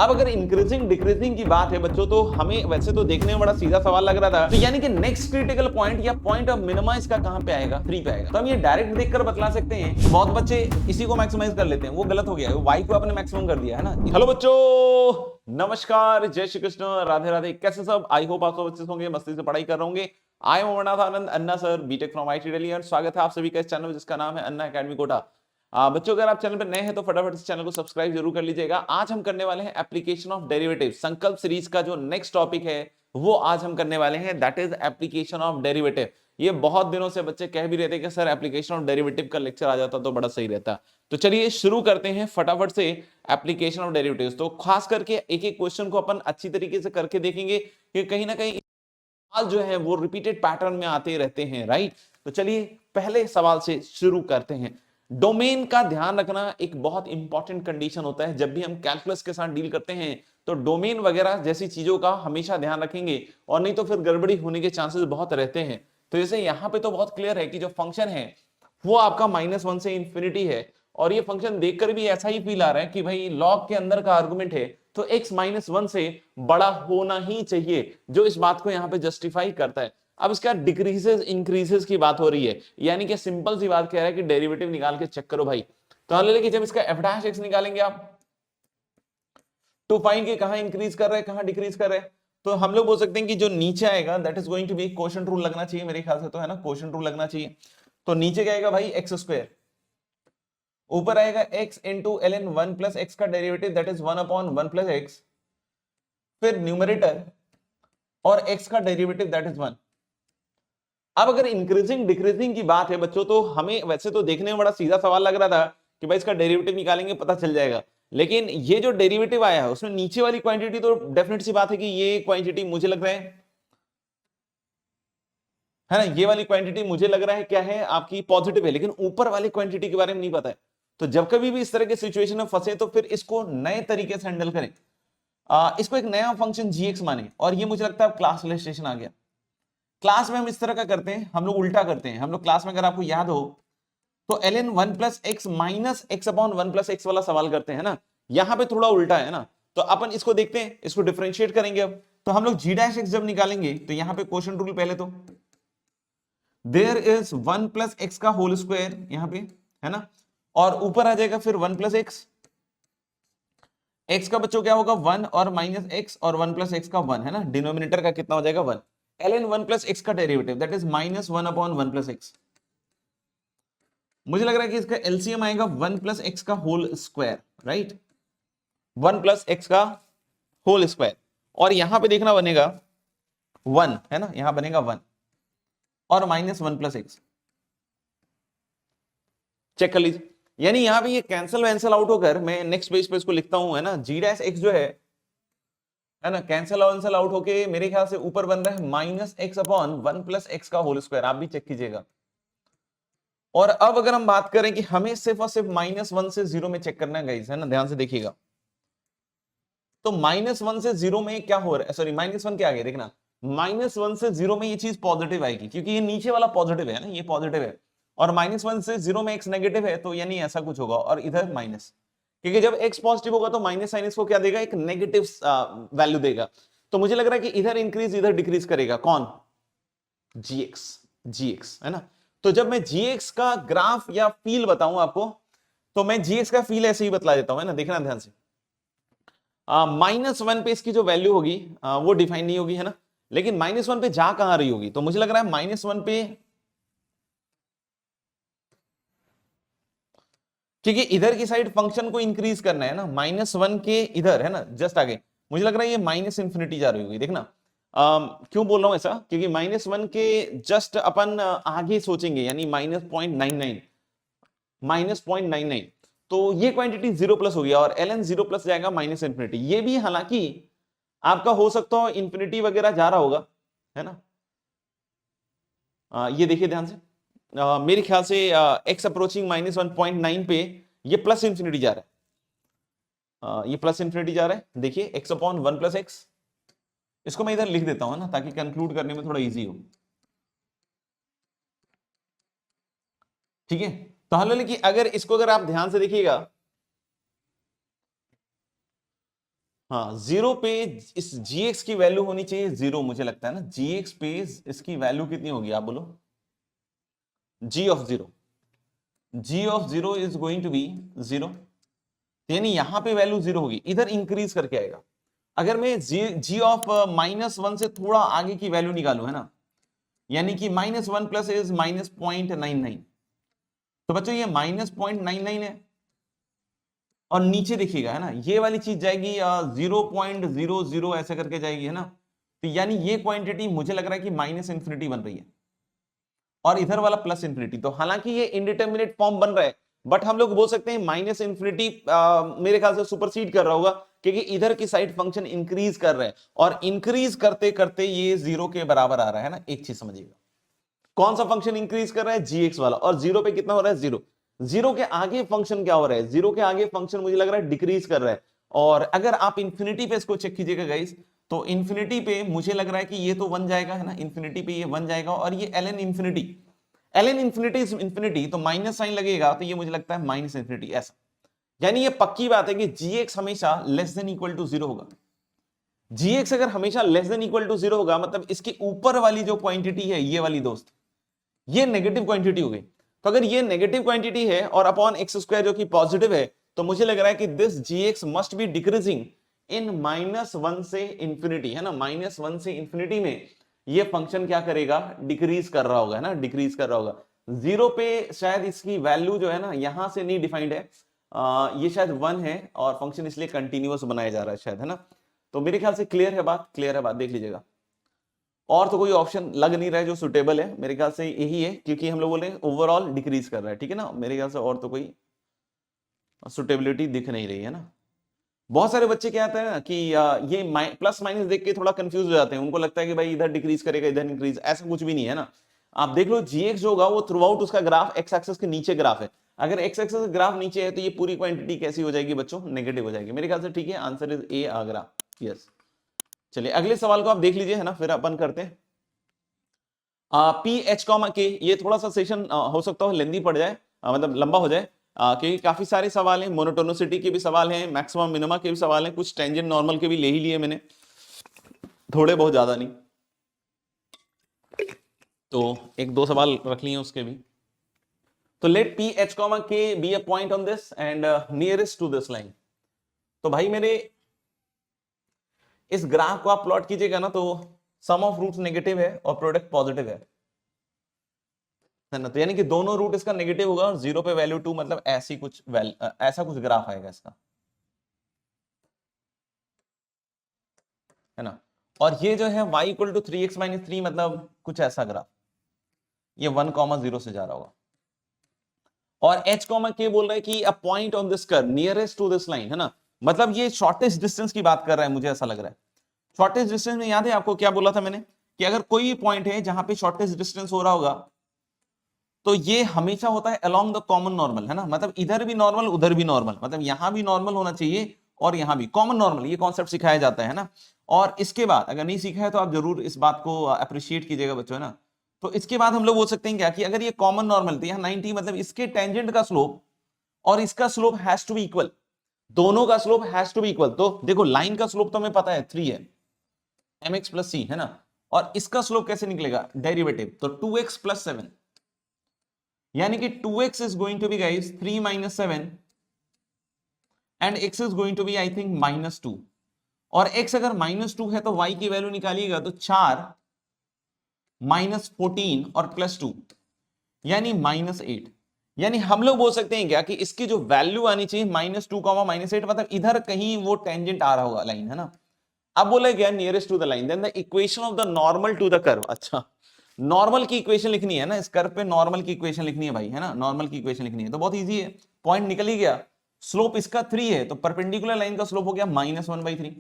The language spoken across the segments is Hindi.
अब अगर इंक्रीजिंग डिक्रीजिंग की बात है बच्चों, तो हमें वैसे तो देखने में बड़ा सीधा सवाल लग रहा था, तो यानी कि नेक्स्ट क्रिटिकल पॉइंट या पॉइंट ऑफ मिनिमा इसका कहां पे आएगा? 3 पे आएगा। तो हम ये डायरेक्ट देखकर बतला सकते हैं। तो बहुत बच्चे इसी को मैक्सिमाइज कर लेते हैं, वो गलत हो गया, y को आपने मैक्सिमम कर दिया है ना। हेलो बच्चों, नमस्कार, जय श्री कृष्ण, राधे राधे। कैसे सब? आई होप आप सब अच्छे होंगे, मस्ती से पढ़ाई कर रहे होंगे। I am Amarnath Anand, Anna sir, BTech from IIT Delhi, और स्वागत है आप सभी का इस चैनल जिसका नाम है अन्ना अकेडमी कोटा। बच्चों, अगर आप चैनल पर नए हैं तो फटाफट इस चैनल को सब्सक्राइब जरूर कर लीजिएगा। आज हम करने वाले हैं एप्लीकेशन ऑफ डेरिवेटिव। संकल्प सीरीज का जो नेक्स्ट टॉपिक है वो आज हम करने वाले हैं, that is application of derivative. ये बहुत दिनों से बच्चे कह भी रहे थे कि सर एप्लीकेशन ऑफ डेरिवेटिव का लेक्चर आ जाता तो बड़ा सही रहता। तो चलिए शुरू करते हैं फटाफट से एप्लीकेशन ऑफ डेरिवेटिव्स। तो खास करके एक एक क्वेश्चन को अपन अच्छी तरीके से करके देखेंगे कि कहीं ना कहीं सवाल जो है वो रिपीटेड पैटर्न में आते रहते हैं, राइट। तो चलिए पहले सवाल से शुरू करते हैं। डोमेन का ध्यान रखना एक बहुत इंपॉर्टेंट कंडीशन होता है। जब भी हम कैलकुलस के साथ डील करते हैं तो डोमेन वगैरह जैसी चीजों का हमेशा ध्यान रखेंगे, और नहीं तो फिर गड़बड़ी होने के चांसेस बहुत रहते हैं। तो जैसे यहां पे तो बहुत क्लियर है कि जो फंक्शन है वो आपका -1 से इंफिनिटी है, और ये फंक्शन देखकर भी ऐसा ही फील आ रहा है कि भाई लॉग के अंदर का आर्गुमेंट है तो x -1 से बड़ा होना ही चाहिए, जो इस बात को यहां पे जस्टिफाई करता है। अब इसका डिक्रीजेस इंक्रीजेस की बात हो रही है, यानी कि सिंपल सी बात कह रहा है कि डेरिवेटिव निकाल के चेक करो भाई। तो मान लीजिए कि जब इसका f' निकालेंगे आप टू फाइंड कि कहां इंक्रीज कर रहे हैं कहां डिक्रीज कर रहे हैं, तो हम लोग बोल सकते हैं कि जो नीचे आएगा that is going to be quotient rule लगना चाहिए मेरे ख्याल से, तो है ना, क्वोशंट रूल लगना चाहिए। तो नीचे क्या आएगा भाई? x², ऊपर आएगा x into ln 1 plus x का derivative that is 1/1 plus x, फिर न्यूमरेटर और x का डेरिवेटिव दैट इज 1। अब अगर इंक्रीजिंग डिक्रीजिंग की बात है बच्चों, तो हमें वैसे तो देखने में बड़ा सीधा सवाल लग रहा था कि भाई इसका डेरिवेटिव निकालेंगे पता चल जाएगा, लेकिन ये जो डेरिवेटिव आया है उसमें नीचे वाली क्वांटिटी तो डेफिनेट सी बात है कि ये क्वांटिटी मुझे लग रहा है ना, ये वाली क्वांटिटी मुझे लग रहा है क्या है आपकी पॉजिटिव है, लेकिन ऊपर वाली क्वांटिटी के बारे में नहीं पता है। तो जब कभी भी इस तरह के सिचुएशन में फंसे तो फिर इसको नए तरीके से हैंडल करें। इसको एक नया फंक्शन gx माने, और ये मुझे लगता है क्लास इलस्ट्रेशन आ गया। क्लास में हम इस तरह का करते हैं, हम लोग उल्टा करते हैं। हम लोग क्लास में, अगर आपको याद हो, तो ln 1 plus x minus x/1 plus x वाला सवाल करते हैं ना, यहां पे थोड़ा उल्टा है ना। तो अपन इसको देखते हैं, इसको डिफरेंशिएट करेंगे। अब तो हम लोग g' जब निकालेंगे तो यहां पे क्वोशंट रूल पहले तो देयर इज 1 प्लस एक्स का होल स्क्वायर यहां पे, है ना, और ऊपर आ जाएगा फिर 1 प्लस एक्स। एक्स का बच्चों क्या होगा? 1 और माइनस एक्स, और 1 प्लस एक्स का 1, है ना, डिनोमिनेटर का कितना हो जाएगा? 1। ln 1 प्लस एक्स का derivative that is -1/1 plus x. मुझे लग रहा है कि इसका एलसीएम आएगा 1 प्लस एक्स का whole square, right, 1 plus x का होल स्क्वायर, और यहां पे देखना बनेगा 1, है ना, यहां बनेगा 1 और -1 प्लस एक्स। चेक कर लीजिए, यानी यहां पे ये कैंसिल आउट होकर मैं नेक्स्ट पेज पे इसको लिखता हूं, है ना, g' जो है ना, कैंसिल आउट होके मेरे ख्याल से ऊपर बन रहा है -x/1 प्लस एक्स का होल स्क्वायर। आप भी चेक कीजिएगा। और अब अगर हम बात करें कि हमें सिर्फ और सिर्फ -1 से 0 में चेक करना है गाइस, है ना, ध्यान से देखिएगा। तो -1 से 0 में क्या हो रहा है? सॉरी, -1 क्या आ गया देखना, -1 से 0 में ये चीज पॉजिटिव आएगी, क्योंकि ये नीचे वाला पॉजिटिव है ना, ये पॉजिटिव है, और -1 से 0 में x नेगेटिव है, तो यानी ऐसा कुछ होगा, और इधर माइनस, क्योंकि जब x पॉजिटिव होगा तो माइनस साइन इसको क्या देगा? एक नेगेटिव वैल्यू देगा। तो मुझे लग रहा है कि इधर इंक्रीज इधर डिक्रीज करेगा, कौन? gx, है ना। तो जब मैं gx का ग्राफ या फील बताऊं आपको, तो मैं gx का फील ऐसे ही बतला देता हूं, है ना, देखना ध्यान से। -1 पे इसकी जो वैल्यू होगी वो डिफाइन नहीं होगी, है ना, लेकिन -1 पे जा कहां रही होगी? तो मुझे लग रहा है -1 पे, क्योंकि इधर की साइड फंक्शन को इंक्रीज करना है ना, -1 के इधर, है ना, जस्ट आगे। मुझे लग रहा है ये माइनस इंफिनिटी जा रही होगी, देखना। क्यों बोल रहा हूं ऐसा? क्योंकि -1 के जस्ट अपन आगे सोचेंगे, यानी -0.99, -0.99, तो ये क्वांटिटी 0 प्लस हो गया, और ln 0 प्लस जाएगा माइनस इंफिनिटी। ये भी हालांकि आपका हो सकता हो इंफिनिटी वगैरह जा रहा होगा, है ना। ये देखिए ध्यान से, मेरे ख्याल से x अप्रोचिंग -1.9 पे ये प्लस इंफिनिटी जा रहा है। ये प्लस इंफिनिटी जा रहा है, देखिए x/1 प्लस एक्स। इसको मैं इधर लिख देता हूं ना, ताकि कंक्लूड करने में थोड़ा इजी हो। ठीक है, तो हाल कि अगर इसको अगर आप ध्यान से देखिएगा, हाँ, जीरो पे इस gx की वैल्यू होनी चाहिए जीरो, मुझे लगता है ना। gx पे इसकी वैल्यू कितनी होगी आप बोलो? g of zero, g of zero is going to be zero, यानी यहां पे वैल्यू जीरो होगी, इधर इंक्रीज करके आएगा। अगर मैं g ऑफ -1 से थोड़ा आगे की वैल्यू निकालू, है ना, यानी कि -1 प्लस इज -0.99, तो बच्चों ये -0.99 है, और नीचे देखिएगा, है ना, ये वाली चीज जाएगी 0.00 ऐसे करके जाएगी, है ना। तो यानी ये क्वांटिटी मुझे लग रहा है कि माइनस इंफिनिटी बन रही है, और इधर वाला प्लस इंफिनिटी। तो हालांकि ये इंडिटरमिनेट फॉर्म बन रहा है, बट हम लोग बोल सकते हैं माइनस इंफिनिटी मेरे ख्याल से सुपरसीड कर रहा होगा, क्योंकि इधर की साइड फंक्शन इंक्रीज कर रहा है, और इंक्रीज करते करते ये जीरो के बराबर आ रहा है ना। एक चीज समझिएगा, कौन सा फंक्शन इंक्रीज कर रहा है? जीएक्स वाला। और जीरो पे कितना हो रहा है? जीरो। जीरो के आगे फंक्शन क्या हो रहा है? जीरो के आगे फंक्शन मुझे लग रहा है डिक्रीज कर रहा है। और अगर आप इंफिनिटी पे इसको चेक कीजिएगा गाइस, तो इंफिनिटी पे मुझे लग रहा है कि ये तो 1 जाएगा, है ना, इंफिनिटी पे ये 1 जाएगा, और ये ln infinity, ln infinity is infinity, तो माइनस साइन लगेगा, तो ये मुझे लगता है माइनस इंफिनिटी ऐसा। यानी ये पक्की बात है कि जीएक्स हमेशा less than equal to zero होगा। जीएक्स अगर हमेशा less than equal to zero होगा, मतलब इसके ऊपर वाली जो क्वांटिटी है ये वाली दोस्त, ये नेगेटिव क्वांटिटी हो गई। तो अगर ये नेगेटिव क्वांटिटी है और अपॉन एक्स स्क्वायर जो कि पॉजिटिव है, तो मुझे लग रहा है कि this GX must be decreasing in -1 से इंफिनिटी, है ना। -1 से इंफिनिटी में ये फंक्शन क्या करेगा? डिक्रीज कर रहा होगा, है ना, डिक्रीज कर रहा होगा। जीरो पे शायद इसकी वैल्यू जो है ना यहां से नहीं डिफाइंड है, ये शायद 1 है, और फंक्शन इसलिए कंटिन्यूअस बनाया जा रहा है शायद, है ना। तो मेरे ख्याल से क्लियर है बात, क्लियर है बात, देख लीजिएगा। और तो कोई ऑप्शन लग नहीं रहा है जो सुटेबल है, मेरे ख्याल से यही है, क्योंकि हम लोग बोले ओवरऑल डिक्रीज कर रहा है, ठीक है ना। मेरे ख्याल से और तो कोई सुटेबिलिटी दिख नहीं रही है ना। बहुत सारे बच्चे क्या आते हैं ना कि ये प्लस माइनस देख के थोड़ा कंफ्यूज हो जाते हैं, उनको लगता है कि भाई इधर डिक्रीज करेगा इधर इंक्रीज, ऐसा कुछ भी नहीं है ना। आप देख लो जीएक्स जो होगा वो थ्रू आउट उसका ग्राफ एक्स एक्सिस के नीचे ग्राफ है। अगर एक्स एक्सिस ग्राफ नीचे है तो ये पूरी क्वांटिटी कैसी हो जाएगी बच्चों? नेगेटिव हो जाएगी। मेरे ख्याल से ठीक है, answer is a Agra, yes. चलिए अगले सवाल को आप देख लीजिए, है ना, फिर अपन करते हैं। पी एच कॉमा के, ये थोड़ा सा सेशन हो सकता है लेंदी पड़ जाए, मतलब लंबा हो जाए, क्योंकि काफी सारे सवाल हैं, मोनोटोनिसिटी के भी सवाल हैं, मैक्सिमम मिनिमा के भी सवाल हैं, कुछ टेंजेंट नॉर्मल के भी ले ही लिए मैंने, थोड़े बहुत ज्यादा नहीं, तो एक दो सवाल रख लिए उसके भी। तो let P h comma k be a point on this and nearest to this line. तो भाई मेरे इस ग्राफ को आप प्लॉट कीजिएगा ना, तो सम ऑफ रूट्स नेगेटिव है और प्रोडक्ट पॉजिटिव है ना। तो यानी कि दोनों रूट इसका नेगेटिव होगा और जीरो पे वैल्यू 2, मतलब ऐसी कुछ ऐसा कुछ ग्राफ आएगा इसका, है ना। और ये जो है y equal to 3x minus 3, मतलब कुछ ऐसा ग्राफ, ये 1,0 से जा रहा होगा। और h कॉमा के बोल रहा है कि a point on this curve nearest to this line, है ना, मतलब ये शॉर्टेस्ट डिस्टेंस की बात कर रहा है, मुझे ऐसा लग रहा है। शॉर्टेस्ट डिस्टेंस में याद है आपको क्या बोला था मैंने, कि अगर कोई पॉइंट है जहां पे शॉर्टेस्ट डिस्टेंस हो रहा होगा, तो ये हमेशा होता है अलोंग द कॉमन नॉर्मल, है ना, मतलब इधर भी नॉर्मल उधर भी नॉर्मल, मतलब यहां भी नॉर्मल होना चाहिए और यहां भी कॉमन नॉर्मल, ये कॉन्सेप्ट सिखाया जाता है ना। और इसके बाद अगर नहीं सीखा है तो आप जरूर इस बात को अप्रिशिएट कीजिएगा बच्चों, है ना। तो इसके बाद हम लोग बोल सकते हैं क्या, कि अगर ये कॉमन नॉर्मल तो यहाँ 90, मतलब इसके टेंजेंट का स्लोप और इसका slope has to be equal, दोनों का slope has to be equal. तो देखो लाइन का स्लोप तो हमें पता है 3 है, mx प्लस सी, है ना, और इसका स्लोप कैसे निकलेगा? डेरिवेटिव, तो 2x प्लस 7, यानी कि 2x is going to be guys 3 minus 7 and x is going to be I think -2, और x अगर -2 है तो y की वैल्यू निकालिएगा तो 4 -14 और +2 यानी -8। यानी हम लोग बोल सकते हैं क्या, कि इसकी जो वैल्यू आनी चाहिए -2 -8, मतलब इधर कहीं वो टेंजेंट आ रहा होगा लाइन, है ना। अब बोला गया nearest to the line, then the equation of the normal to the curve. अच्छा, नॉर्मल की इक्वेशन लिखनी है ना, इस कर्व पे नॉर्मल की इक्वेशन लिखनी है भाई, है ना, नॉर्मल की इक्वेशन लिखनी है, तो बहुत इजी है, पॉइंट निकल ही गया। स्लोप इसका 3 है, तो परपेंडिकुलर लाइन का स्लोप हो गया -1/3।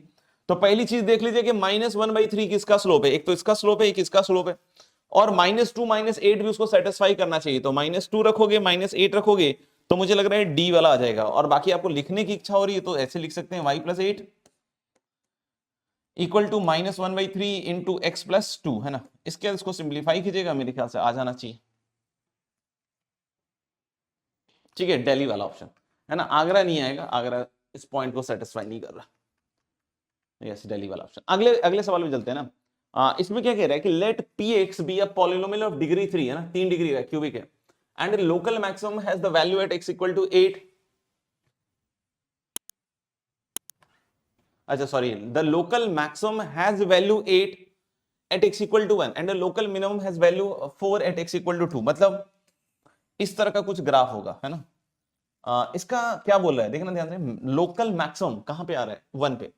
तो पहली चीज देख लीजिए कि -1/3 किसका स्लोप है, एक तो इसका स्लोप है, एक इसका स्लोप है, और -2 -8 भी उसको सेटिस्फाई करना चाहिए, तो -2 रखोगे -8 रखोगे, तो मुझे लग रहा है डी वाला आ जाएगा। और बाकी आपको लिखने की इच्छा हो रही है तो ऐसे लिख सकते हैं y + 8 equal to -1/3 into x plus 2, है ना। इसके बाद इसको सिंप्लीफाई कीजिएगा, मेरे ख्याल से आ जाना चाहिए, ठीक है, दिल्ली वाला ऑप्शन, है ना। आगरा नहीं आएगा, आगरा इस पॉइंट को सेटिस्फाई नहीं कर रहा। यस, दिल्ली वाला ऑप्शन। अगले अगले सवाल में चलते हैं ना। इसमें क्या कह रहा है कि let P x be a polynomial of degree 3 है ना, 3 डिग्री का क्यूबिक है, and local maximum has the value at x equal to 8। अच्छा sorry, the local maximum has value 8 at x equal to 1 and the local minimum has value 4 at x equal to 2। मतलब इस तरह का कुछ ग्राफ होगा, है ना। इसका क्या बोल रहा है देखना ध्यान से, लोकल मैक्सिमम कहां पे आ रहा है, 1 पे।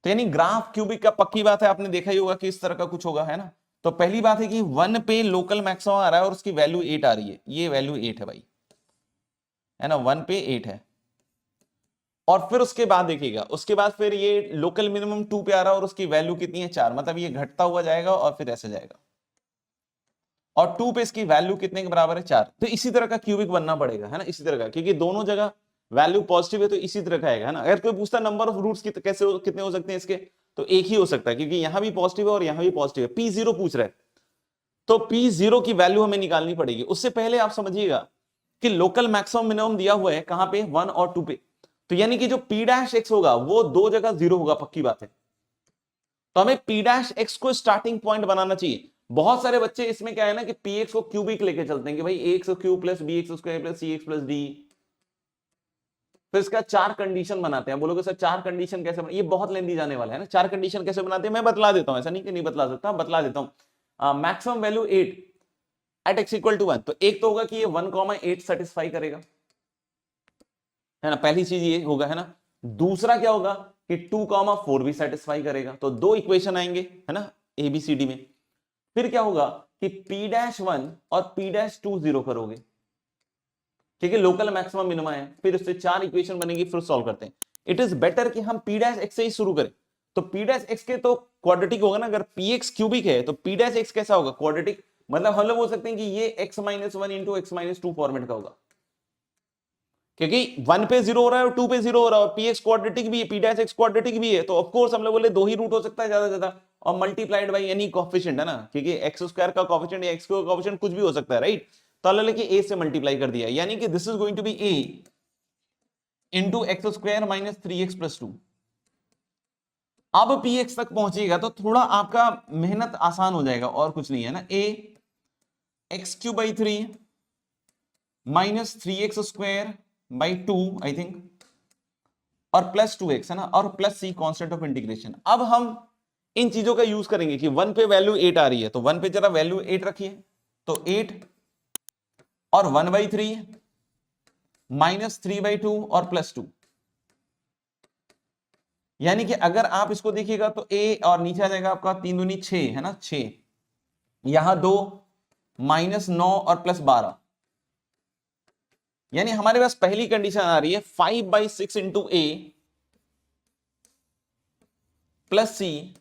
तो यानी ग्राफ क्यूबिक का पक्की बात है, आपने देखा ही होगा कि इस तरह का कुछ होगा, है ना। तो पहली बात है कि 1 पे लोकल मैक्सिमम आ रहा है और उसकी वैल्यू 8 आ रही है, ये वैल्यू 8 है भाई, है ना, 1 पे 8 है। और फिर उसके बाद देखिएगा, उसके बाद फिर ये लोकल मिनिमम 2 पे आ रहा है और उसकी वैल्यू कितनी है, 4। मतलब ये घटता हुआ जाएगा और फिर ऐसे जाएगा, और 2 पे इसकी वैल्यू कितने के बराबर है, 4। तो इसी तरह का क्यूबिक बनना पड़ेगा, है ना, इसी तरह का, क्योंकि दोनों जगह वैल्यू पॉजिटिव है तो इसी तरह का आएगा, है ना। अगर कोई पूछता नंबर ऑफ रूट्स कैसे कितने हो सकते हैं इसके, तो एक ही हो सकता है, क्योंकि यहां भी पॉजिटिव है और यहां भी पॉजिटिव है। P0 पूछ रहा है, तो P0 की वैल्यू हमें निकालनी पड़ेगी। उससे पहले आप समझिएगा कि लोकल मैक्सिमम मिनिमम दिया हुआ है कहां पे, 1 और 2 पे। तो यानी कि जो P' होगा वो दो जगह 0 होगा, पक्की बात है। तो हमें P' को स्टार्टिंग पॉइंट बनाना चाहिए। बहुत सारे बच्चे इसमें क्या है ना कि Px को क्यूबिक लेके चलते हैं कि भाई x cube plus b x square plus c x plus d, फिर इसका 4 कंडीशन बनाते हैं। बोलोगे सर 4 कंडीशन कैसे ये बहुत लेंदी जाने वाला है ना। 4 कंडीशन कैसे बनाते हैं मैं बतला देता हूं, ऐसा नहीं कि नहीं बतला सकता, बतला देता हूं। Maximum value 8 at x equal to 1। तो एक तो होगा कि ये 1,8 सेटिस्फाई करेगा, है ना, पहली चीज ये होगा, है ना। दूसरा क्या होगा कि 2,4 भी सेटिस्फाई करेगा, तो 2 इक्वेशन आएंगे, है ना, ABCD में। फिर क्या होगा कि P'1 और P'2 0 करोगे, ठीक है, लोकल मैक्सिमम मिनिमम है। फिर उससे 4 इक्वेशन बनेगी, फिर सॉल्व करते हैं। इट इज बेटर कि हम P' से ही शुरू करें। तो P' के तो क्वाड्रेटिक होगा ना, अगर Px क्यूबिक है तो P' कैसा होगा, क्वाड्रेटिक। मतलब हम लोग बोल सकते हैं कि ये x-1 इंटू x-2 फॉर्मेट का होगा, क्योंकि 1 पे 0 हो रहा है और 2 पे 0 हो रहा है, और Px क्वाड्रेटिक भी है, P' क्वाड्रेटिक भी है, तो ऑफ कोर्स हम लोग बोले 2 ही रूट हो सकता है ज्यादा से ज्यादा, और मल्टीप्लाइड बाई एनी कोएफिशिएंट, है ना, क्योंकि x² का कोएफिशिएंट या x का कोएफिशिएंट कुछ भी हो सकता है, राइट। तो अल्लाह लेके a से मल्टीप्लाई कर दिया, यानी कि this is going to be a into x² minus 3x plus 2। अब Px तक पहुंचेगा तो थोड़ा आपका मेहनत आसान हो जाएगा, और कुछ नहीं है ना। a x³ by 3 minus 3x² by 2 I think, और प्लस 2x, है ना, और plus c constant of integration. अब हम इन चीजों का यूज करेंगे कि 1 पे वैल्यू 8 आ रही है, तो 1 पे जरा वैल्यू 8 रखिए, तो 8 और 1/3 माइनस 3/2 और प्लस 2। यानी कि अगर आप इसको देखिएगा तो a और नीचे आ जाएगा आपका 3 दूनी 6, है ना, 6, यहां 2 माइनस 9 और प्लस 12। यानी हमारे पास पहली कंडीशन आ रही है 5/6 into a plus c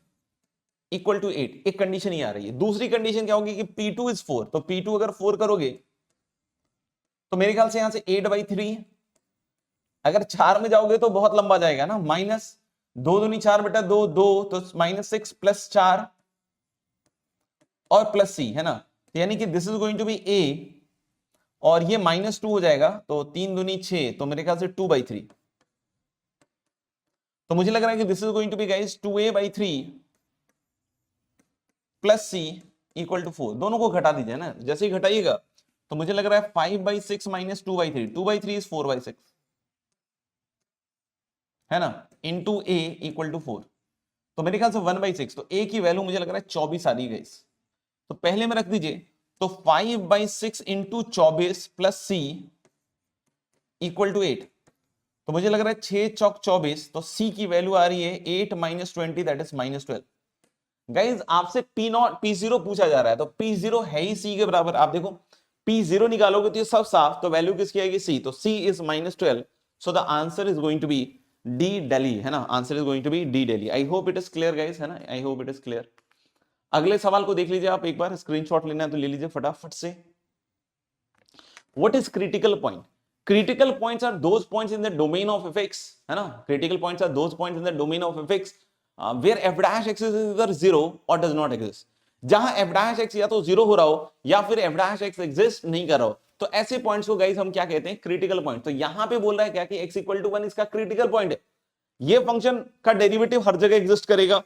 equal to 8। एक कंडीशन ही आ रही है। दूसरी कंडीशन क्या होगी कि P2 इज 4, तो P2 अगर 4 करोगे तो मेरे ख्याल से यहां से 8/3, अगर 4 में जाओगे तो बहुत लंबा जाएगा ना, माइनस 2 दूनी 4 बेटा 2 2, तो माइनस 6 प्लस 4 और प्लस सी, है ना। यानी कि this is going to be a, और ये -2 हो जाएगा, तो 3 दूनी 6, तो मेरे ख्याल से 2/3। तो मुझे लग रहा है कि this is going to be guys 2a/3 plus c equal to 4। दोनों को घटा दीजिए ना, जैसे ही घटाइएगा तो मुझे लग रहा है 5/6 माइनस 2/3, 2/3 इज 4/6, है ना, इंटू a इक्वल टू 4। तो मेरे ख्याल से 1/6, तो a की वैल्यू मुझे लग रहा है 24 आ रही है। तो पहले में रख दीजिए, तो 5/6 into 24 plus c equal to 8। तो मुझे लग रहा है 6 चौक 24, तो सी की वैल्यू आ रही है 8 माइनस 20 दैट इज -12। गाइज आपसे P0 पूछा जा रहा है, तो P0 है ही C के बराबर। आप देखो P0 निकालोगे तो ये सब साफ, तो वैल्यू किसकी आएगी, C, तो C is -12। So the answer is going to be D Delhi, है ना, answer is going to be D Delhi. I hope it is clear guys, है ना, I hope it is clear. अगले सवाल को देख लीजिए आप एक बार, स्क्रीनशॉट लेना है तो ले लीजिए फटाफट से। What is critical point? Critical points are those points in the domain of fx, है ना। Critical points are those points in the domain of fx where f' is either 0 or does not exist। जहां f' या तो 0 हो रहा हो या फिर f' एग्जिस्ट नहीं कर रहा हो, तो ऐसे पॉइंट्स को गाइस हम क्या कहते हैं, क्रिटिकल पॉइंट। तो यहां पे बोल रहा है क्या कि x = 1 इसका क्रिटिकल पॉइंट है। ये फंक्शन का डेरिवेटिव हर जगह एग्जिस्ट करेगा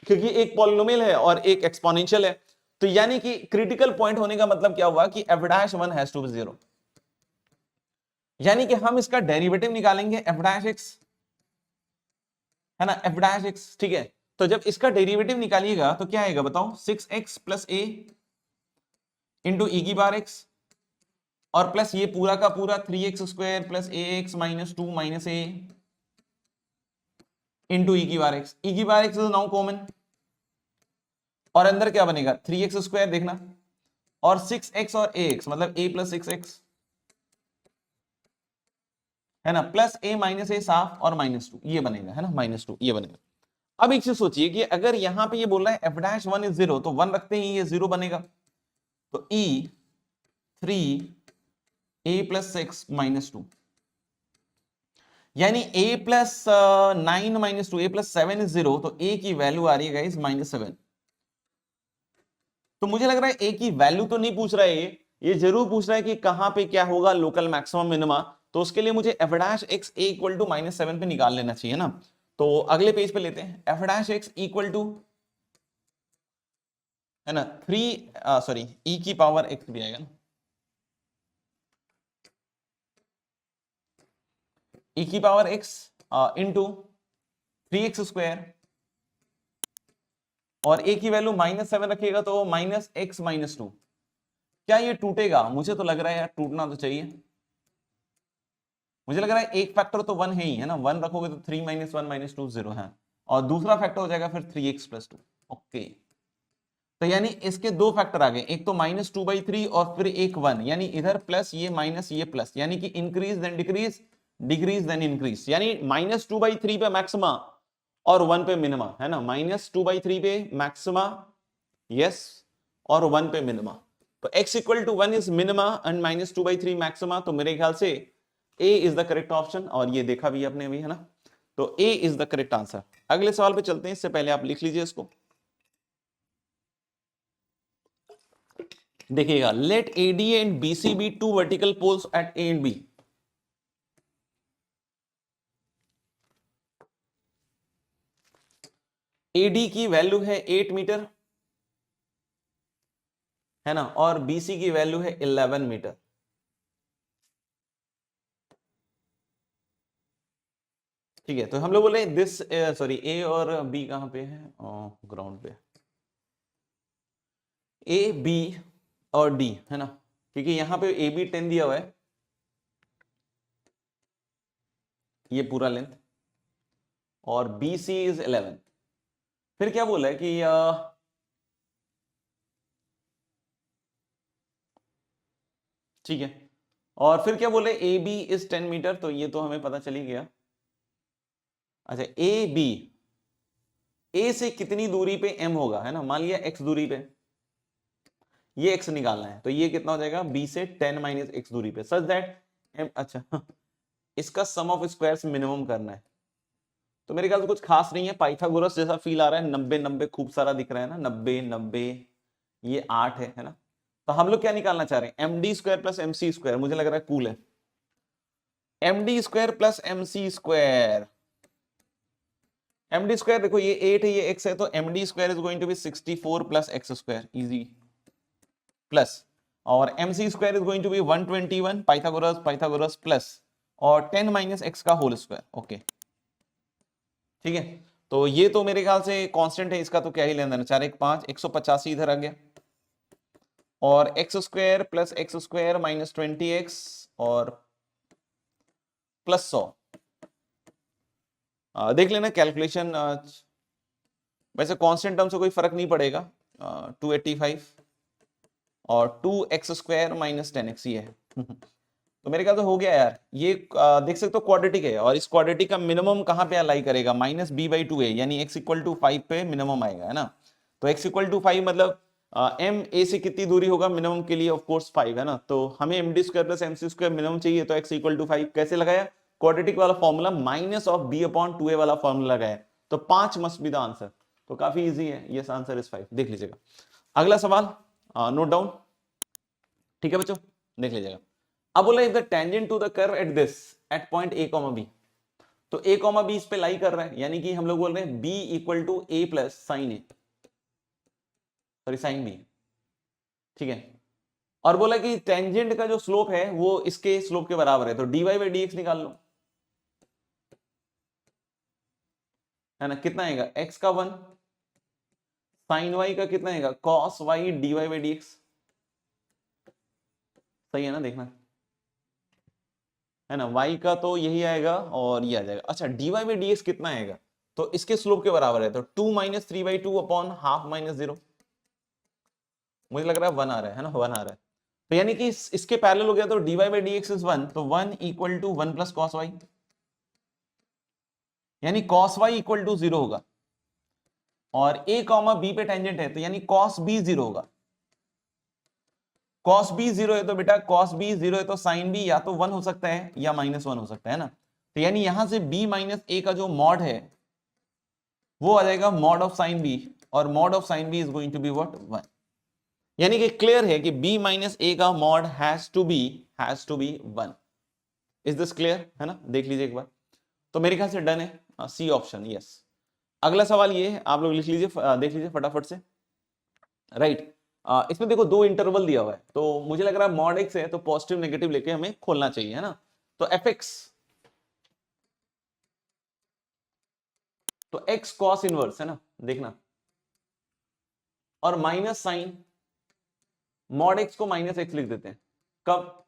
क्योंकि एक पॉलिनोमियल है और एक एक्सपोनेंशियल है। तो यानी कि क्रिटिकल पॉइंट होने का मतलब क्या हुआ कि f'(1) हैज टू बी 0, यानी कि हम इसका डेरिवेटिव निकालेंगे f'(x), है ना, f'(x), ठीक है। तो जब इसका डेरिवेटिव निकालिएगा तो क्या आएगा बताओ, 6x plus a into e की बार x और प्लस ये पूरा का पूरा 3x² plus ax minus 2 minus a into e की बार x। ई की बार x इज नाउ कॉमन और अंदर क्या बनेगा 3x² देखना और 6x और ax मतलब a प्लस 6x, है ना, प्लस a माइनस a साफ और -2 ये बनेगा, है ना, -2 ये बनेगा। अब एक चीज सोचिए कि अगर यहां पे ये बोल रहा है f'(1) इज 0 तो 1 रखते ही ये 0 बनेगा। तो e 3a प्लस 6 -2 यानी a plus 9 -2 a plus 7 is 0, तो a की वैल्यू आ रही है गाइस -7। तो मुझे लग रहा है a की वैल्यू तो नहीं पूछ रहा है, ये जरूर पूछ रहा है कि कहां पे क्या होगा लोकल मैक्सिमम मिनिमा। तो उसके लिए मुझे f'(x) इक्वल टू -7 पे निकाल लेना चाहिए ना। तो अगले पेज पे लेते हैं, f'(x) इक्वल टू, है ना, 3 e की पावर x भी आएगा ना, e की पावर x इंटू 3x² और a की वैल्यू -7 रखिएगा तो -x -2। क्या ये टूटेगा? मुझे तो लग रहा है यार टूटना तो चाहिए। मुझे लग रहा है एक फैक्टर तो 1 है ही, है ना, 1 रखोगे तो 3 - 1 - 2 0 है और दूसरा फैक्टर हो जाएगा फिर 3x + 2। ओके, तो यानी इसके दो फैक्टर आ गए, एक तो -2/3 और फिर एक 1, यानी इधर प्लस ये माइनस ये प्लस, यानी कि increase then decrease, decrease then increase, यानी -2/3 पे मैक्सिमा और 1 पे मिनिमा, है ना, -2/3 पे मैक्सिमा, यस, और 1 पे मिनिमा। तो x = 1 is minima and -2/3 maxima. तो मेरे ख्याल से A is the correct option और ये देखा भी अपने अभी, है ना। तो A is the correct answer. अगले सवाल पे चलते हैं, इससे पहले आप लिख लीजिए इसको। देखिएगा, let AD and BC be two vertical poles at A and B। AD की वैल्यू है 8 मीटर, है ना, और BC की वैल्यू है 11 मीटर। ठीक है, तो हम लोग बोले दिस, सॉरी A और B कहां पे है, ग्राउंड पे, A B और D, है ना, क्योंकि यहां पे AB 10 दिया हुआ है, ये पूरा लेंथ, और BC इज 11। फिर क्या बोला है कि ठीक है, और फिर क्या बोले AB इज 10 मीटर, तो ये तो हमें पता चल ही गया। अच्छा, AB A से कितनी दूरी पे M होगा, है ना, मान लिया x दूरी पे, ये x निकालना है, तो ये कितना हो जाएगा B से 10 - x दूरी पे, सच दैट M, अच्छा इसका सम ऑफ स्क्वायर्स मिनिमम करना है। तो मेरे ख्याल से कुछ खास नहीं है, पाइथागोरस जैसा फील आ रहा है, 90 90 खूब सारा दिख रहा है ना, 90 90, ये 8 है ना। तो हम लोग क्या निकालना चाह रहे हैं, md² + mc², मुझे लग रहा है कूल है, md² + mc²। md², देखो ये 8 है ये x है, तो md² is going to be 64 + x², easy, plus, और mc² is going to be 121, Pythagoras Pythagoras plus, और 10 - x का होल स्क्वायर। ओके, ठीक है, तो ये तो मेरे ख्याल से कांस्टेंट है, इसका तो क्या ही लेना देना, 4 1 5, 185 इधर आ गया, और x² + x² - 20x और +100। देख लेना कैलकुलेशन, वैसे कांस्टेंट टर्म से कोई फर्क नहीं पड़ेगा, 285 और 2x² - 10x ये है तो मेरे ख्याल से हो गया यार ये। देख सकते हो क्वाड्रेटिक है, और इस क्वाड्रेटिक का मिनिमम कहां पे अलाई करेगा, -b/2a, यानी x = 5 पे मिनिमम आएगा, है ना। तो x = 5 मतलब m a से कितनी दूरी होगा मिनिमम के लिए, ऑफ कोर्स 5, है ना। तो हमें md² + mc² मिनिमम चाहिए, तो x = 5 कैसे लगाया, क्वाड्रेटिक वाला फॉर्मूला -b/2a वाला फॉर्मूला लगाया, तो 5 मस्ट बी द आंसर। तो काफी इजी है, यस आंसर इज 5, देख लीजिएगा। अगला सवाल नोट डाउन, ठीक है बच्चों, देख लीजिएगा। अब बोला if the tangent to the curve at this, at point a, b, तो a कॉमा बी इस पे लाई कर रहा है, यानी कि हम लोग बोल रहे हैं b equal to a plus sine a, sorry sine b, ठीक है। और बोला कि टेंजेंट का जो स्लोप है वो इसके स्लोप के बराबर है, तो dy बाई डी एक्स निकाल लो, है ना। कितना आएगा, x का 1 साइन y का कितना आएगा cos y dy by d x, सही है ना, देखना है ना। y का तो यही आएगा और ये आ जाएगा। अच्छा dy बाई डी एक्स कितना आएगा, तो इसके स्लोप के बराबर है, तो 2 माइनस 3/2 अपॉन हाफ माइनस 0, मुझे लग रहा है 1 आ रहा है ना, 1 आ रहा है। तो यानी कि इसके पैरेलल हो गया, तो dy by d x is 1, तो 1 equal to 1 plus cos y, यानी cos y इक्वल टू 0 होगा। और a कॉमा बी पे टेंजेंट है, तो यानी cos b 0 होगा। cos b 0 है तो बेटा cos b 0 है तो sin b या तो 1 हो सकता है या -1 हो सकता है ना। तो यानी यहां से b माइनस a का जो मॉड है वो आ जाएगा मॉड ऑफ sin b, और mod of sin b is going to be what 1। यानी कि क्लियर है कि b माइनस a का mod has to be 1। Is this clear, है ना, देख लीजिए एक बार। तो मेरे ख्याल से डन है, सी ऑप्शन, यस। अगला सवाल ये है, आप लोग लिख लीजिए, देख लीजिए फटाफट से, राइट। इसमें देखो 2 इंटरवल दिया हुआ है, तो मुझे लग रहा है मॉड एक्स है तो पॉजिटिव नेगेटिव लेके हमें खोलना चाहिए, है ना। तो एफ एक्स, तो एक्स कॉस इनवर्स है ना, देखना, और माइनस साइन, मॉड एक्स को माइनस एक्स लिख देते हैं, कब,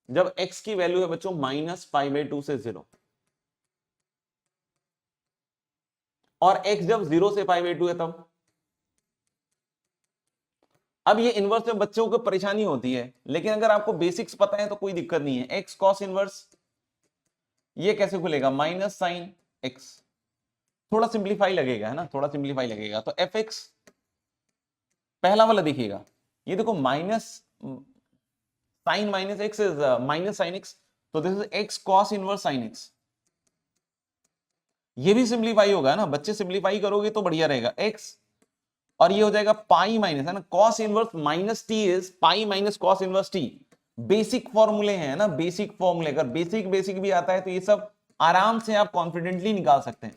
जब एक्स की वैल्यू है बच्चों -π/2 से 0, और x जब 0 से π/2 है तब। अब ये इनवर्स में बच्चों को परेशानी होती है, लेकिन अगर आपको बेसिक्स पता है तो कोई दिक्कत नहीं है। x cos इनवर्स ये कैसे खुलेगा, माइनस साइन x, थोड़ा सिंप्लीफाई लगेगा, है ना, थोड़ा सिंप्लीफाई लगेगा। तो एफ एक्स पहला वाला देखिएगा, ये देखो minus sine minus x is minus sine x, तो this is x cos inverse sine x। ये भी सिंप्लीफाई होगा ना बच्चे, सिंप्लीफाई करोगे तो बढ़िया रहेगा x, और ये हो जाएगा पाई माइनस, है ना, cos inverse minus T is pi minus cos inverse T. Basic फॉर्मूले हैं ना, बेसिक फॉर्मूले, अगर बेसिक भी आता है तो ये सब आराम से आप कॉन्फिडेंटली निकाल सकते हैं।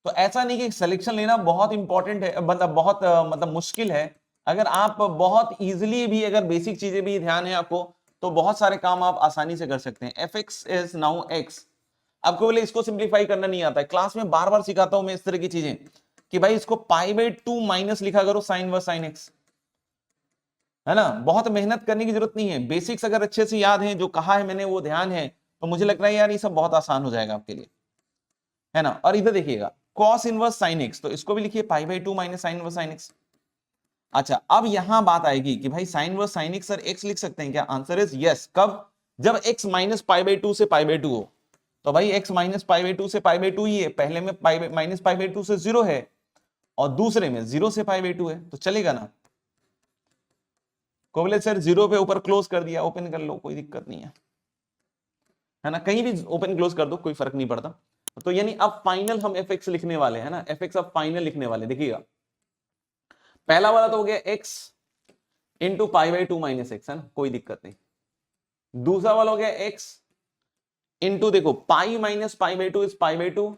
तो ऐसा नहीं कि सिलेक्शन लेना बहुत इंपॉर्टेंट है, मतलब बहुत मतलब मुश्किल है। अगर आप बहुत इजीली भी, अगर बेसिक चीजें भी ध्यान है आपको, तो बहुत सारे काम आप आसानी से कर सकते हैं। F x is now x, आपको बोले इसको सिंप्लीफाई करना नहीं आता है, क्लास में बार बार सिखाता हूं मैं इस तरह की चीजें, कि भाई इसको π/2 माइनस लिखा करो साइन वर्स साइन एक्स, है ना। बहुत मेहनत करने की जरूरत नहीं है, बेसिक्स अगर अच्छे से याद है, जो कहा है मैंने वो ध्यान है, तो मुझे लग रहा है यार ये सब बहुत आसान हो जाएगा आपके लिए, है ना। और इधर देखिएगा cos इनवर्स साइन एक्स, तो इसको भी लिखिए π/2 minus sine inverse sine x. अच्छा अब यहां बात आएगी कि भाई साइन वर्स साइन एक्स सर एक्स लिख सकते हैं क्या, आंसर इज यस। कब, जब x माइनस π/2 से π/2 हो, तो भाई x माइनस π/2 से π/2 ही है, पहले में माइनस π/2 से 0 है और दूसरे में 0 से π/2 है, तो चलेगा ना। को बोले सर 0 पे ऊपर क्लोज कर दिया, ओपन कर लो, कोई दिक्कत नहीं है ना, कहीं भी ओपन क्लोज कर दो कोई फर्क नहीं पड़ता। तो यानी अब फाइनल हम एफ एक्स लिखने वाले हैं ना, एफ एक्स अब फाइनल लिखने वाले, देखिएगा पहला वाला तो हो गया x इंटू π/2 माइनस एक्स, है ना, कोई दिक्कत नहीं। दूसरा वाला हो गया x इंटू, देखो पाई माइनस π/2 इज π/2,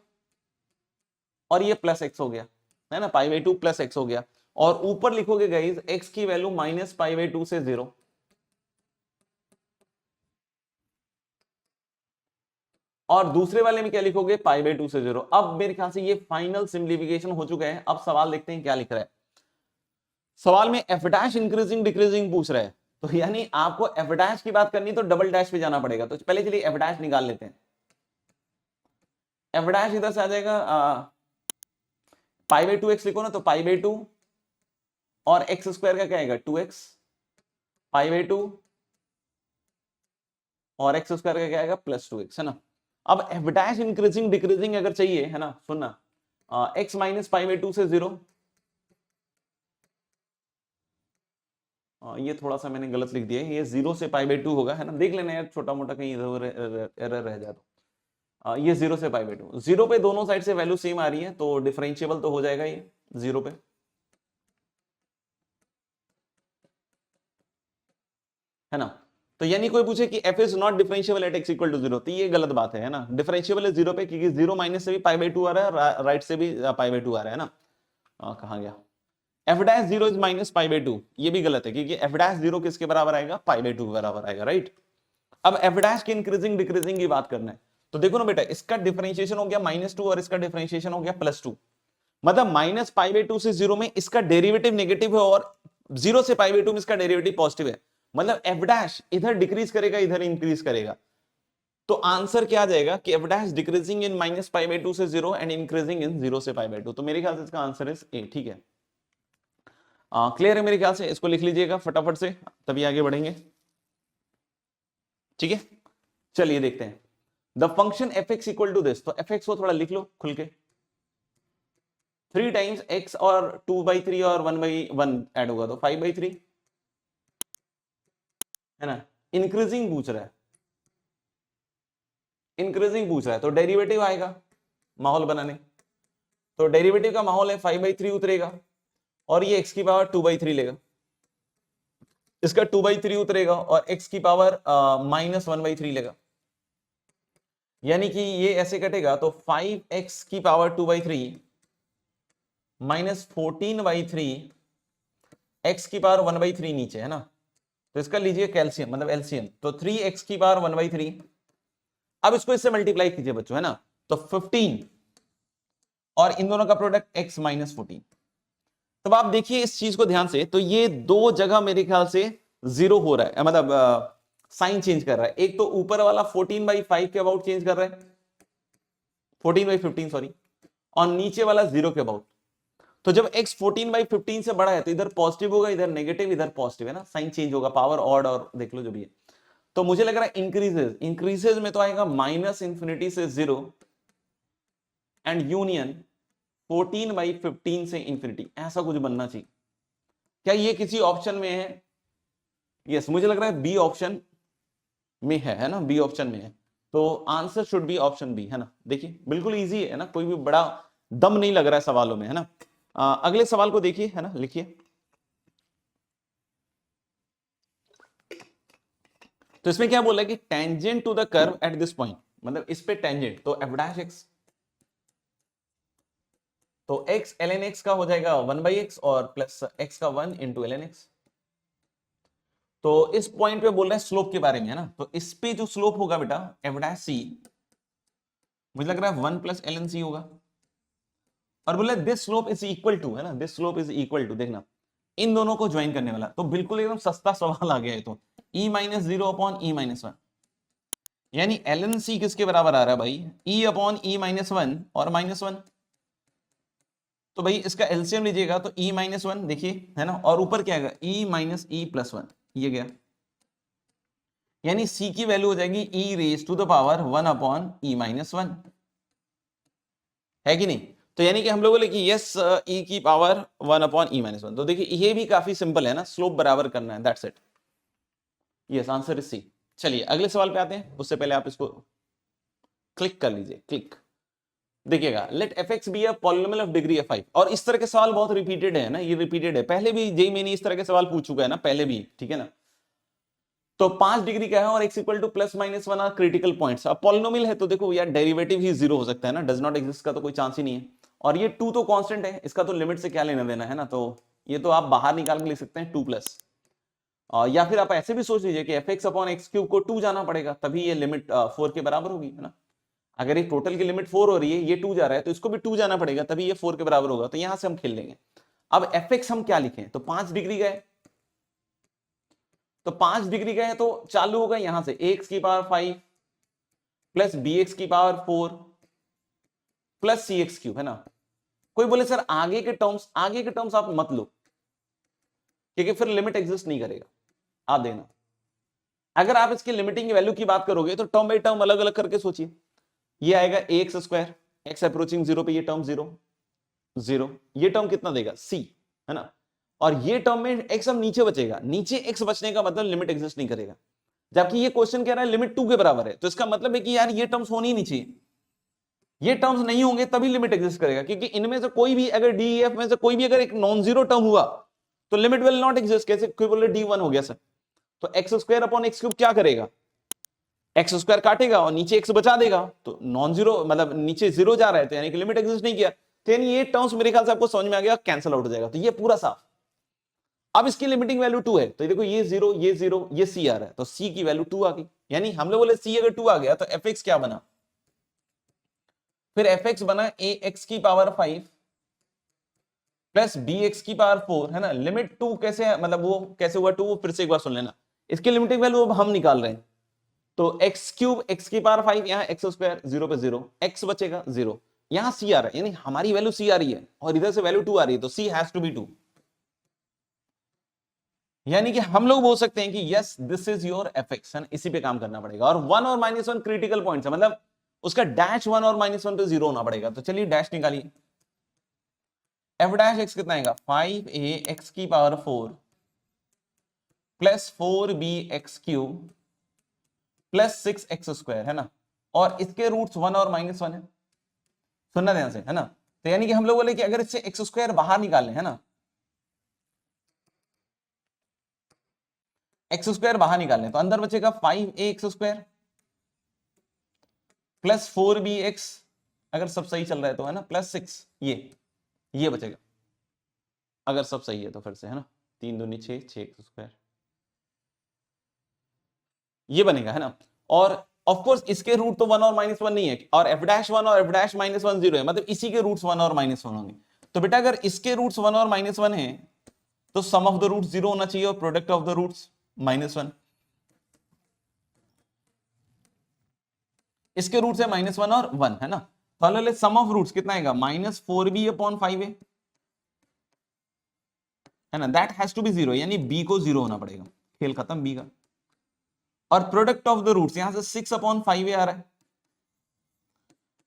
और ये प्लस एक्स हो गया, है ना, π/2 प्लस एक्स हो गया। और ऊपर लिखोगे गाइस x की वैल्यू माइनस π/2 से 0, और दूसरे वाले में क्या लिखोगे π/2 से 0। अब मेरे ख्याल से ये फाइनल सिंप्लीफिकेशन हो चुका है। अब सवाल देखते हैं क्या लिख रहा है। सवाल में एफ डैश इंक्रीजिंग डिक्रीजिंग पूछ रहा है, तो यानी आपको एफ डैश की बात करनी तो डबल डैश पे जाना पड़ेगा। तो पहले चलिए एफ डैश निकाल लेते हैं। एफ डैश इधर से आ जाएगा π/2 एक्स लिखो ना, तो π/2 और एक्स स्क्वायर का क्या आएगा 2x, π/2 और एक्स स्क्वायर का क्या आएगा +2x, है ना। अब एफ डैश इंक्रीजिंग डिक्रीजिंग अगर चाहिए, है ना, सुनना, x माइनस π/2 से 0, ये थोड़ा सा मैंने गलत लिख दिया है, ये 0 से π/2 होगा, है ना, देख लेना यार, छोटा मोटा कहीं इधर एरर रह जाए तो। ये 0 से π/2, 0 पे दोनों साइड से वैल्यू सेम आ रही है तो डिफरेंशिएबल तो हो जाएगा ये 0 पे, है ना। तो यानी कोई पूछे कि f is not differentiable at x equal to 0, तो ये गलत बात है ना। डिफरेंशिएबल है 0 पे, क्योंकि 0 माइनस से भी पाई बाई 2 आ रहा है, राइट से भी पाई बाई 2 आ रहा है ना। कहां गया, f dash 0 is minus pi by 2, ये भी गलत है, क्योंकि f डैश 0 किसके बराबर आएगा, पाई बाई 2 के बराबर आएगा, राइट। अब f डैश की इंक्रीजिंग डिक्रीजिंग की बात करना है, तो देखो ना बेटा, इसका डिफरेंशिएशन हो गया -2 और इसका डिफरेंशिएशन हो गया +2, मतलब माइनस पाई बाई 2 से 0 में इसका डेरिवेटिव नेगेटिव है और 0 से पाई बाई 2 में इसका डेरिवेटिव पॉजिटिव है, मतलब f डैश इधर डिक्रीज करेगा इधर इंक्रीज करेगा। तो आंसर क्या आ जाएगा कि f dash decreasing in minus pi by 2 से 0 एंड इंक्रीजिंग इन 0 से पाई बाई 2, तो मेरे ख्याल से इसका आंसर इज ए, ठीक है। क्लियर है मेरे ख्याल से, इसको लिख लीजिएगा फटाफट से, तभी आगे बढ़ेंगे, ठीक है। चलिए देखते हैं, the function fx equal to this, तो fx को थोड़ा लिख लो खुल के, 3 टाइम्स x और 2/3 और 1/1 ऐड होगा तो 5/3 है ना। इंक्रीजिंग पूछ रहा है, इंक्रीजिंग पूछ रहा है, तो डेरिवेटिव आएगा माहौल बनाने, तो डेरिवेटिव का माहौल है 5/3 उतरेगा और ये x की पावर 2/3 लेगा, इसका 2/3 उतरेगा और x की पावर -1/3 लेगा, यानी कि ये ऐसे कटेगा, तो 5x की पावर 2/3 -14/3 x की पावर 1/3 नीचे है ना, तो इसका लीजिए कैल्शियम मतलब एलसीएम, तो 3x की पावर 1/3, अब इसको इससे मल्टीप्लाई कीजिए बच्चों, है ना, तो 15 और इन दोनों का प्रोडक्ट x -14। तब आप देखिए इस चीज को ध्यान से, तो ये दो जगह मेरे ख्याल से 0 हो रहा है, मतलब साइन चेंज कर रहा है, एक तो ऊपर वाला 14/5 के अबाउट चेंज कर रहा है, 14/15 सॉरी, और नीचे वाला 0 के अबाउट। तो जब x 14/15 से बड़ा है तो इधर पॉजिटिव होगा, इधर नेगेटिव, इधर पॉजिटिव, है ना, साइन चेंज होगा, पावर ऑड और देख लो जो भी है। तो मुझे लग रहा है इंक्रीजेज, इंक्रीजेज में तो आएगा -∞ से 0 एंड यूनियन 14/15 से इंफिनिटी, ऐसा कुछ बनना चाहिए। क्या ये किसी ऑप्शन में है? यस, मुझे लग रहा है बी ऑप्शन में है ना, बी ऑप्शन में है, तो answer should be option B, है ना। देखिए बिल्कुल इजी है ना, कोई भी बड़ा दम नहीं लग रहा है सवालों में, है ना। अगले सवाल को देखिए, है ना, लिखिए। तो इसमें क्या बोला है कि tangent to the curve at this point, मतलब इस पे टेंजेंट, तो f डैश x, तो x ln x का हो जाएगा 1/x और प्लस x का 1 इंटू ln x। तो इस पॉइंट पे बोल रहे हैं स्लोप के बारे में, है ना, तो इस पे जो स्लोप होगा बेटा f डैश c, मुझे लग रहा है 1 प्लस ln c होगा, और बोला this slope is equal to, है ना, this slope is equal to, देखना इन दोनों को ज्वाइन करने वाला, तो बिल्कुल एकदम सस्ता सवाल आ गया है, तो e -0 अपॉन e -1, यानी ln c किसके बराबर आ रहा है भाई, e अपॉन e -1 और -1, तो भाई इसका एलसीएम लीजिएगा तो e -1 देखिए, है ना, और ऊपर क्या आएगा e -e+1, ये गया, यानी c की वैल्यू हो जाएगी e raise to the power 1 upon e -1, है कि नहीं। तो यानी कि हम लोग बोले कि यस e की पावर 1 अपॉन e -1, तो देखिए ये भी काफी सिंपल है ना, स्लोप बराबर करना है, that's it, yes answer is C. चलिए अगले सवाल पे आते हैं, उससे पहले आप इसको क्लिक कर लीजिए, क्लिक, देखिएगा, let fx be a polynomial of degree of 5, और इस तरह के सवाल बहुत रिपीटेड है ना, ये रिपीटेड है, पहले भी जेई में इस तरह के सवाल पूछ चुका है ना, पहले भी, ठीक है ना। तो 5 डिग्री का है और x equal to +-1 are critical points, अब पॉलिनोमियल है तो देखो यार डेरिवेटिव ही 0 हो सकता है ना, डज नॉट एग्जिस्ट का तो कोई चांस ही नहीं है, और ये 2 तो कांस्टेंट है, इसका तो लिमिट से क्या लेना देना है ना, तो ये तो आप बाहर निकाल के लिख सकते हैं 2+, या फिर आप ऐसे भी सोच लीजिए कि fx अपॉन x³ को 2 जाना पड़ेगा, तभी ये लिमिट 4 के बराबर होगी, है ना। अगर ये टोटल की लिमिट 4 हो रही है, ये 2 जा रहा है, तो इसको भी 2 जाना पड़ेगा, तभी ये 4 के बराबर होगा, तो यहां से हम खेल लेंगे। अब fx हम क्या लिखें, तो 5 डिग्री गए, तो 5 डिग्री गए तो चालू होगा यहां से ax की पावर 5 प्लस bx की पावर 4 प्लस cx³, है ना। कोई बोले सर आगे के टर्म्स आप मत लो, क्योंकि फिर लिमिट एग्जिस्ट नहीं करेगा, आप देना। अगर आप इसकी लिमिटिंग की वैल्यू की बात करोगे तो टर्म बाई टर्म अलग अलग करके सोचिए, ये आएगा ax², x अप्रोचिंग 0 पे ये टर्म 0, ये टर्म कितना देगा c, है ना, और ये टर्म में x अब नीचे बचेगा, नीचे x बचने का मतलब लिमिट एग्जिस्ट नहीं करेगा, जबकि ये क्वेश्चन कह रहा है लिमिट 2 के बराबर है, तो इसका मतलब है कि यार ये टर्म्स होनी नहीं चाहिए, ये टर्म्स नहीं होंगे तभी लिमिट एग्जिस्ट करेगा, क्योंकि इनमें से कोई भी अगर डी एफ में से कोई भी अगर एक नॉन जीरो टर्म हुआ तो लिमिट विल नॉट एग्जिस्ट। कैसे, कोई बोले D1 हो गया सर, तो x square upon x cube क्या करेगा, एक्स स्क्वायर काटेगा और नीचे एक्स बचा देगा, तो नॉन जीरो मतलब नीचे जीरो जा रहा है, तो यानी कि लिमिट एग्जिस्ट नहीं किया, तो यानी ये टर्म्स मेरे ख्याल से आपको समझ में आ गया, कैंसिल आउट हो जाएगा, तो ये पूरा साफ। अब इसकी लिमिटिंग वैल्यू 2 है, तो देखो ये जीरो ये सी आ रहा है, तो सी की वैल्यू 2 आ गई, यानी हम लोग बोले सी अगर 2 आ गया तो एफ एक्स क्या बना, फिर एफ एक्स बना ए एक्स की पावर 5 प्लस बी एक्स की पावर 4, है ना। लिमिट 2 कैसे है, मतलब वो कैसे हुआ 2, फिर से एक बार सुन लेना। इसकी लिमिटिंग वैल्यू अब हम निकाल रहे हैं, तो एक्स क्यूब एक्स की पावर 5, यहां एक्स स्क्वायर जीरो पे जीरो, एक्स बचेगा जीरो, यहां सी आ रहा है, यानी हमारी वैल्यू सी आ रही है और इधर से वैल्यू 2 आ रही है, तो सी हैज टू बी 2। यानी कि हम लोग बोल सकते हैं कि yes this is your F x, इसी पे काम करना पड़ेगा। और 1 और -1 क्रिटिकल पॉइंट्स है, मतलब उसका डैश 1 और -1 पे जीरो होना पड़ेगा। तो चलिए डैश निकालिए, एफ डैश एक्स कितना आएगा, 5a एक्स की power 4 plus 4b x cube plus 6 x square, है ना। और इसके रूट्स 1 और -1 है, सुनना ध्यान से, है ना। तो यानी कि हम लोग बोले कि अगर इससे एक्स स्क्वायर बाहर निकालें, है ना, एक्स स्क्वायर बाहर निकालें, तो अंदर बचेगा 5a x square plus 4b x, अगर सब सही चल रहा है तो, है ना, प्लस 6 ये बचेगा, अगर सब सही है तो, फिर से, है ना, 3 दूनी 6, 6 एक्स स्क्वायर ये बनेगा, है ना। और ऑफ कोर्स इसके रूट तो 1 और -1 नहीं है, और एफ डैश 1 और एफ डैश -1 जीरो है, मतलब इसी के रूट्स 1 और -1 होंगे। तो बेटा अगर इसके रूट्स 1 और -1 है, तो सम ऑफ द रूट्स 0 होना चाहिए और प्रोडक्ट ऑफ द रूट्स -1। इसके रूट्स है -1 और 1, है ना। तो सम ऑफ रूट्स कितना आएगा, -4b अपॉन 5a, है ना, दैट हैज टू बी 0, यानी b को 0 होना पड़ेगा, खेल खत्म b का। और प्रोडक्ट ऑफ द रूट्स यहां से 6 अपॉन 5a आ रहा है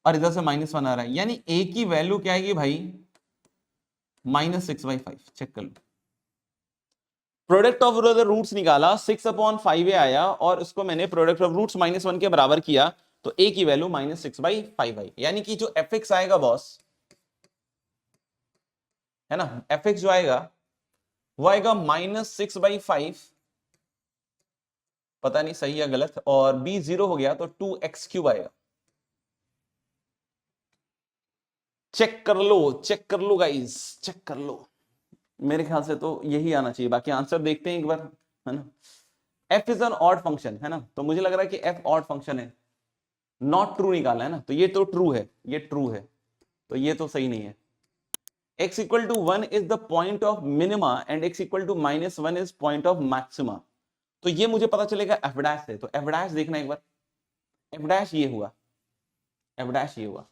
और इधर से -1 आ रहा है, यानी a की वैल्यू क्या आएगी भाई, -6/5। चेक कर लो, प्रोडक्ट ऑफ द रूट्स निकाला, 6 अपॉन 5a आया और उसको मैंने प्रोडक्ट ऑफ रूट्स -1 के बराबर किया, तो a की वैल्यू -6/5 आई, यानी कि जो एफ एक्स आएगा बॉस, है ना, एफ एक्स जो आएगा वो आएगा -6/5, पता नहीं सही या गलत, और b 0 हो गया तो 2x³ आएगा। चेक कर लो गाइस, चेक कर लो, मेरे ख्याल से तो यही आना चाहिए, बाकी आंसर देखते हैं एक बार, है ना। f is an odd function, है ना, तो मुझे लग रहा है कि f ऑड फंक्शन है, नॉट ट्रू निकाला है ना, तो ये तो ट्रू है, ये ट्रू है, तो ये तो सही नहीं है। x equal to 1 is the point of minima and x equal to -1 is point of maxima, तो ये मुझे पता चलेगा f डैश से, तो f डैश देखना एक बार, f डैश ये हुआ, f डैश ये हुआ,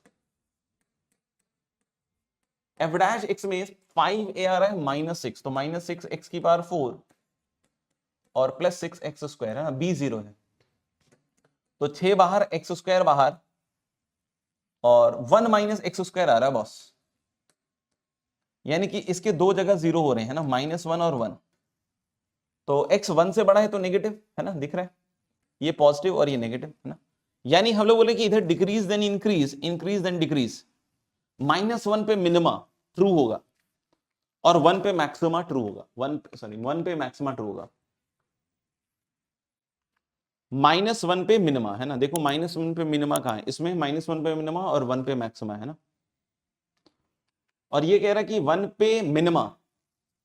f डैश x में 5a आ रहा है -6, तो -6 x की पावर 4 और प्लस 6 एक्स स्क्वायर, है ना, b 0 है, तो 6 बाहर एक्स स्क्वायर बाहर और 1 माइनस एक्स स्क्वायर आ रहा है बॉस, यानी कि इसके दो जगह 0 हो रहे हैं ना, -1 और 1, तो x 1 से बड़ा है तो नेगेटिव, है ना, दिख रहा है, ये पॉजिटिव और ये नेगेटिव, है ना। यानी हम लोग बोले कि इधर decrease then increase, increase then decrease, -1 पे मिनिमा ट्रू होगा और 1 पे मैक्सिमा ट्रू होगा, 1 पे मैक्सिमा ट्रू होगा, -1 पे मिनिमा, है ना, देखो -1 पे मिनिमा कहां है, इसमें -1 पे मिनिमा और 1 पे मैक्सिमा, है ना। और ये कह रहा है कि 1 पे मिनिमा,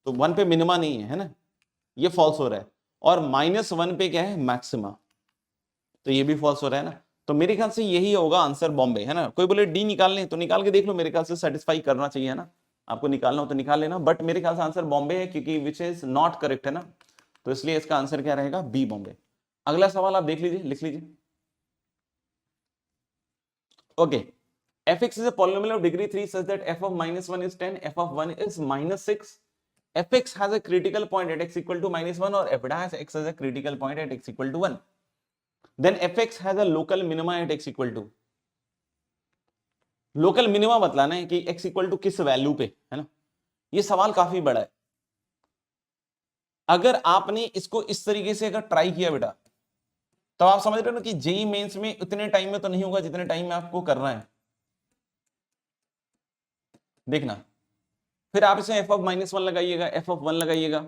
तो 1 पे मिनिमा नहीं है, है ना, ये फॉल्स हो रहा है, और -1 पे क्या है, मैक्सिमा, तो ये भी फॉल्स हो रहा है ना। तो मेरे ख्याल से यही होगा आंसर, बॉम्बे, है ना। कोई बोले डी निकालने, तो निकाल के देख लो, मेरे ख्याल से सेटिस्फाई करना चाहिए, है ना, आपको निकालना हो तो निकाल लेना, बट मेरे ख्याल से आंसर बॉम्बे है, क्योंकि विच इज नॉट करेक्ट, है ना, तो इसलिए इसका आंसर क्या रहेगा, बी बॉम्बे। अगला सवाल आप देख लीजिए, लिख लीजिए, okay. fx is a polynomial of degree 3 such that f of -1 is 10, f of 1 is -6, fx has a critical point at x equal to -1 or f dash x has a critical point at x equal to 1, then fx has a local minima at x equal to, local minima बतलाना है कि x इक्वल टू किस वैल्यू पे, है ना। ये सवाल काफी बड़ा है, अगर आपने इसको इस तरीके से अगर ट्राई किया बेटा, तो आप समझ रहे हो ना कि जेई मेंस में उतने टाइम में तो नहीं होगा जितने टाइम में आपको करना है, देखना। फिर आप इसमें f ऑफ -1 लगाइएगा, f ऑफ 1 लगाइएगा,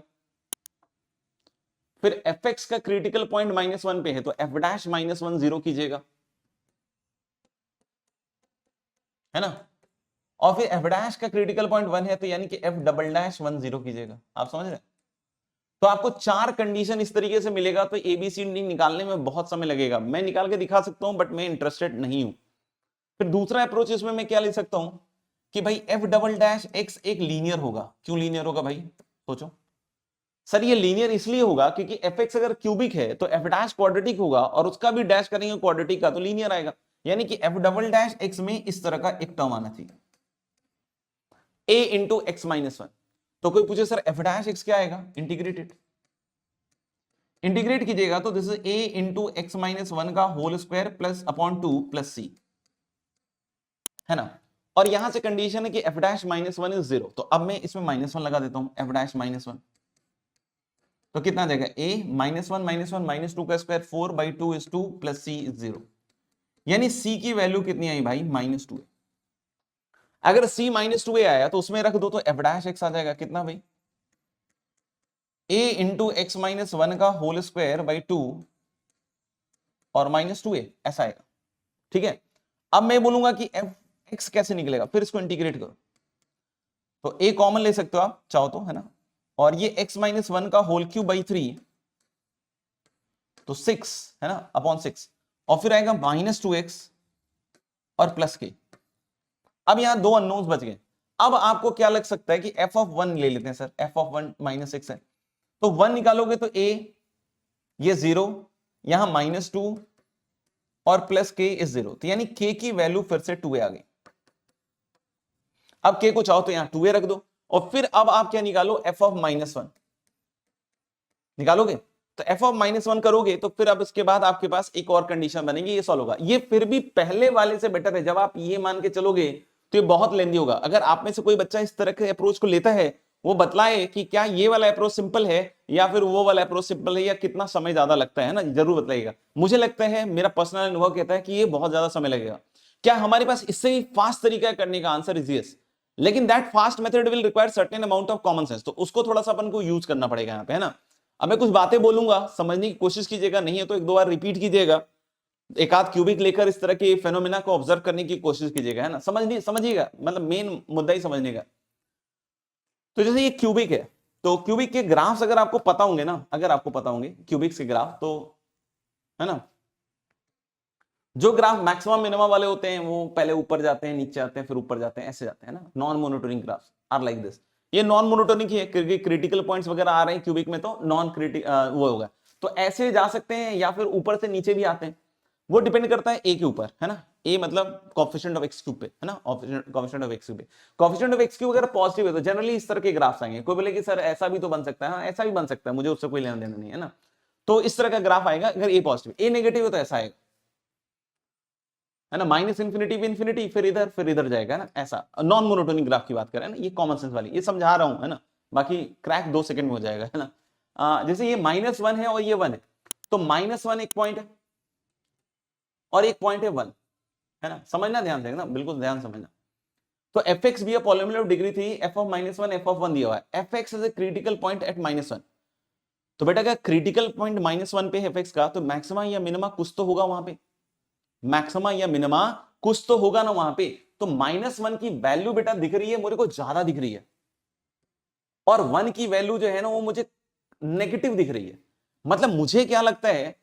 फिर एफ एक्स का क्रिटिकल पॉइंट -1 पे है तो एफ डैश -1 0 कीजिएगा, है ना। और फिर एफ डैश का क्रिटिकल पॉइंट 1 है तो यानी कि एफ डबल डैश 1 0 कीजिएगा। आप समझ रहे हैं? तो आपको 4 कंडीशन इस तरीके से मिलेगा, तो एबीसीडी निकालने में बहुत समय लगेगा। मैं निकाल के दिखा सकता हूं बट मैं इंटरेस्टेड नहीं हूं। फिर दूसरा अप्रोच इसमें मैं क्या ले सकता हूं कि भाई एफ डबल डैश एक्स एक लीनियर होगा। क्यों लीनियर होगा भाई, सोचो। सर ये लीनियर इसलिए होगा क्योंकि एफ एक्स अगर क्यूबिक है तो एफ डैश क्वाड्रेटिक होगा और उसका भी डैश करेंगे क्वाड्रेटिक का तो लीनियर आएगा। यानी कि एफ डबल डैश एक्स में इस तरह का एक टर्म आना चाहिए, a इंटू एक्स -1। तो कोई पूछे सर एफ डैश एक्स क्या आएगा, इंटीग्रेटेड, इंटीग्रेट कीजिएगा तो this is a into x -1 का whole square plus upon 2 plus c, है ना। और यहां से कंडीशन है कि एफ डैश -1 इज 0, तो अब मैं इसमें -1 लगा देता हूं, एफ डैश -1 तो कितना देगा a -1 -2 का square 4/2 is 2 plus c is 0, यानी c की वैल्यू कितनी आई भाई -2। अगर c -2a आया तो उसमें रख दो तो एफ डैश एक्स आ जाएगा, कितना भाई a इंटू एक्स -1 का होल स्क्वायर बाई 2 और -2a ऐसा आएगा, ठीक है। अब मैं बोलूंगा कि एफ एक्स कैसे निकलेगा, फिर इसको इंटीग्रेट करो तो a कॉमन ले सकते हो आप चाहो तो, है ना। और ये x -1 का होल क्यूब बाई 3 तो 6, है ना, अपॉन 6 और फिर आएगा -2x और प्लस के। अब यहां दो अननोन्स बच गए। अब आपको क्या लग सकता है कि f ऑफ 1 ले लेते हैं सर, f ऑफ 1 -6 है तो 1 निकालोगे तो a ये 0, यहां -2 और प्लस k इज 0, तो यानी k की वैल्यू फिर से 2a आ गई। अब k को चाहो तो यहां 2a रख दो और फिर अब आप क्या निकालो, f ऑफ -1 निकालोगे तो f ऑफ -1 करोगे तो फिर अब इसके बाद आपके पास एक और कंडीशन बनेगी, ये सॉल्व होगा। ये फिर भी पहले वाले से बेटर है, जब आप ये मान के चलोगे तो ये बहुत लेंदी होगा। अगर आप में से कोई बच्चा इस तरह के अप्रोच को लेता है वो बतलाए कि क्या ये वाला अप्रोच सिंपल है या फिर वो वाला अप्रोच सिंपल है, या कितना समय ज्यादा लगता है ना, जरूर बताइएगा। मुझे लगता है, मेरा पर्सनल अनुभव कहता है कि ये बहुत ज्यादा समय लगेगा। क्या हमारे पास इससे ही फास्ट तरीका करने का, आंसर इज यस, लेकिन that fast method will require certain amount of common sense, तो उसको थोड़ा सा अपन को यूज करना पड़ेगा यहाँ पे, है ना। अब मैं कुछ बातें बोलूंगा, समझने की कोशिश कीजिएगा, नहीं है तो एक दो बार रिपीट कीजिएगा, एक आध क्यूबिक लेकर इस तरह के फेनोमेना को ऑब्जर्व करने की कोशिश कीजिएगा, है ना। समझिएगा, मतलब मेन मुद्दा ही समझने का। तो जैसे ये क्यूबिक है तो क्यूबिक के ग्राफ्स अगर आपको पता होंगे ना, अगर आपको पता होंगे क्यूबिक्स के ग्राफ तो, है ना, जो ग्राफ मैक्सिमम मिनिमम वाले होते हैं वो पहले ऊपर जाते हैं, नीचे आते हैं, फिर ऊपर जाते हैं, ऐसे जाते हैं ना। Non monotonic graphs are like this. ये नॉन मोनोटोनिक ही है क्योंकि क्रिटिकल पॉइंट्स वगैरह आ रहे हैं क्यूबिक में तो नॉन क्रिटिकल वो होगा। तो ऐसे जा सकते हैं या फिर ऊपर से नीचे भी आते हैं, वो डिपेंड करता है ए के ऊपर, है ना। ए मतलब कोएफिशिएंट ऑफ एक्स क्यूब पे, है ना, कोएफिशिएंट ऑफ एक्स क्यूब पे। कोएफिशिएंट ऑफ एक्स क्यूब अगर पॉजिटिव है तो जनरली इस तरह के ग्राफ्स आएंगे। कोई बोले कि सर ऐसा भी तो बन सकता है, हाँ ऐसा भी बन सकता है, मुझे उससे कोई लेना देना नहीं है ना। तो इस तरह का ग्राफ आएगा अगर ए पॉजिटिव। ए नेगेटिव है तो ऐसा आएगा, है ना, -∞ फिर इधर जाएगा ना, ऐसा। नॉन मोनोटोनिक ग्राफ की बात करें ना, ये कॉमन सेंस वाली, ये समझा रहा हूं, है ना, बाकी क्रैक 2 सेकंड में हो जाएगा, है ना। जैसे ये -1 है और ये 1 है तो -1 एक पॉइंट है और एक पॉइंट है 1, है ना। समझना ध्यान से ना, बिल्कुल ध्यान समझना। तो एफ एक्स भी polynomial of degree 3, f of -1 f of 1 दिया हुआ है। F x is a critical point at -1, तो बेटा क्या क्रिटिकल पॉइंट -1 पे एफ एक्स का, तो मैक्सिमा या मिनिमा कुछ तो होगा वहां पे, मैक्सिमा या मिनिमा कुछ तो होगा ना वहां पे। तो -1 की वैल्यू बेटा दिख रही है मेरे को, ज्यादा दिख रही है, और 1 की वैल्यू जो है ना वो मुझे नेगेटिव दिख रही है। मतलब मुझे क्या लगता है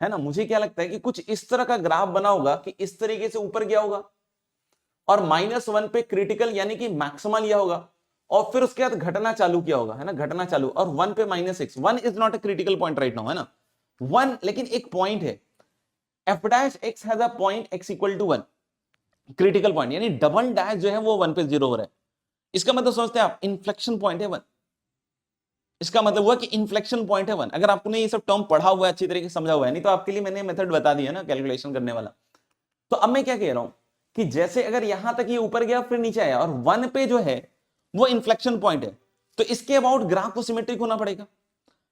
ना, मुझे क्या लगता है कि कुछ इस तरह का ग्राफ बना होगा कि इस तरीके से ऊपर गया होगा और -1 पे क्रिटिकल यानी कि मैक्सिमा लिया होगा और फिर उसके बाद घटना चालू किया होगा, है ना, घटना चालू, और 1 पे -6। 1 is not a critical point right now, है ना। 1 लेकिन एक पॉइंट है, f dash x has a point x equal to 1, critical point, यानी डबल डैश जो है वो 1 पे 0 हो रहा है। इसका मतलब समझते हैं आप, इन्फ्लेक्शन पॉइंट है 1। इसका मतलब हुआ कि इन्फ्लेक्शन पॉइंट है 1। अगर आपने ये सब टर्म पढ़ा हुआ है, अच्छी तरीके से समझा हुआ है, नहीं तो आपके लिए मैंने मेथड बता दिया ना कैलकुलेशन करने वाला। तो अब मैं क्या कह रहा हूं कि जैसे अगर यहां तक ये ऊपर गया फिर नीचे आया और 1 पे जो है वो इन्फ्लेक्शन पॉइंट है, तो इसके अबाउट ग्राफ को सिमेट्रिक होना पड़ेगा।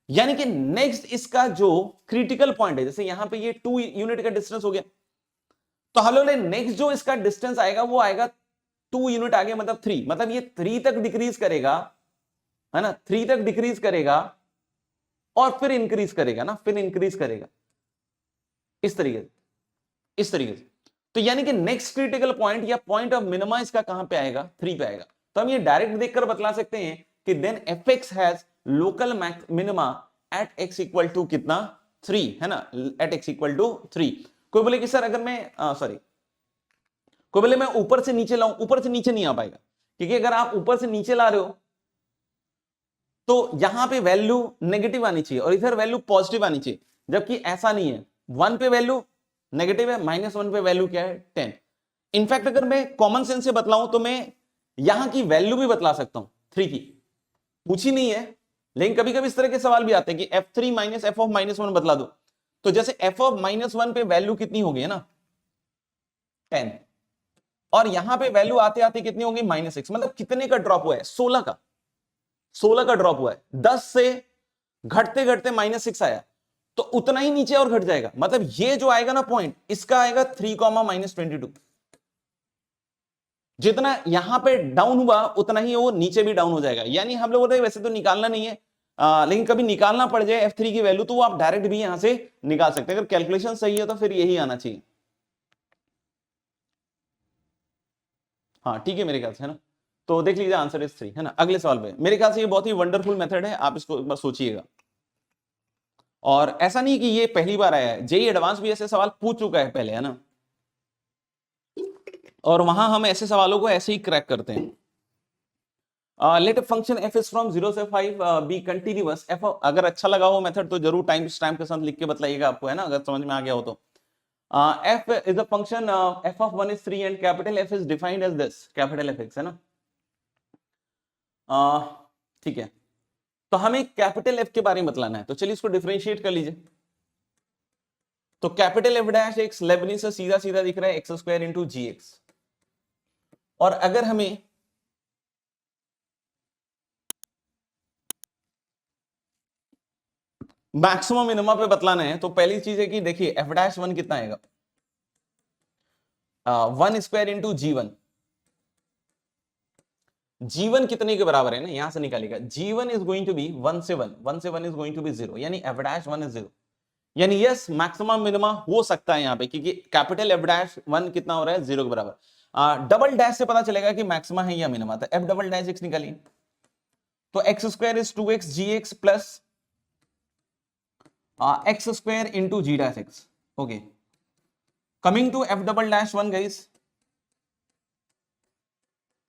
यानी कि नेक्स्ट इसका जो क्रिटिकल पॉइंट है, जैसे यहां पे ये 2 यूनिट का डिस्टेंस हो गया, तो हेलो नेक्स्ट जो इसका डिस्टेंस आएगा वो आएगा 2 यूनिट आगे, मतलब 3, मतलब ये 3 तक डिक्रीज करेगा, है ना, 3 तक डिक्रीज करेगा और फिर इंक्रीज करेगा ना, फिर इंक्रीज करेगा इस तरीके से, इस तरीके से। तो यानी कि नेक्स्ट क्रिटिकल पॉइंट या पॉइंट ऑफ मिनिमाइज का कहां पे आएगा, 3 पे आएगा। तो हम ये डायरेक्ट देखकर बतला सकते हैं कि then f x has local minima at x equal to कितना, 3, है ना, एट एक्स इक्वल टू 3। कोई बोले कि सर अगर मैं सॉरी, कोई बोले मैं ऊपर से नीचे लाऊं, ऊपर से नीचे नहीं आ पाएगा, क्योंकि अगर आप ऊपर से नीचे ला रहे हो तो यहां पे वैल्यू नेगेटिव आनी चाहिए और इधर वैल्यू पॉजिटिव आनी चाहिए, जबकि ऐसा नहीं है। 1 पे वैल्यू नेगेटिव है, -1 पे वैल्यू क्या है, 10। इनफैक्ट अगर मैं कॉमन सेंस से बतलाऊं तो मैं यहां की वैल्यू भी बतला सकता हूं 3 की, पूछी नहीं है, लेकिन कभी कभी इस तरह के सवाल भी आते हैं कि f3 माइनस एफ ऑफ -1 बतला दो। तो जैसे f ऑफ -1 पे वैल्यू कितनी होगी, है ना, 10, और यहां पे वैल्यू आते आते कितनी होगी, -6। मतलब कितने का ड्रॉप हुआ है, 16 का, 16 का ड्रॉप हुआ है। 10 से घटते घटते -6 आया, तो उतना ही नीचे और घट जाएगा। मतलब ये जो आएगा ना पॉइंट, इसका आएगा 3, -22। जितना यहां पे डाउन हुआ उतना ही वो नीचे भी डाउन हो जाएगा। यानी हम लोग बोलते हैं वैसे तो निकालना नहीं है, लेकिन कभी निकालना पड़ जाए f3 की वैल्यू, तो वो आप डायरेक्ट भी यहां से निकाल सकते हैं। अगर कैलकुलेशन सही है तो फिर यही आना चाहिए। हाँ ठीक है मेरे ख्याल से, है ना। तो देख लीजिए आंसर इज 3, है ना। अगले सवाल पे, मेरे ख्याल से ये बहुत ही वंडरफुल मेथड है, आप इसको बस सोचिएगा। और ऐसा नहीं कि ये पहली बार आया है, जेईई एडवांस भी ऐसे सवाल पूछ चुका है पहले, है ना, और वहां हम ऐसे सवालों को ऐसे ही क्रैक करते हैं। Let function f is from 0 से 5 बी कंटिन्यूअस। f अगर अच्छा लगा हो मेथड तो जरूर टाइम स्टैम्प के साथ लिख के बताइएगा आपको, है ना, अगर समझ में आ गया हो तो। f is a function f of 1 is 3 and capital F is defined as this, capital Fx, है ना। ठीक है, तो हमें कैपिटल F के बारे में बतलाना है, तो चलिए इसको डिफरेंशिएट कर लीजिए। तो capital F dash x Lebanese से सीधा सीधा दिख रहा है x² इंटू जी एक्स, और अगर हमें मैक्सिमम मिनिमम पे बतलाना है तो पहली चीज है कि देखिए f'1 कितना आएगा, 1² इंटू G1। G1 कितने के बराबर है ना, यहां से निकालेगा। G1 is going to be 1 से 1, 1 से 1 इज गोइंग टू बी 0, यानी f'1 इज 0। यानी यस मैक्सिमम मिनिमा हो सकता है यहां पे, क्योंकि कैपिटल f'1 कितना हो रहा है, 0 के बराबर। डबल डैश से पता चलेगा कि मैक्सिमा है या मिनिमा, तो f डबल डैश x निकालिए, तो x² is 2x gx plus x² into g dash x. Okay, coming to f double dash 1 guys,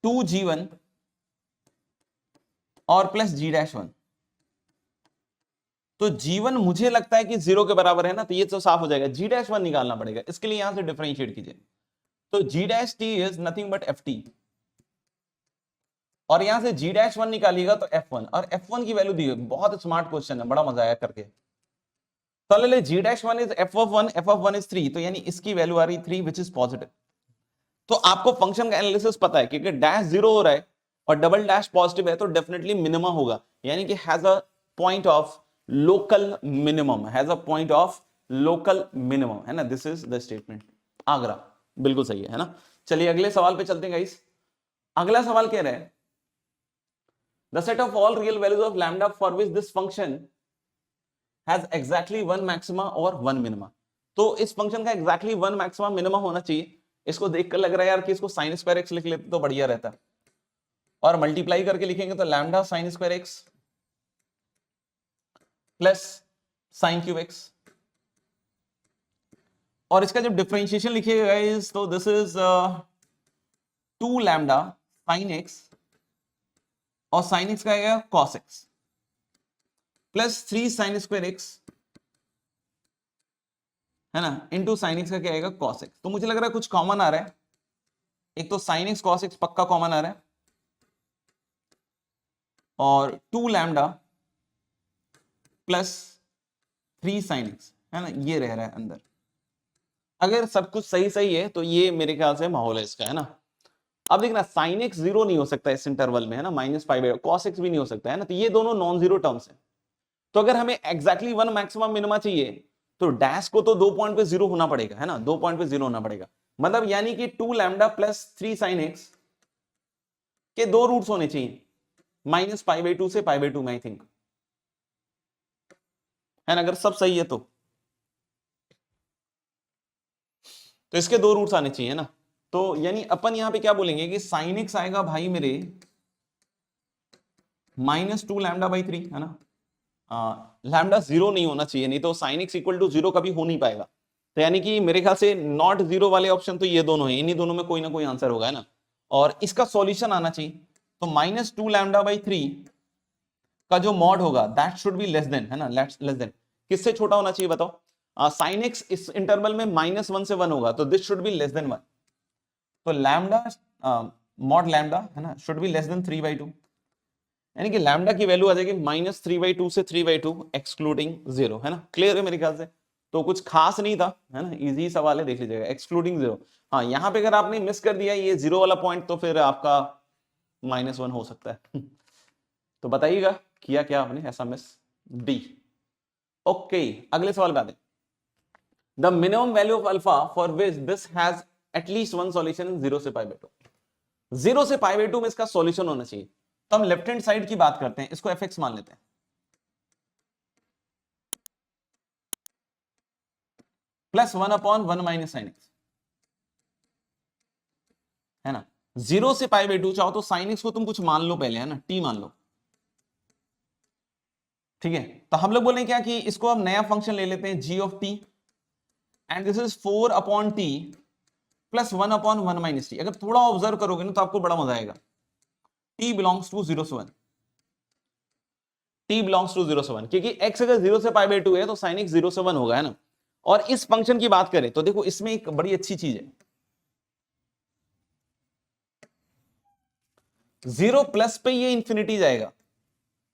2g1 और प्लस g डैश 1। तो g1 मुझे लगता है कि 0 के बराबर है ना, तो ये तो साफ हो जाएगा, g डैश 1 निकालना पड़ेगा, इसके लिए यहां से डिफरेंशिएट कीजिए। तो g dash t is nothing but ft, और यहां से g डैश 1 निकालिएगा तो f1, और f1 की वैल्यू दी है। बहुत स्मार्ट क्वेश्चन है, बड़ा मजा आया करके। तो ले g dash 1 is f of 1 is 3, तो यानी इसकी वैल्यू आ रही 3 विच इज पॉजिटिव। तो आपको फंक्शन का एनालिसिस पता है, क्योंकि डैश 0 हो रहा है और डबल डैश पॉजिटिव है, तो डेफिनेटली मिनिमम होगा, यानी कि has a point of local minimum, has a point of local minimum, है ना। This is the statement, Agra बिल्कुल सही है ना। चलिए अगले सवाल पे चलते हैं गाइस। अगला सवाल कह रहा है the set of all real values of lambda for which this function has exactly 1 maxima और 1 मिनिमा। तो इस फंक्शन का एग्जैक्टली 1 मैक्सिमा मिनिमा होना चाहिए। इसको देखकर लग रहा है यार कि इसको sin स्क्वायर एक्स लिख लेते तो बढ़िया रहता, और मल्टीप्लाई करके लिखेंगे तो lambda sin square x plus sin cube x, और इसका जब डिफरेंशिएशन लिखिएगा इस, तो this is 2 lambda sin x, और sin एक्स का आएगा cos x plus 3 sin square x, है ना, इंटू साइन एक्स का क्या आएगा, cos एक्स। तो मुझे लग रहा है कुछ कॉमन आ रहा है, एक तो sin एक्स cos एक्स पक्का कॉमन आ रहा है, और 2 लैम्डा प्लस 3 sin एक्स, है ना, ये रह रहा है अंदर। अगर सब कुछ सही सही है तो ये मेरे ख्याल से माहौल है इसका, है ना। अब देखना sin एक्स 0 नहीं हो सकता इस इंटरवल में, है ना, -5 cos एक्स भी नहीं हो सकता, है ना, तो ये दोनों नॉन जीरो टर्म्स है। तो अगर हमें एग्जैक्टली 1 मैक्सिमम मिनिमा चाहिए तो डैश को तो 2 पॉइंट पे 0 होना पड़ेगा, है ना, 2 पॉइंट पे 0 होना पड़ेगा। मतलब यानी कि 2 लैम्डा प्लस 3 sin एक्स के 2 रूट्स होने चाहिए, -π/2 से π/2 में, आई थिंक। है ना, अगर सब सही है तो इसके दो रूट्स आने चाहिए ना। तो यानी अपन यहां पे क्या बोलेंगे कि साइन एक्स आएगा भाई मेरे -2 लैम्डा बाई 3, है ना। लैम्डा जीरो नहीं होना चाहिए, नहीं तो sine x equal to zero कभी हो नहीं पाएगा। तो यानी कि मेरे ख्याल से नॉट जीरो वाले ऑप्शन तो ये दोनों है, इन्हीं दोनों में कोई ना कोई आंसर होगा, है ना। और इसका सॉल्यूशन आना चाहिए, तो -2 लैम्डा बाई 3 का जो मॉड होगा that should be less then, है ना, लेस देन किससे छोटा होना चाहिए बताओ। साइन एक्स इस इंटरवल में -1 से 1 होगा, तो this should be less then 1। तो लैम्डा मॉड लैम्डा, है ना, शुड बी लेस देन 3/2, यानी कि लैम्डा की वैल्यू आ जाएगी -3/2 से 3/2 एक्सक्लूडिंग 0, है ना। क्लियर है मेरे ख्याल से, तो कुछ खास नहीं था, है ना, इजी सवाल है, देख लीजिएगा, एक्सक्लूडिंग 0। हाँ, यहां पे अगर आपने मिस कर दिया ये 0 वाला पॉइंट तो फिर आपका -1 हो सकता है। तो बताइएगा किया क्या आपने ऐसा मिस। डी। ओके, अगले सवाल पे आते हैं। The minimum value of alpha for which this has at least one solution in 0 से π/2। 0 से π/2 में इसका सॉल्यूशन होना चाहिए। तो हम लेफ्ट हैंड साइड की बात करते हैं, इसको एफ एक्स मान लेते हैं, +1/1 माइनस साइन एक्स, है ना। 0 से π/2 चाहो तो साइन एक्स को तुम कुछ मान लो पहले, है ना, टी मान लो, ठीक है। तो हम लोग बोले क्या कि इसको हम नया फंक्शन ले लेते हैं g of t, and this is 4/t +1/1 minus T. अगर थोड़ा ऑब्जर्व करोगे ना तो आपको बड़ा मजा आएगा। t बिलोंग्स टू 0 से 1, t बिलोंग्स टू 0 से 1, क्योंकि x अगर 0 से π/2 है तो sin x 0 से 1 होगा, है ना। और इस फंक्शन की बात करें तो देखो इसमें एक बड़ी अच्छी चीज है, 0 प्लस पे ये इंफिनिटी जाएगा,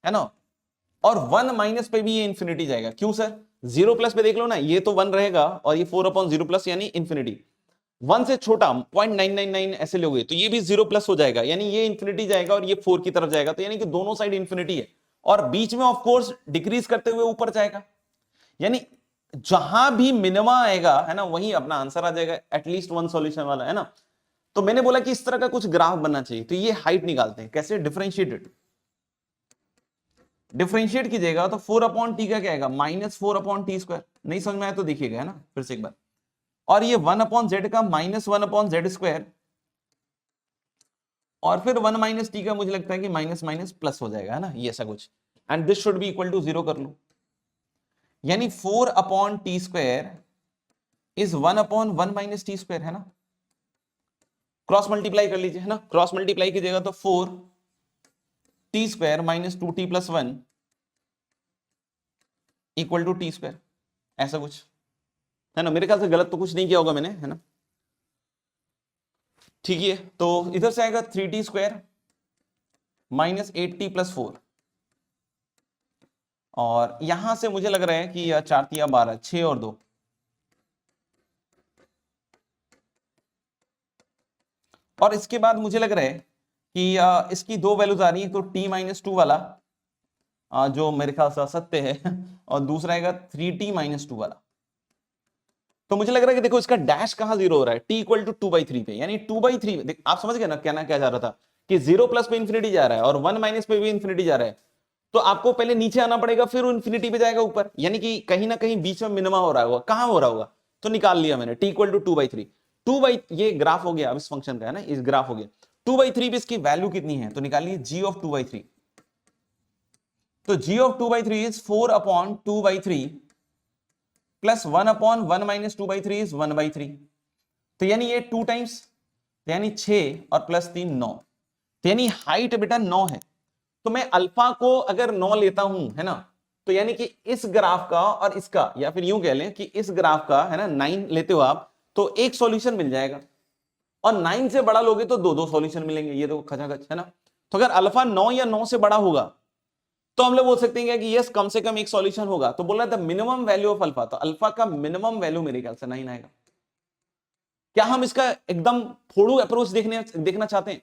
है ना, और 1 माइनस पे भी ये इंफिनिटी जाएगा। क्यों सर? 0 प्लस पे देख लो ना, ये तो 1 रहेगा और ये 4/0 प्लस यानी इंफिनिटी। 1 से छोटा 0.999 ऐसे लोगे तो ये भी 0 प्लस हो जाएगा, यानी ये इंफिनिटी जाएगा और ये 4 की तरफ जाएगा, तो यानी कि दोनों साइड इंफिनिटी है, और बीच में ऑफ कोर्स डिक्रीज करते हुए ऊपर जाएगा। यानी जहां भी मिनिमा आएगा, है ना, वहीं अपना आंसर आ जाएगा, एटलीस्ट वन सॉल्यूशन वाला, है ना। तो मैंने बोला कि इस तरह का कुछ ग्राफ बनना चाहिए। तो ये हाइट निकालते हैं कैसे, डिफरेंशिएटेड, डिफरेंशिएट कीजिएगा तो 4/t का क्या आएगा, -4/t²। नहीं समझ में आया तो देखिएगा, है ना, फिर से एक बार। और ये 1/z का -1/z², और फिर 1 माइनस टी का मुझे लगता है कि माइनस माइनस प्लस हो जाएगा, है ना, ये ऐसा कुछ, and this should be equal to 0 कर लो। यानी 4/t² इज 1/1 माइनस t², है ना। क्रॉस मल्टीप्लाई कर लीजिए, है ना, क्रॉस मल्टीप्लाई कीजिएगा तो 4t² -2t + 1 equal to t², ऐसा कुछ, है ना। मेरे ख्याल से गलत तो कुछ नहीं किया होगा मैंने, है ना। ठीक है, तो इधर से आएगा 3t² -8t + 4, और यहां से मुझे लग रहा है कि 4 × 12, 6 और 2, और इसके बाद मुझे लग रहा है कि इसकी दो वैल्यूज आ रही है, तो t -2 वाला जो मेरे ख्याल से सत्य है और दूसरा आएगा 3t -2 वाला। तो मुझे लग रहा है कि देखो इसका डैश कहां 0 हो रहा है, t = 2/3 पे, यानी 2/3। आप समझ गए ना कहना क्या जा रहा था, कि 0 प्लस पे इंफिनिटी जा रहा है और 1 माइनस पे भी इंफिनिटी जा रहा है, तो आपको पहले नीचे आना पड़ेगा फिर इंफिनिटी पे जाएगा ऊपर, यानी कि कहीं ना कहीं बीच में मिनिमा हो रहा होगा। कहां हो रहा होगा, तो निकाल लिया मैंने, t = 2/3। ये ग्राफ हो गया अब इस फंक्शन का, है ना, इस ग्राफ हो गया 2/3 पे इसकी वैल्यू कितनी है, तो निकालिए g ऑफ 2/3। तो g of 2/3 is 4/2/3 plus 1/1 minus 2/3 is 1/3। तो यानी ये 2 टाइम्स, यानी 6 और प्लस 3 9, तो यानी हाइट बेटा 9 है। तो मैं अल्फा को अगर 9 लेता हूं, है ना, तो यानी कि इस ग्राफ का और इसका, या फिर यूं कह लें कि इस ग्राफ का, है ना, 9 लेते हो आप तो एक सॉल्यूशन मिल जाएगा, और 9 से बड़ा लोगे तो दो दो सॉल्यूशन मिलेंगे, ये तो खचाखच, है ना। तो अगर अल्फा 9 या 9 से बड़ा होगा तो हम लोग बोल सकते हैं कि यस कम से कम एक सॉल्यूशन होगा। तो बोला the minimum value of alpha, तो अल्फा का मिनिमम वैल्यू मेरे ख्याल से 9 आएगा। क्या हम इसका एकदम फोड़ू अप्रोच देखना चाहते हैं?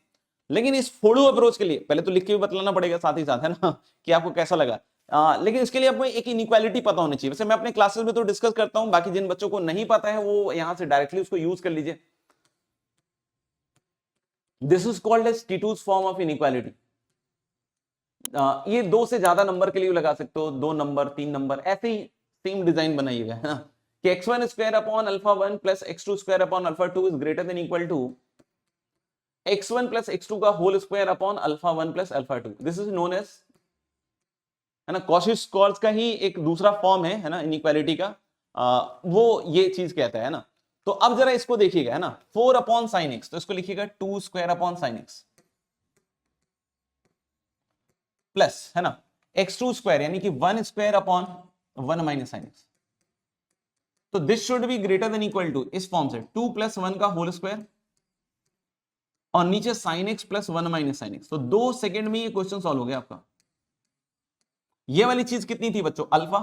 लेकिन इस फोड़ू अप्रोच के लिए पहले तो लिख के भी बतलाना पड़ेगा साथ ही साथ, है ना, कि आपको कैसा लगा। लेकिन इसके लिए आपको एक इनइक्वालिटी पता होनी चाहिए। वैसे मैं अपने क्लासेस में तो डिस्कस करता हूं, बाकी जिन बच्चों को नहीं पता है वो यहां से डायरेक्टली उसको यूज कर लीजिए। This is called as Titu's form of inequality. ये 2 से ज्यादा नंबर के लिए लगा सकते हो, 2 नंबर 3 नंबर ऐसे ही सेम डिजाइन बनाइएगा, है ना, कि x1 square upon alpha 1 plus x2 square upon alpha 2 is greater than equal to x1 plus x2 का whole square upon alpha 1 plus alpha 2। This is known as, है ना, कॉची-स्क्वार्ट्ज का ही एक दूसरा फॉर्म है ना, इनइक्वालिटी का, वो ये चीज कहता है ना। तो अब जरा इसको देखिएगा, है ना, 4 अपॉन साइन एक्स, तो इसको लिखिएगा 2 square upon sine x plus, है ना, x2 स्क्वायर यानी कि 1 square upon 1 minus sine x. तो this should be greater than equal to, इस फॉर्म से 2 प्लस 1 का होल स्क्वायर और नीचे sine x plus 1 minus sine x. तो 2 सेकंड में ये क्वेश्चन सॉल्व हो गया आपका। ये वाली चीज कितनी थी बच्चों, अल्फा,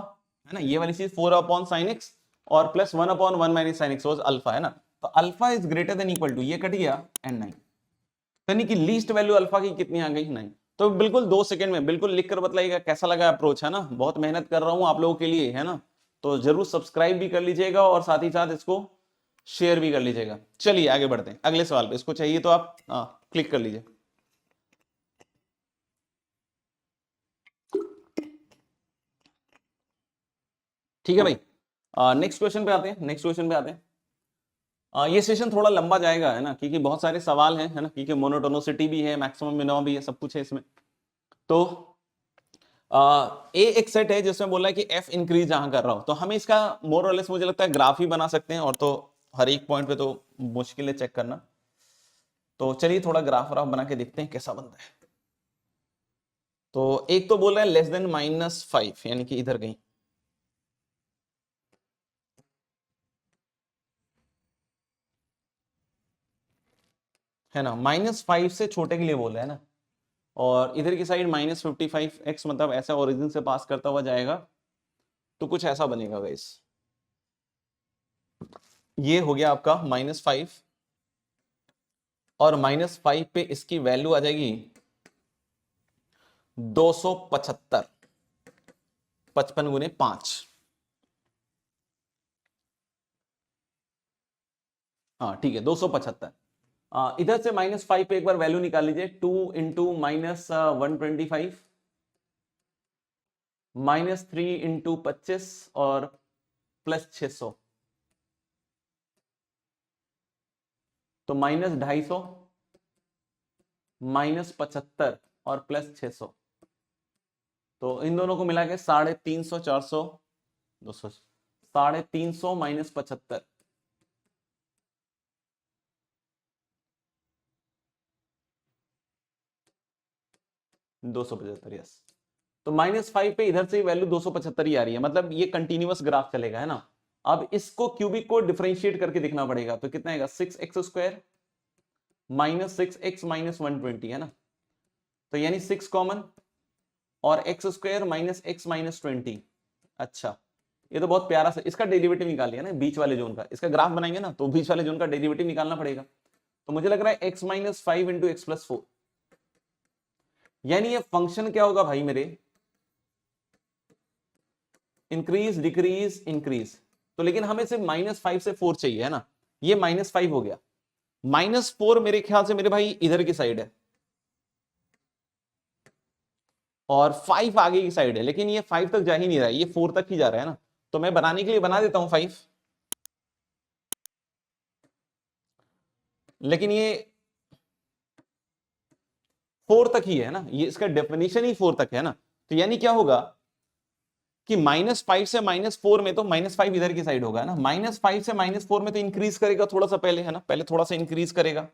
है ना, ये वाली चीज 4 अपॉन साइन एक्स और plus 1 upon 1 minus sine x was alpha, है ना। तो alpha is greater than equal to, ये कट गया एंड 9, यानी कि लीस्ट वैल्यू अल्फा की कितनी आ गई, 9। तो बिल्कुल 2 सेकंड में बिल्कुल लिखकर बतलाइएगा कैसा लगा अप्रोच, है ना, बहुत मेहनत कर रहा हूं आप लोगों के लिए, है ना। तो जरूर सब्सक्राइब भी कर लीजिएगा और साथ ही साथ इसको शेयर भी कर लीजिएगा। चलिए आगे बढ़ते हैं अगले सवाल पे, इसको चाहिए तो आप क्लिक कर लीजिए। ठीक है भाई, नेक्स्ट क्वेश्चन पे आते हैं, नेक्स्ट क्वेश्चन पे आते हैं। ये सेशन थोड़ा लंबा जाएगा, है ना, क्योंकि बहुत सारे सवाल हैं, है ना, क्योंकि मोनोटोनिसिटी भी है, मैक्सिमम मिनिमम भी है, सब कुछ है इसमें। तो ए एक सेट है जिसमें बोला है कि एफ इंक्रीज जहां कर रहा हो, तो हमें इसका मोर और लेस मुझे लगता है ग्राफ ही बना सकते हैं, और तो हर एक पॉइंट पे तो मुश्किल है चेक करना। तो चलिए थोड़ा ग्राफ व्राफ बना के देखते हैं कैसा बनता है। तो एक तो बोल रहा है लेस देन -5, यानी कि इधर कहीं, है ना, -5 से छोटे के लिए बोल रहा है ना, और इधर की साइड -55x, मतलब ऐसा ओरिजिन से पास करता हुआ जाएगा, तो कुछ ऐसा बनेगा गाइस। ये हो गया आपका -5, और -5 पे इसकी वैल्यू आ जाएगी 275, 55 गुने 5। हाँ ठीक है, 275। इधर से -5 पे एक बार वैल्यू निकाल लीजिए, 2 इंटू -125 -3 इंटू 25 और प्लस 600, तो -250 -75 और प्लस 600, तो इन दोनों को मिला के 350, 400, 200, 350 -75, 275, यस। तो -5 पे इधर से वैल्यू 275 ही आ रही है, मतलब ये कंटिन्यूअस ग्राफ चलेगा, है ना। अब इसको क्यूबिक को डिफरेंशिएट करके देखना पड़ेगा, तो कितना आएगा, 6x स्क्वायर -6x -120, है ना, तो यानी 6 कॉमन और x स्क्वायर -x -20। अच्छा, ये तो बहुत प्यारा सा, इसका डेरिवेटिव निकाल लिया ना, बीच वाले जोन का, इसका ग्राफ बनाएंगे ना, तो बीच वाले जोन का डेरिवेटिव निकालना पड़ेगा। तो मुझे लग रहा है x -5 इंटू एक्स प्लस 4, यानी ये फंक्शन क्या होगा भाई मेरे, इंक्रीज डिक्रीज इंक्रीज। तो लेकिन हमें सिर्फ -5 से 4 चाहिए, है ना, ये -5 हो गया, -4 मेरे ख्याल से मेरे भाई इधर की साइड है, और 5 आगे की साइड है, लेकिन ये 5 तक जा ही नहीं रहा है, ये 4 तक ही जा रहा है ना। तो मैं बनाने के लिए बना देता हूं 5, लेकिन ये 4 तक ही है ना, ये इसका डेफिनेशन ही 4 तक है ना। तो यानी क्या होगा कि -5 से -4 में, तो -5 इधर की साइड होगा ना, -5 से -4 में तो इंक्रीज करेगा थोड़ा सा पहले, है ना, पहले थोड़ा सा इंक्रीज करेगा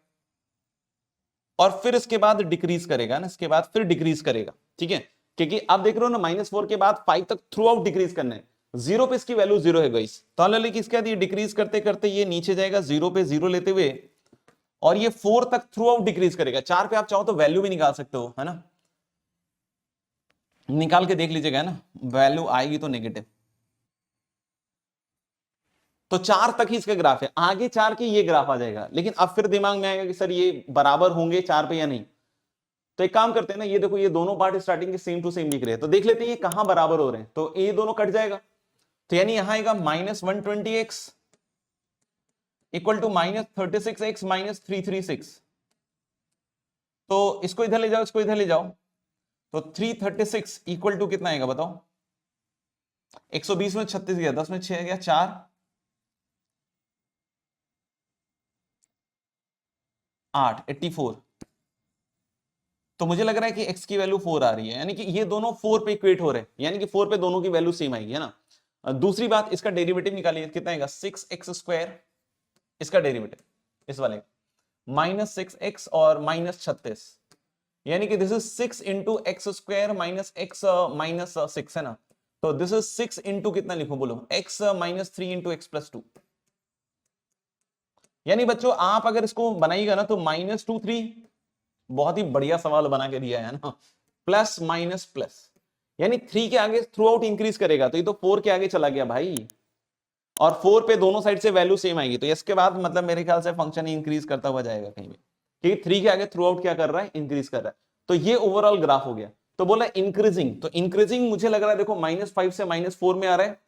और फिर इसके बाद डिक्रीज करेगा ना, इसके बाद फिर डिक्रीज करेगा, ठीक है, क्योंकि आप देख रहे हो ना, -4 के बाद 5 तक थ्रू आउट डिक्रीज करना है। 0 पे इसकी वैल्यू 0 है गाइस, तो लेकिन इसके बाद ये डिक्रीज करते करते ये नीचे जाएगा 0 पे 0 लेते हुए, और ये 4 तक थ्रू आउट डिक्रीज करेगा। 4 पे आप चाहो तो वैल्यू भी निकाल सकते हो, है ना, निकाल के देख लीजिएगा, है ना, वैल्यू आएगी तो नेगेटिव। तो 4 तक ही इसका ग्राफ है, आगे 4 के ये ग्राफ आ जाएगा, लेकिन अब फिर दिमाग में आएगा कि सर ये बराबर होंगे 4 पे या नहीं। तो एक काम करते हैं ना, ये देखो ये दोनों पार्ट स्टार्टिंग के सेम टू सेम दिख रहे हैं, तो देख लेते हैं ये कहां बराबर हो रहे हैं। तो ये दोनों कट जाएगा, तो यानी यहां आएगा -120x इक्वल टू -36x -336। तो इसको इधर ले जाओ, इसको इधर ले जाओ, तो 336 इक्वल टू कितना आएगा बताओ, 120 में 36 गया, 10 में 6 गया, 4 8 84। तो मुझे लग रहा है कि x की वैल्यू 4 आ रही है, यानी कि ये दोनों 4 पे इक्वेट हो रहे हैं, यानी कि 4 पे दोनों की वैल्यू सेम आएगी, है ना। दूसरी बात, इसका डेरिवेटिव निकालिए, कितना आएगा 6x², इसका डेरिवेटिव इस वाले -6x और -36, यानी कि this is 6 into x² minus x minus 6, है ना। तो दिस इज 6 इंटू कितना लिखो बोलो, x minus 3 into x plus 2। यानी बच्चों आप अगर इसको बनाइएगा ना तो -2 3, बहुत ही बढ़िया सवाल बना के दिया है ना, प्लस माइनस प्लस, यानी 3 के आगे थ्रू आउट इंक्रीज करेगा, तो ये तो 4 के आगे चला गया भाई, और 4 पे दोनों साइड से वैल्यू सेम आएगी, तो इसके बाद मतलब मेरे ख्याल से फंक्शन इंक्रीज करता हुआ जाएगा कहीं भी, क्योंकि 3 के आगे थ्रू आउट क्या कर रहा है, इंक्रीज कर रहा है। तो ये ओवरऑल ग्राफ हो गया। तो बोला इंक्रीजिंग, तो इंक्रीजिंग मुझे लग रहा है देखो -5 से -4 में आ रहा है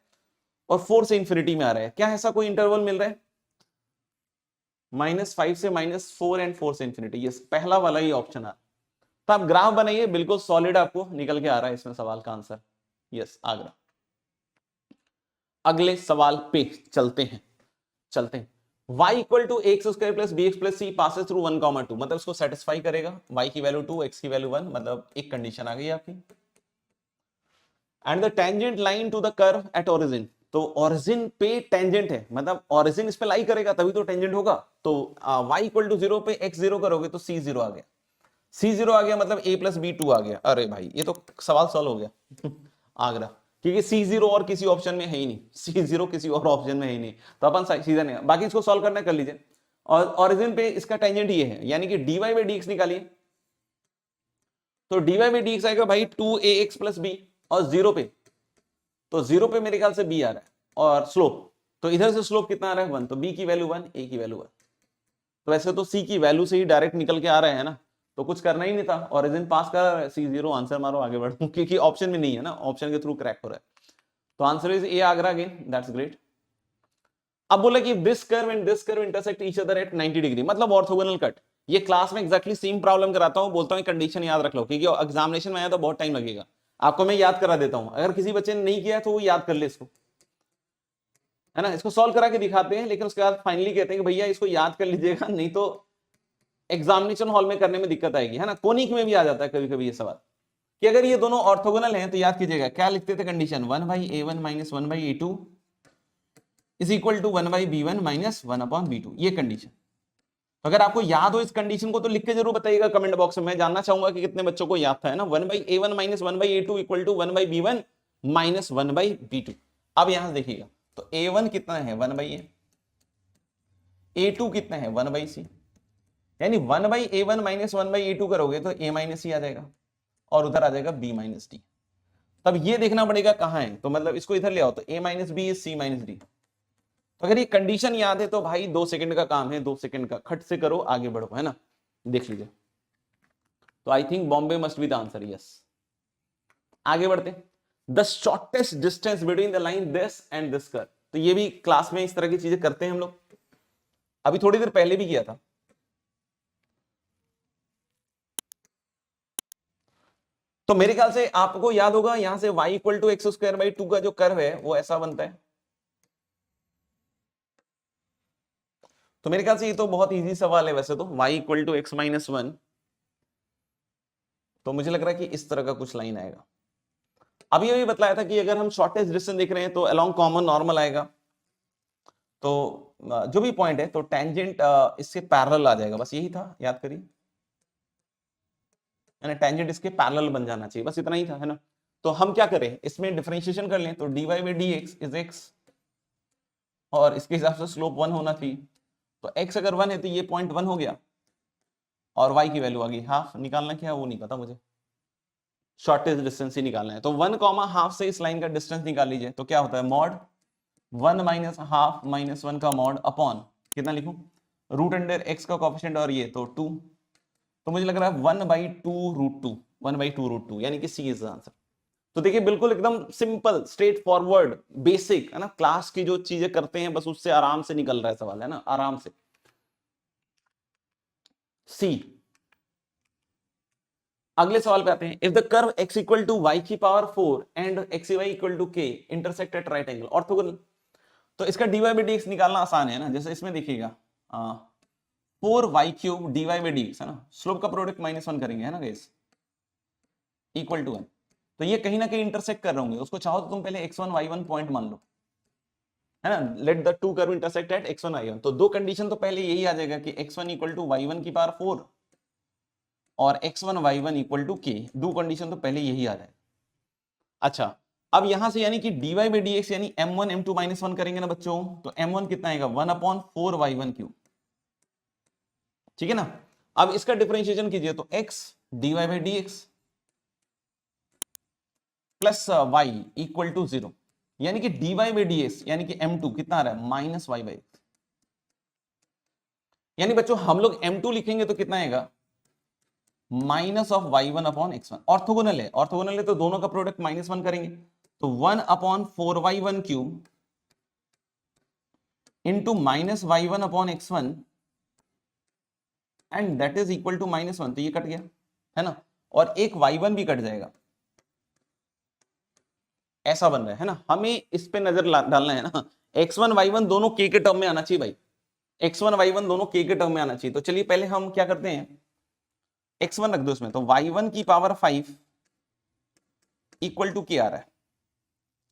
और 4 से इंफिनिटी में आ रहा है, क्या ऐसा कोई इंटरवल मिल रहा है? -5 से -4 एंड 4 से इंफिनिटी, ये पहला वाला ही ऑप्शन आ। तो आप ग्राफ बनाइए, बिल्कुल सॉलिड आपको निकल के आ रहा है इसमें सवाल का आंसर, यस आगरा। अगले सवाल पे चलते हैं। y equal to x² plus bx plus c passes through 1, 2, मतलब इसको सेटिस्फाई करेगा, y की वैल्यू 2, x की वैल्यू 1, मतलब एक कंडीशन आ गई आपकी। And the tangent line to the curve at origin, तो ओरिजिन पे टेंजेंट है, मतलब ओरिजिन इस पे लाई करेगा तभी तो टेंजेंट होगा। तो y इक्वल टू 0 पे x 0 करोगे तो c 0 आ गया, c 0 आ गया, मतलब a प्लस b 2 आ गया। अरे भाई ये तो सवाल सॉल्व हो गया आगरा, क्योंकि C0 और किसी ऑप्शन में है ही नहीं, C0 किसी और ऑप्शन में है ही नहीं, तो अपन सीधा नहीं, बाकी इसको सॉल्व करना कर लीजिए। और ओरिजिन पे इसका टेंजेंट ये है, यानी कि dy बाई dx निकालिए, तो dy बाई dx आएगा भाई 2ax प्लस b, और 0 पे, तो 0 पे मेरे ख्याल से b आ रहा है, और स्लोप, तो इधर से स्लोप कितना आ रहा है 1, तो b की वैल्यू 1, a की वैल्यू 1। तो वैसे तो c की वैल्यू से ही डायरेक्ट निकल के आ रहे हैं ना, तो कुछ करना ही नहीं था, ओरिजिन पास कर, C0 आंसर मारो, आगे बढ़ो, क्योंकि ऑप्शन में नहीं है ना, ऑप्शन के थ्रू क्रैक हो रहा है। तो answer is a Agra again, that's great. अब बोला कि this curve and this curve intersect each other at 90 degree, मतलब ऑर्थोगोनल कट। ये क्लास में एक्जैक्टली सेम प्रॉब्लम कराता हूं, बोलता हूं कंडीशन याद रख लो, क्योंकि एग्जामिनेशन में आया तो बहुत टाइम लगेगा। आपको मैं याद करा देता हूं, अगर किसी बच्चे ने नहीं किया तो वो याद कर ले इसको, है ना। इसको सॉल्व करा के दिखाते हैं, लेकिन उसके बाद फाइनली कहते हैं कि भैया इसको याद कर लीजिएगा, नहीं तो एग्जामिनेशन हॉल में करने में दिक्कत आएगी, है ना। कोनिक में भी आ जाता है कभी कभी ये सवाल, कि अगर ये दोनों ऑर्थोगोनल हैं तो याद कीजिएगा क्या लिखते थे condition, 1/a1 minus 1/a2 is equal to 1/b1 minus 1/b2, ये कंडीशन। तो अगर आपको याद हो इस कंडीशन को तो लिख के जरूर बताइएगा कमेंट बॉक्स में, मैं जानना चाहूंगा कि कितने बच्चों को याद था, है ना। 1/a1 minus 1/a2 equal to 1/b1 minus 1/b2। अब यहां देखिएगा, तो a1 कितना है 1/a, a2 कितना है 1/c, यानी 1/a1 माइनस 1/a2 करोगे तो a माइनस c आ जाएगा, और उधर आ जाएगा b माइनस डी। तब ये देखना पड़ेगा कहां है, तो मतलब इसको इधर ले आओ, तो a minus b is c minus d. तो अगर ये कंडीशन याद है तो भाई 2 सेकंड का काम है, 2 सेकंड का, खट से करो आगे बढ़ो, है ना। देख लीजिए, तो I think Bombay must be the answer, yes. आगे बढ़ते, the shortest distance between the line this and this curve, तो ये भी क्लास में इस तरह की चीजें करते हैं हम लोग, अभी थोड़ी देर पहले भी किया था। तो मेरे ख्याल से आपको याद होगा, यहां से y इक्वल टू x² का जो कर्व है वो ऐसा बनता है। तो मेरे ख्याल से ये तो बहुत इजी सवाल है वैसे तो, y equal to x minus 1, तो मुझे लग रहा है कि इस तरह का कुछ लाइन आएगा। अभी अभी बताया था कि अगर हम शॉर्टेस्ट डिस्टेंस देख रहे हैं तो अलोंग कॉमन नॉर्मल आएगा, तो जो भी पॉइंट है तो टेंजेंट इससे पैरेलल आ जाएगा, बस यही था, याद करिए, है ना। टेंजेंट इसके पैरेलल बन जाना चाहिए, बस इतना ही था, है ना। तो हम क्या करें, इसमें डिफरेंशिएशन कर लें, तो dy by dx is x, और इसके हिसाब से स्लोप 1 होना चाहिए, तो x अगर 1 है तो ये पॉइंट 1 हो गया, और y की वैल्यू आ गई हाफ। निकालना क्या है वो नहीं पता मुझे, शॉर्टेस्ट डिस्टेंस ही निकालना है, तो 1 कॉमा हाफ से इस लाइन का डिस्टेंस निकाल लीजिए, तो क्या होता है मॉड 1 माइनस हाफ माइनस 1 का मॉड अपॉन कितना लिखूं, रूट अंडर x का कोएफिशिएंट, और ये तो 2, तो मुझे लग रहा है 1/2 रूट 2, यानी कि सी इज आंसर। तो देखिए बिल्कुल एकदम सिंपल, स्ट्रेट फॉरवर्ड, बेसिक, है ना। क्लास की जो चीजें करते हैं बस उससे आराम से निकल रहा है सवाल, है ना, आराम से। सी अगले सवाल पे आते हैं। If the curve x equal to y की power 4 and x y equal to k intersect at right angle orthogonal, तो इसका dy बाई डी निकालना आसान है ना। जैसे इसमें देखिएगा 4y³ dy बाई डी है ना, स्लोप का प्रोडक्ट -1 करेंगे है ना गाइस, इक्वल टू 1। तो ये कहीं ना कहीं इंटरसेक्ट कर रहे होंगे, उसको चाहो तो तुम पहले x1 y1 पॉइंट मान लो है ना, let the two curve intersect at x1 y1। तो दो कंडीशन तो पहले यही आ जाएगा कि x1 इक्वल टू y1 की पावर 4 और x1 y1 equal to k, दो कंडीशन तो पहले यही आ जाएगा। अच्छा, अब यहां से यानी कि dy बाई dx यानी m1 m2 -1 करेंगे ना बच्चों, तो m1 कितना आएगा 1/4y1 क्यूब, ठीक है ना। अब इसका डिफरेंशिएशन कीजिए तो x dy by dx plus y equal to 0, यानी कि dy बाई dx यानी कि m2 कितना आ रहा है -y बाई x। यानी बच्चों हम लोग m2 लिखेंगे तो कितना आएगा minus of y1 upon x1। Orthogonal है, ऑर्थोगोनल है तो दोनों का प्रोडक्ट -1 करेंगे, तो 1/4y1 cube into -y1 upon x1 and that is equal to -1। तो ये कट गया है ना, और एक y1 भी कट जाएगा, ऐसा बन रहा है ना। हमें इस पे नजर डालना है ना, x1 y1 दोनों k के टर्म में आना चाहिए भाई, x1 y1 दोनों k के टर्म में आना चाहिए। तो चलिए पहले हम क्या करते हैं, x1 रख दो इसमें, तो y1 की पावर 5 इक्वल टू k आ रहा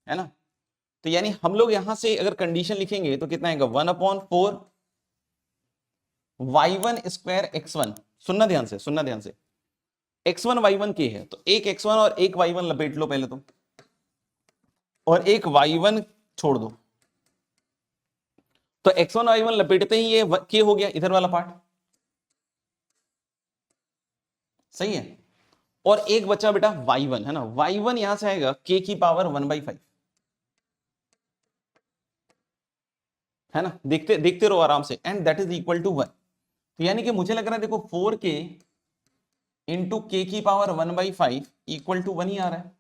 है ना। तो यानी हम लोग यहां से अगर कंडीशन लिखेंगे तो कितना आएगा 1/4 y1 स्क्वायर x1। सुनना ध्यान से, सुनना ध्यान से, x1 y1 k है तो एक x1 और एक y1 लपेट लो पहले तो, और एक y1 छोड़ दो, तो x1 y1 लपेटते ही ये k हो गया इधर वाला पार्ट, सही है। और एक बचा बेटा y1 है ना, y1 यहां से आएगा k की पावर 1/5 है ना, देखते देखते रहो आराम से, and that is equal to 1। तो यानी कि मुझे लग रहा है देखो 4k इंटू k की पावर 1/5 इक्वल टू 1 ही आ रहा है।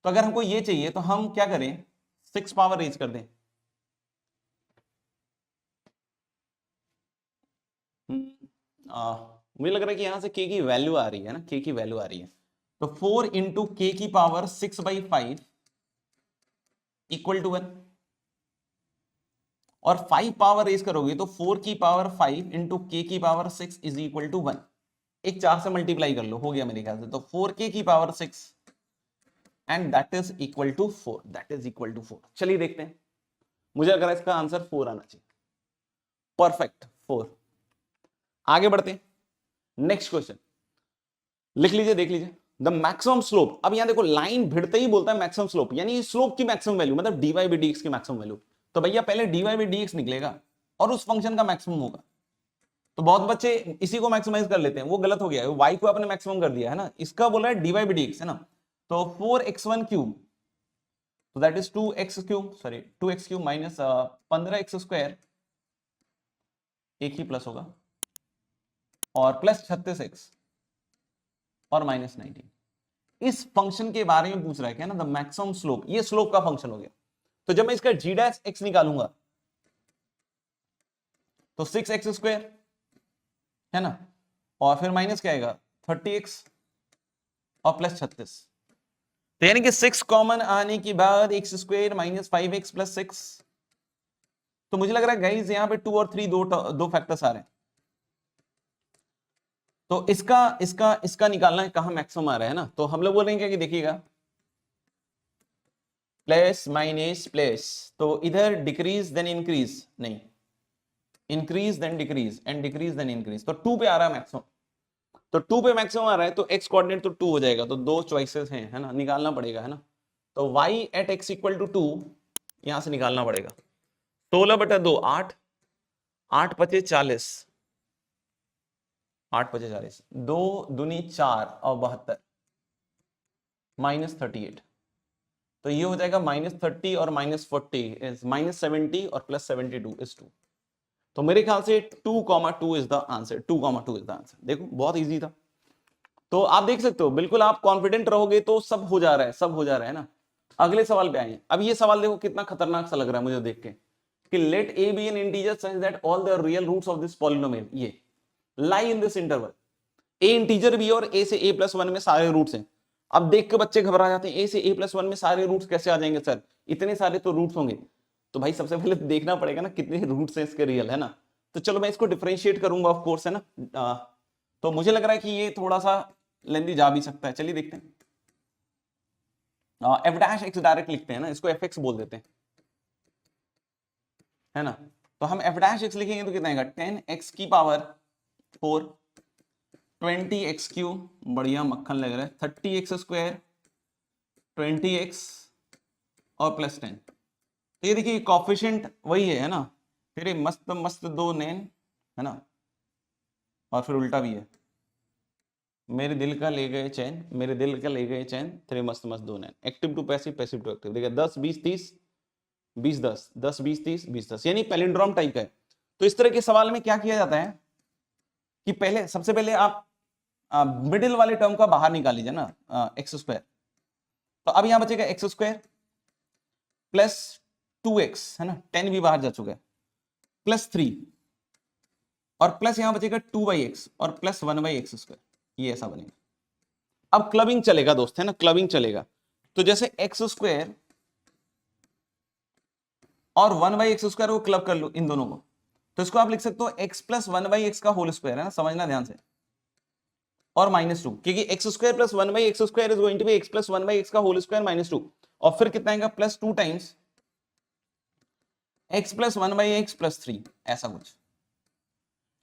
तो अगर हमको ये चाहिए तो हम क्या करें, 6 पावर रेज कर दें, मुझे लग रहा है कि यहां से k की वैल्यू आ रही है ना, k की वैल्यू आ रही है। तो 4 इंटू k की पावर 6/5 इक्वल टू 1, और 5 पावर रेज करोगे तो 4 की पावर 5 इंटू k की पावर 6 इज इक्वल टू 1। एक 4 से मल्टीप्लाई कर लो, हो गया मेरे ख्याल से। तो 4k की power 6 and that is equal to 4, that is equal to 4। चलिए देखते हैं, मुझे लग रहा है इसका आंसर 4 आना चाहिए, परफेक्ट 4। आगे बढ़ते हैं, नेक्स्ट क्वेश्चन लिख लीजिए, देख लीजिए। द मैक्सिमम स्लोप, अब यहां देखो लाइन भिड़ते ही बोलता है मैक्सिमम स्लोप, यानी स्लोप की मैक्सिमम वैल्यू मतलब dy बाई dx की मैक्सिमम वैल्यू। तो भैया पहले dy बाई dx निकलेगा और उस फंक्शन का मैक्सिमम होगा। तो बहुत बच्चे इसी को मैक्सिमाइज कर लेते हैं, वो गलत हो गया है, y को आपने मैक्सिमम कर दिया है ना, इसका बोला है dy बाई dx है ना। तो 4x1 क्यूब, तो that is 2x cube, sorry 2x cube minus 15x square, एक ही प्लस होगा, और प्लस 36x और माइनस 19। इस फंक्शन के बारे में पूछ रहा है क्या ना, द मैक्सिमम स्लोप, ये स्लोप का फंक्शन हो गया। तो जब मैं इसका g' निकालूंगा तो 6x स्क्वायर है ना, और फिर माइनस क्या आएगा 30x और प्लस 36। तो यानी कि 6 कॉमन आने के बाद x square minus 5x plus 6। तो मुझे लग रहा है गाइस यहां पे 2 और 3 दो फैक्टर्स आ रहे हैं। तो इसका इसका इसका निकालना है कहां मैक्सिमम आ रहा है ना। तो हम लोग बोलेंगे कि देखिएगा प्लस माइनस प्लस, तो इधर डिक्रीज देन इंक्रीज, नहीं increase then decrease and decrease then increase. तो 2 पे आ रहा है मैक्सिमम, तो 2 पे मैक्सिमम आ रहा है तो x कोऑर्डिनेट तो 2 हो जाएगा। तो दो चॉइसेस हैं है ना, निकालना पड़ेगा है ना। तो y at x equal to 2 यहां से निकालना पड़ेगा। 16/2 8, 8 पचे 40, 8 पचे 40, 2 दूनी 4 और 72 माइनस 38। तो ये हो जाएगा -30 और -40 इज -70 और प्लस 72 इज 2। तो मेरे ख्याल से 2,2 is the answer, 2,2 is the answer. देखो बहुत इजी था। तो आप देख सकते हो, बिल्कुल आप कॉन्फिडेंट रहोगे तो सब हो जा रहा है, सब हो जा रहा है ना। अगले सवाल पे आए। अब ये सवाल देखो कितना खतरनाक सा लग रहा है मुझे देख के, कि late a be an integer such that all the real roots of this polynomial ये lie in this interval। A integer भी है और ए से ए प्लस वन में सारे रूट्स हैं। अब देख के बच्चे घबरा जाते हैं, ए से ए प्लस वन में सारे रूट्स कैसे आ जाएंगे सर, इतने सारे तो रूट्स होंगे। तो भाई सबसे पहले देखना पड़ेगा ना कितने रूट्स हैं इसके रियल, है ना। तो चलो मैं इसको डिफरेंशिएट करूंगा ऑफ कोर्स, है ना। तो मुझे लग रहा है कि ये थोड़ा सा लेंदी जा भी सकता है, चलिए देखते हैं। एफ डैश एक्स डायरेक्ट लिखते हैं ना, इसको एफ एक्स बोल देते हैं, है ना। तो हम एफ डैश एक्स लिखेंगे तो कितना आएगा, 10x की पावर 4, 20x क्यूब, बढ़िया मक्खन लग रहा है, 30x स्क्वायर, 20x और प्लस 10। तो ये देखिए कॉफिशिएंट वही है ना, फिर मस्त मस्त दो नैन, है ना, और फिर उल्टा भी है, मेरे दिल का ले गए चैन, मेरे दिल का ले गए चैन, तेरे मस्त मस्त दो नैन, active to passive, passive to active. देखिए 10 20 30 20 10, 10 20 30 20 10, यानी पैलिंड्रोम टाइप का है। तो इस तरह के सवाल में क्या किया जाता है कि पहले सबसे पहले आप मिडिल वाले टर्म का बाहर निकाल लीजिए ना, एक्स स्क्वायर। तो अब यहां बचेगा एक्स स्क्वायर प्लस 2x, है ना, 10 भी बाहर जा चुका है, प्लस 3 और प्लस यहां बचेगा 2/x और प्लस 1/x स्क्वायर, ये ऐसा बनेगा। अब क्लबिंग चलेगा दोस्त, है ना, क्लबिंग चलेगा। तो जैसे एक्स स्क्वायर और 1/x स्क्वायर को क्लब कर लो इन दोनों को, तो इसको आप लिख सकते हो x प्लस 1/x का होल स्क्वायर, है ना, समझना ध्यान से, और -2, क्योंकि x square plus 1/x square is going to be x plus 1/x का होल स्क्वायर -2, और फिर कितना आएगा, plus 2 times x plus 1/x plus 3, ऐसा कुछ।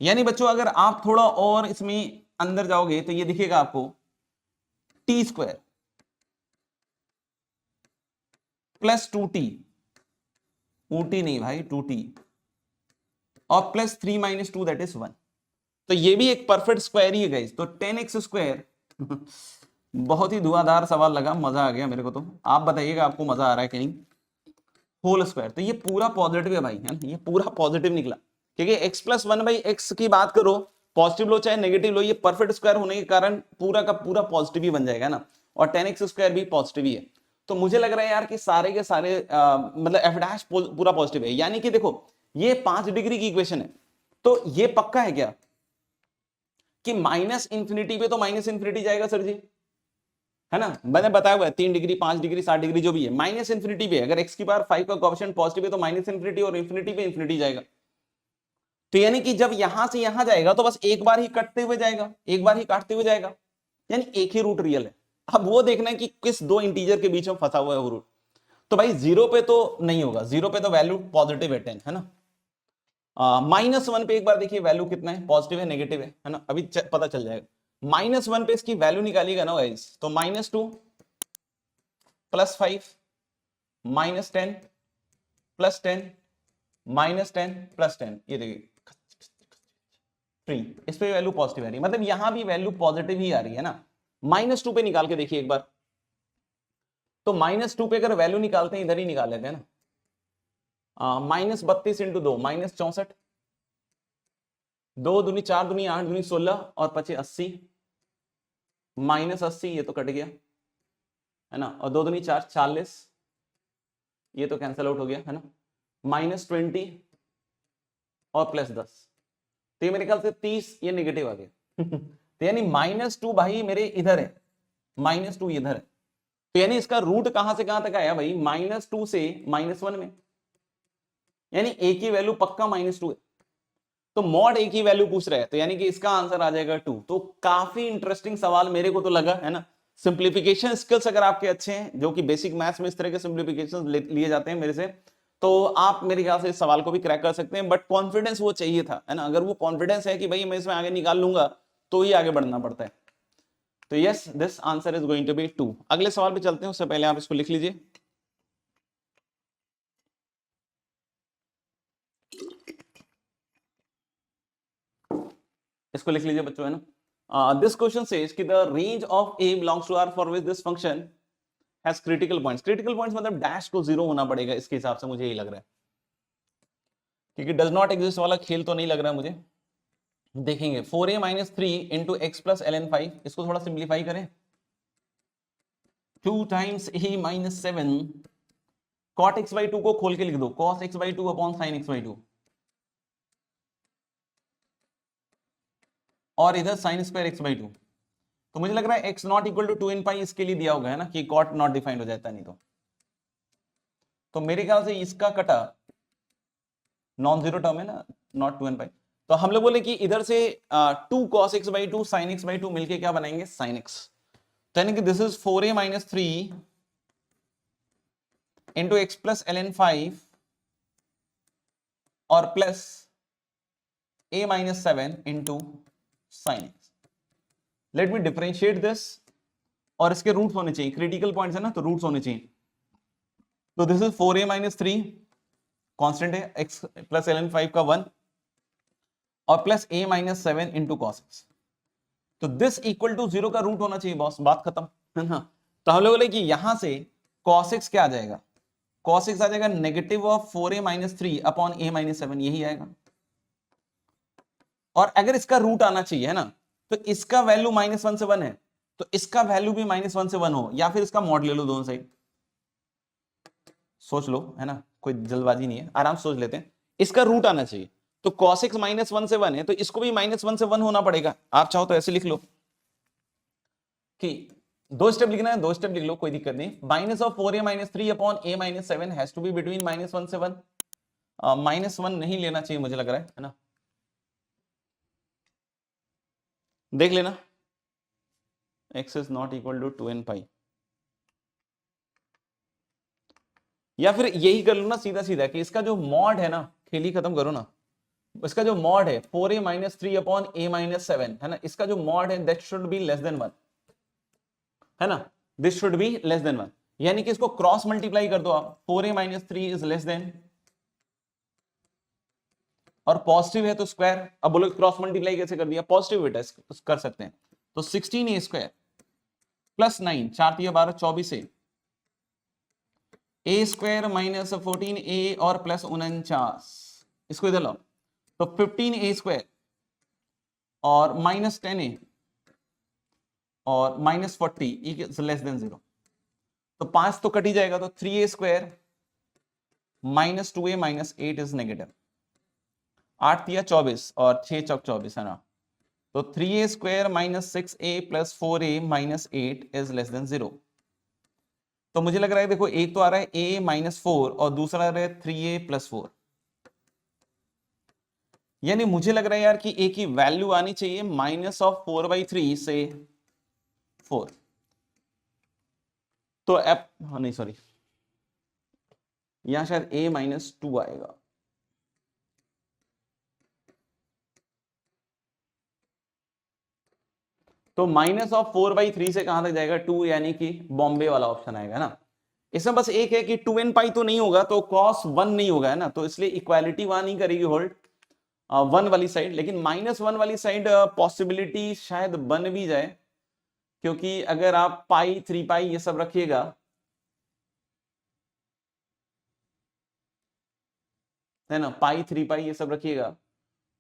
यानी बच्चों अगर आप थोड़ा और इसमें अंदर जाओगे तो ये दिखेगा आपको T square plus 2t, Ooty नहीं भाई 2t, और प्लस 3 - 2 दैट इज 1। तो ये भी एक परफेक्ट स्क्वायर ही है गाइस। तो 10x स्क्वायर बहुत ही धुआंधार सवाल लगा, मजा आ गया मेरे को। तो आप बताइएगा आपको मजा आ रहा है कि नहीं। होल स्क्वायर, तो ये पूरा पॉजिटिव है भाई, है ना, ये पूरा पॉजिटिव निकला, क्योंकि x प्लस 1/x की बात करो, पॉजिटिव लो चाहे नेगेटिव लो, ये परफेक्ट स्क्वायर होने के कारण पूरा का पूरा पॉजिटिव ही बन जाएगा ना, और 10x स्क्वायर भी पॉजिटिव ही है। तो मुझे लग रहा है यार कि सारे के सारे मतलब एफ डैश पूरा पॉजिटिव है, यानी कि देखो ये 5 डिग्री की इक्वेशन है, तो ये पक्का है क्या कि माइनस इंफिनिटी पे तो माइनस इंफिनिटी जाएगा सर जी, है ना। मैंने बताया हुआ है 3 डिग्री 5 डिग्री 60 डिग्री जो भी है, माइनस इंफिनिटी पे अगर x की पावर 5 का कोएफिशिएंट पॉजिटिव है तो माइनस इंफिनिटी और इंफिनिटी पे इंफिनिटी जाएगा। तो यानी कि जब यहां से यहां जाएगा तो बस एक बार ही कटते हुए जाएगा, एक बार ही काटते हुए जाएगा, यानी एक ही रूट रियल है। अब वो देखना है कि किस दो इंटीजर के बीच में फंसा हुआ है वो रूट। तो भाई 0 पे तो नहीं होगा, 0 पे तो वैल्यू पॉजिटिव है 10, है ना। -1 पे एक बार देखिए वैल्यू कितना है, पॉजिटिव है नेगेटिव है ना, अभी पता चल जाएगा। -1 पे इसकी वैल्यू निकालिएगा ना गाइस, तो -2 प्लस 5 -10 प्लस 10 -10 प्लस 10, ये देखिए 3, इस पे वैल्यू पॉजिटिव आ रही है, मतलब यहां भी वैल्यू पॉजिटिव ही आ रही है ना। -2 पे निकाल के देखिए एक बार, तो -2 पे अगर वैल्यू निकालते हैं, इधर ही निकाल लेते हैं ना, -32 × 2 -64, 2 दूनी 4 दूनी 8 दूनी 16 और 25 80, -80 ये तो कट गया, है ना, और 2 दूनी 4 40, ये तो कैंसिल आउट हो गया, है ना, -20 और प्लस 10, तो ये मेरे ख्याल से 30, ये नेगेटिव आ गया तो यानी -2 भाई मेरे इधर है, -2 इधर है। तो यानी इसका रूट कहां से कहां तक आया भाई, -2 से -1 में, यानी a की वैल्यू पक्का -2 है। तो मॉड a की वैल्यू पूछ रहा है, तो यानी कि इसका आंसर आ जाएगा 2। तो काफी इंटरेस्टिंग सवाल मेरे को तो लगा, है ना। सिंप्लीफिकेशन स्किल्स अगर आपके अच्छे हैं, जो कि बेसिक मैथ्स में इस तरह के सिंप्लीफिकेशन लिए जाते हैं मेरे से, तो आप मेरे ख्याल से इस सवाल को भी क्रैक कर सकते हैं, बट कॉन्फिडेंस वो चाहिए था, है ना। अगर वो कॉन्फिडेंस है कि भाई मैं इसमें आगे निकाल लूंगा, तो ही आगे बढ़ना पड़ता है। तो yes, this answer is going to be 2। अगले सवाल पे चलते हैं, उससे पहले आप इसको लिख लीजिए। इसको लिख लीजिए बच्चों, है ना। दिस क्वेश्चन सेज कि the range of a belongs to R for which this function has critical points. Critical points मतलब डैश को 0 होना पड़ेगा, इसके हिसाब से मुझे यही लग रहा है, क्योंकि डज नॉट एग्जिस्ट वाला खेल तो नहीं लग रहा है मुझे। देखेंगे 4a - 3 × x + ln 5, इसको थोड़ा सिंप्लीफाई करें, 2 टाइम्स a - 7 cot x/2 को खोल के लिख दो, cos x/2 upon sin x/2, और इधर sine square x by two. तो मुझे लग रहा है x not equal to 2n pi इसके लिए दिया होगा है ना, कि कॉट नॉट डिफाइंड हो जाता नहीं तो मेरे ख्याल से इसका कटा नॉन जीरो टर्म है ना, नॉट 2n पाई। तो हम लोग बोले कि इधर से 2 cos x by 2 sin x by 2 मिलके क्या बनाएंगे, sin x। तो यानी कि this is 4a minus 3 into x plus ln 5 और plus a minus 7 into sine x. Let me differentiate this, और इसके रूट्स होने चाहिए, क्रिटिकल पॉइंट्स है ना, तो रूट्स होने चाहिए। तो this is 4a minus 3 constant है, x प्लस ln 5 का 1 और plus a minus 7 into cos x. तो दिस इक्वल टू 0 का रूट होना चाहिए बॉस, बात खत्म है ना। तो हम लोग बोले कि यहां से cos x क्या आ जाएगा, cos x आ जाएगा negative of 4a minus 3 upon a minus 7, यही आएगा। और अगर इसका रूट आना चाहिए है ना, तो इसका वैल्यू -1 से 1 है, तो इसका वैल्यू भी -1 से 1 हो, या फिर इसका मॉड ले लो दोनों साइड। सोच लो है ना, कोई जल्दबाजी नहीं है, आराम से सोच लेते हैं। इसका रूट आना चाहिए, तो cos x -1 से 1 है, तो इसको भी -1 से 1 होना पड़ेगा। आप चाहो तो ऐसे लिख लो कि 2 स्टेप लिखना है, 2 स्टेप लिख लो, कोई दिक्कत नहीं। Minus of 4a minus 3 upon a minus 7 has to be between -1 से 1। -1 नहीं लेना चाहिए मुझे लग रहा है ना, देख लेना। x is not equal to 2n pi, या फिर यही कर लो ना सीधा सीधा कि इसका जो मॉड है ना, खेल ही खत्म करो ना। इसका जो मॉड है 4a minus 3 upon a minus 7 है ना, इसका जो मॉड है that should be less then 1 है ना, this should be less then 1। यानी कि इसको क्रॉस मल्टीप्लाई कर दो आप, 4a minus 3 is less then, और पॉजिटिव है तो स्क्वायर। अब बोलो क्रॉस मल्टीप्लाई कैसे कर दिया, पॉजिटिव बेटा कर सकते हैं। तो 16a स्क्वायर प्लस 9, 4 3 12 24 है, a स्क्वायर माइनस 14a और प्लस 49, इसको इधर लाओ, तो 15a स्क्वायर और माइनस 10a और माइनस 40 इज लेस देन 0। तो 5 तो कट ही जाएगा, तो 3a square minus 2a minus 8 is negative. 8 3 24 और 6 चौक 24 है ना, तो 3a square minus 6a plus 4a minus 8 is less then 0। तो मुझे लग रहा है देखो, एक तो आ रहा है a माइनस 4 और दूसरा आ रहा है 3a प्लस 4। यानी मुझे लग रहा है यार कि a की वैल्यू आनी चाहिए -4/3 से 4। तो अब नहीं सॉरी, यहां शायद a -2 आएगा। तो -4/3 से कहां तक जाएगा, 2, यानी कि बॉम्बे वाला ऑप्शन आएगा ना। इसमें बस एक है कि 2n पाई तो नहीं होगा, तो cos 1 नहीं होगा है ना, तो इसलिए इक्वालिटी वहां नहीं करेगी होल्ड 1 वाली साइड। लेकिन -1 वाली साइड पॉसिबिलिटी शायद बन भी जाए, क्योंकि अगर आप पाई 3 पाई ये सब रखिएगा है ना, पाई 3 पाई ये सब रखिएगा,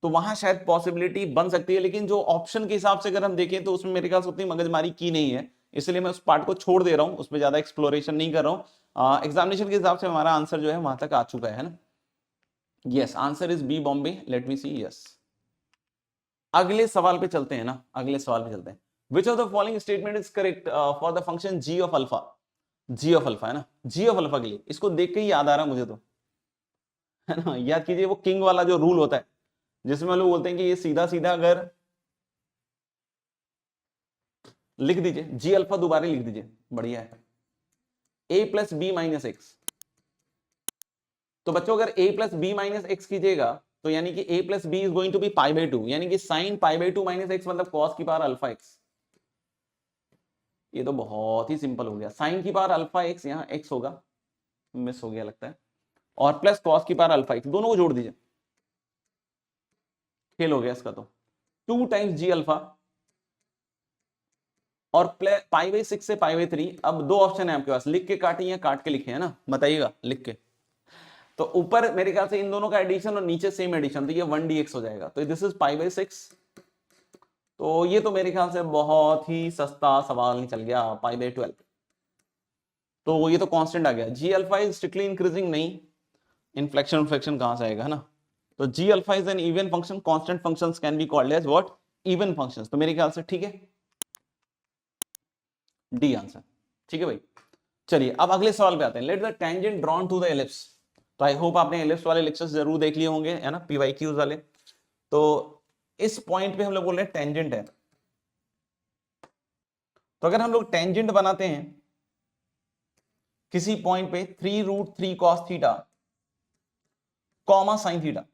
तो वहां शायद पॉसिबिलिटी बन सकती है। लेकिन जो ऑप्शन के हिसाब से अगर हम देखें तो उसमें मेरे ख्याल से उतनी मगजमारी की नहीं है, इसलिए मैं उस पार्ट को छोड़ दे रहा हूं, उसमें ज्यादा एक्सप्लोरेशन नहीं कर रहा हूं। एग्जामिनेशन के हिसाब से हमारा आंसर जो है वहां तक आ चुका है ना। Yes, answer is B Bombay. Let me see. Yes, अगले सवाल पे चलते हैं ना, अगले सवाल पे चलते हैं। Which of the following statement is correct for the function g of alpha. g of alpha है ना, g ऑफ अल्फा के लिए इसको देख के ही याद आ रहा है मुझे तो, है ना। याद कीजिए वो किंग वाला जो रूल होता है, जिसमें हम लोग बोलते हैं कि ये सीधा सीधा अगर लिख दीजिए, जी अल्फा दोबारा लिख दीजिए, बढ़िया है, a plus b minus x. तो बच्चों अगर a plus b minus x कीजिएगा, तो यानी कि a plus b is going to be π/2, यानी कि साइन π/2 माइनस एक्स मतलब cos की पावर अल्फा एक्स। ये तो बहुत ही सिंपल हो गया, साइन की पावर अल्फा एक्स, यहाँ x होगा, मिस हो गया लगता है, और प्लस cos की पावर अल्फा एक्स, दोनों को जोड़ दीजिए, खेल हो गया इसका। तो 2 टाइम्स जी अल्फा और π/6 से π/3। अब दो ऑप्शन है आपके पास, लिख के काटें या काट के लिखे, है ना, बताइएगा लिख के। तो ऊपर मेरे ख्याल से इन दोनों का एडिशन और नीचे सेम एडिशन, तो ये 1dx हो जाएगा। तो दिस इज π/6। तो ये तो मेरे ख्याल से बहुत ही सस्ता सवाल निकल गया, π/12। तो ये तो कांस्टेंट आ गया। G alpha is strictly increasing, नहीं, इन्फ्लेक्शन कहां से आएगा, है ना। तो g alpha is an even function, constant functions can be called as what, even functions, तो मेरे ख्याल से ठीक है, डी आंसर। ठीक है भाई, चलिए अब अगले सवाल पे आते हैं। Let the tangent drawn to the ellipse. तो आई होप आपने एलिप्स वाले लेक्चर्स जरूर देख लिए होंगे, है ना, पीवाईक्यूज वाले। तो इस पॉइंट पे हम लोग बोल रहे हैं टेंजेंट है। तो अगर हम लोग टेंजेंट बनाते हैं किसी पॉइंट पे 3√3 cos theta comma sine theta,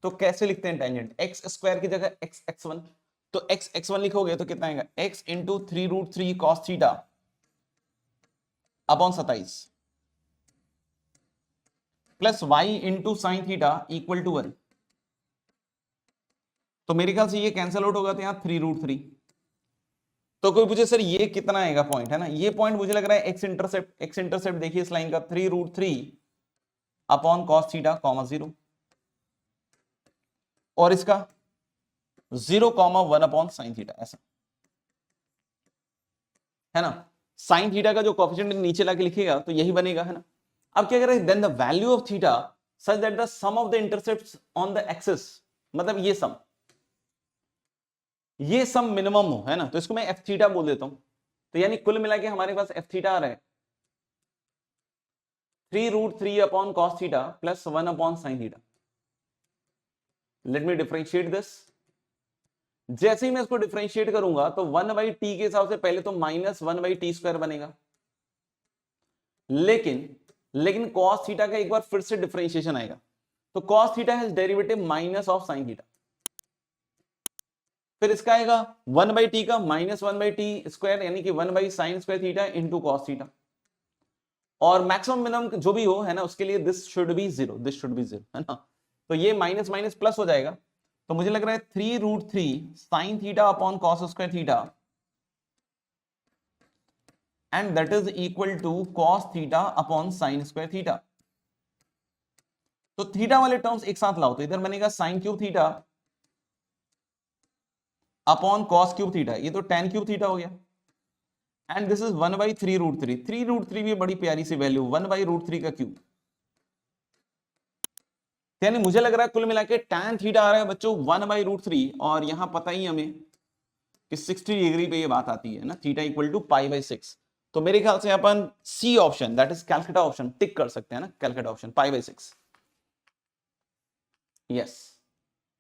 तो कैसे लिखते हैं टेंजेंट? एक्स स्क्वायर की जगह एक्स x1, तो एक्स x1 लिखोगे तो कितना आएगा? x into 3√3 cos theta upon 27 plus y into sine theta equal to 1। तो मेरे ख्याल से ये कैंसिल आउट होगा, तो यहां 3√3। तो कोई पूछे सर ये कितना आएगा पॉइंट, है ना, ये पॉइंट मुझे लग रहा है एक्स इंटरसेप्ट देखिए इस लाइन का 3√3 अपॉन कॉस थीटा कॉमा 0, और इसका 0,1 अपॉन साइन थीटा, ऐसा है ना। साइन थीटा का जो कोएफिशिएंट नीचे लाके लिखेगा तो यही बनेगा, है ना। अब क्या करें, then the value of theta such that the sum of the intercepts on the axis, मतलब ये सम मिनिमम हो, है ना, तो इसको मैं एफ थीटा बोल देता हूं। तो यानी कुल मिला के हमारे पास एफ थीटा आ रहा है 3√3 upon cos theta plus 1 upon sine theta. Let me differentiate this. जैसे ही मैं इसको डिफरेंशिएट करूंगा तो 1/t के हिसाब से पहले तो -1/t² बनेगा, लेकिन cos थीटा का एक बार फिर से डिफरेंशिएशन आएगा, तो cos theta has derivative minus of sine theta. फिर इसका आएगा 1/t का -1/t² यानी कि 1/sin² theta into cos theta, और मैक्सिमम मिनिमम जो भी हो, है ना, उसके लिए दिस शुड बी 0, है ना। तो ये माइनस माइनस प्लस हो जाएगा, तो मुझे लग रहा है 3√3 sine theta upon cos² theta and that is equal to cos theta upon sin² theta. तो थीटा वाले टर्म्स एक साथ लाओ, तो इधर बनेगा sin³ theta upon cos³ theta, ये तो tan³ थीटा हो गया, एंड दिस इज 1/3√3। 3√3 भी बड़ी प्यारी सी वैल्यू, 1/√3 का क्यूब, यानी मुझे लग रहा है कुल मिला के tan थीटा आ रहा है बच्चों 1/√3, और यहां पता ही हमें कि 60 डिग्री पे ये बात आती है ना, थीटा इक्वल टू π/6। तो मेरे ख्याल से अपन c option, that is Calcutta option, tick कर सकते हैं ना, कैलकाटा ऑप्शन π/6। यस,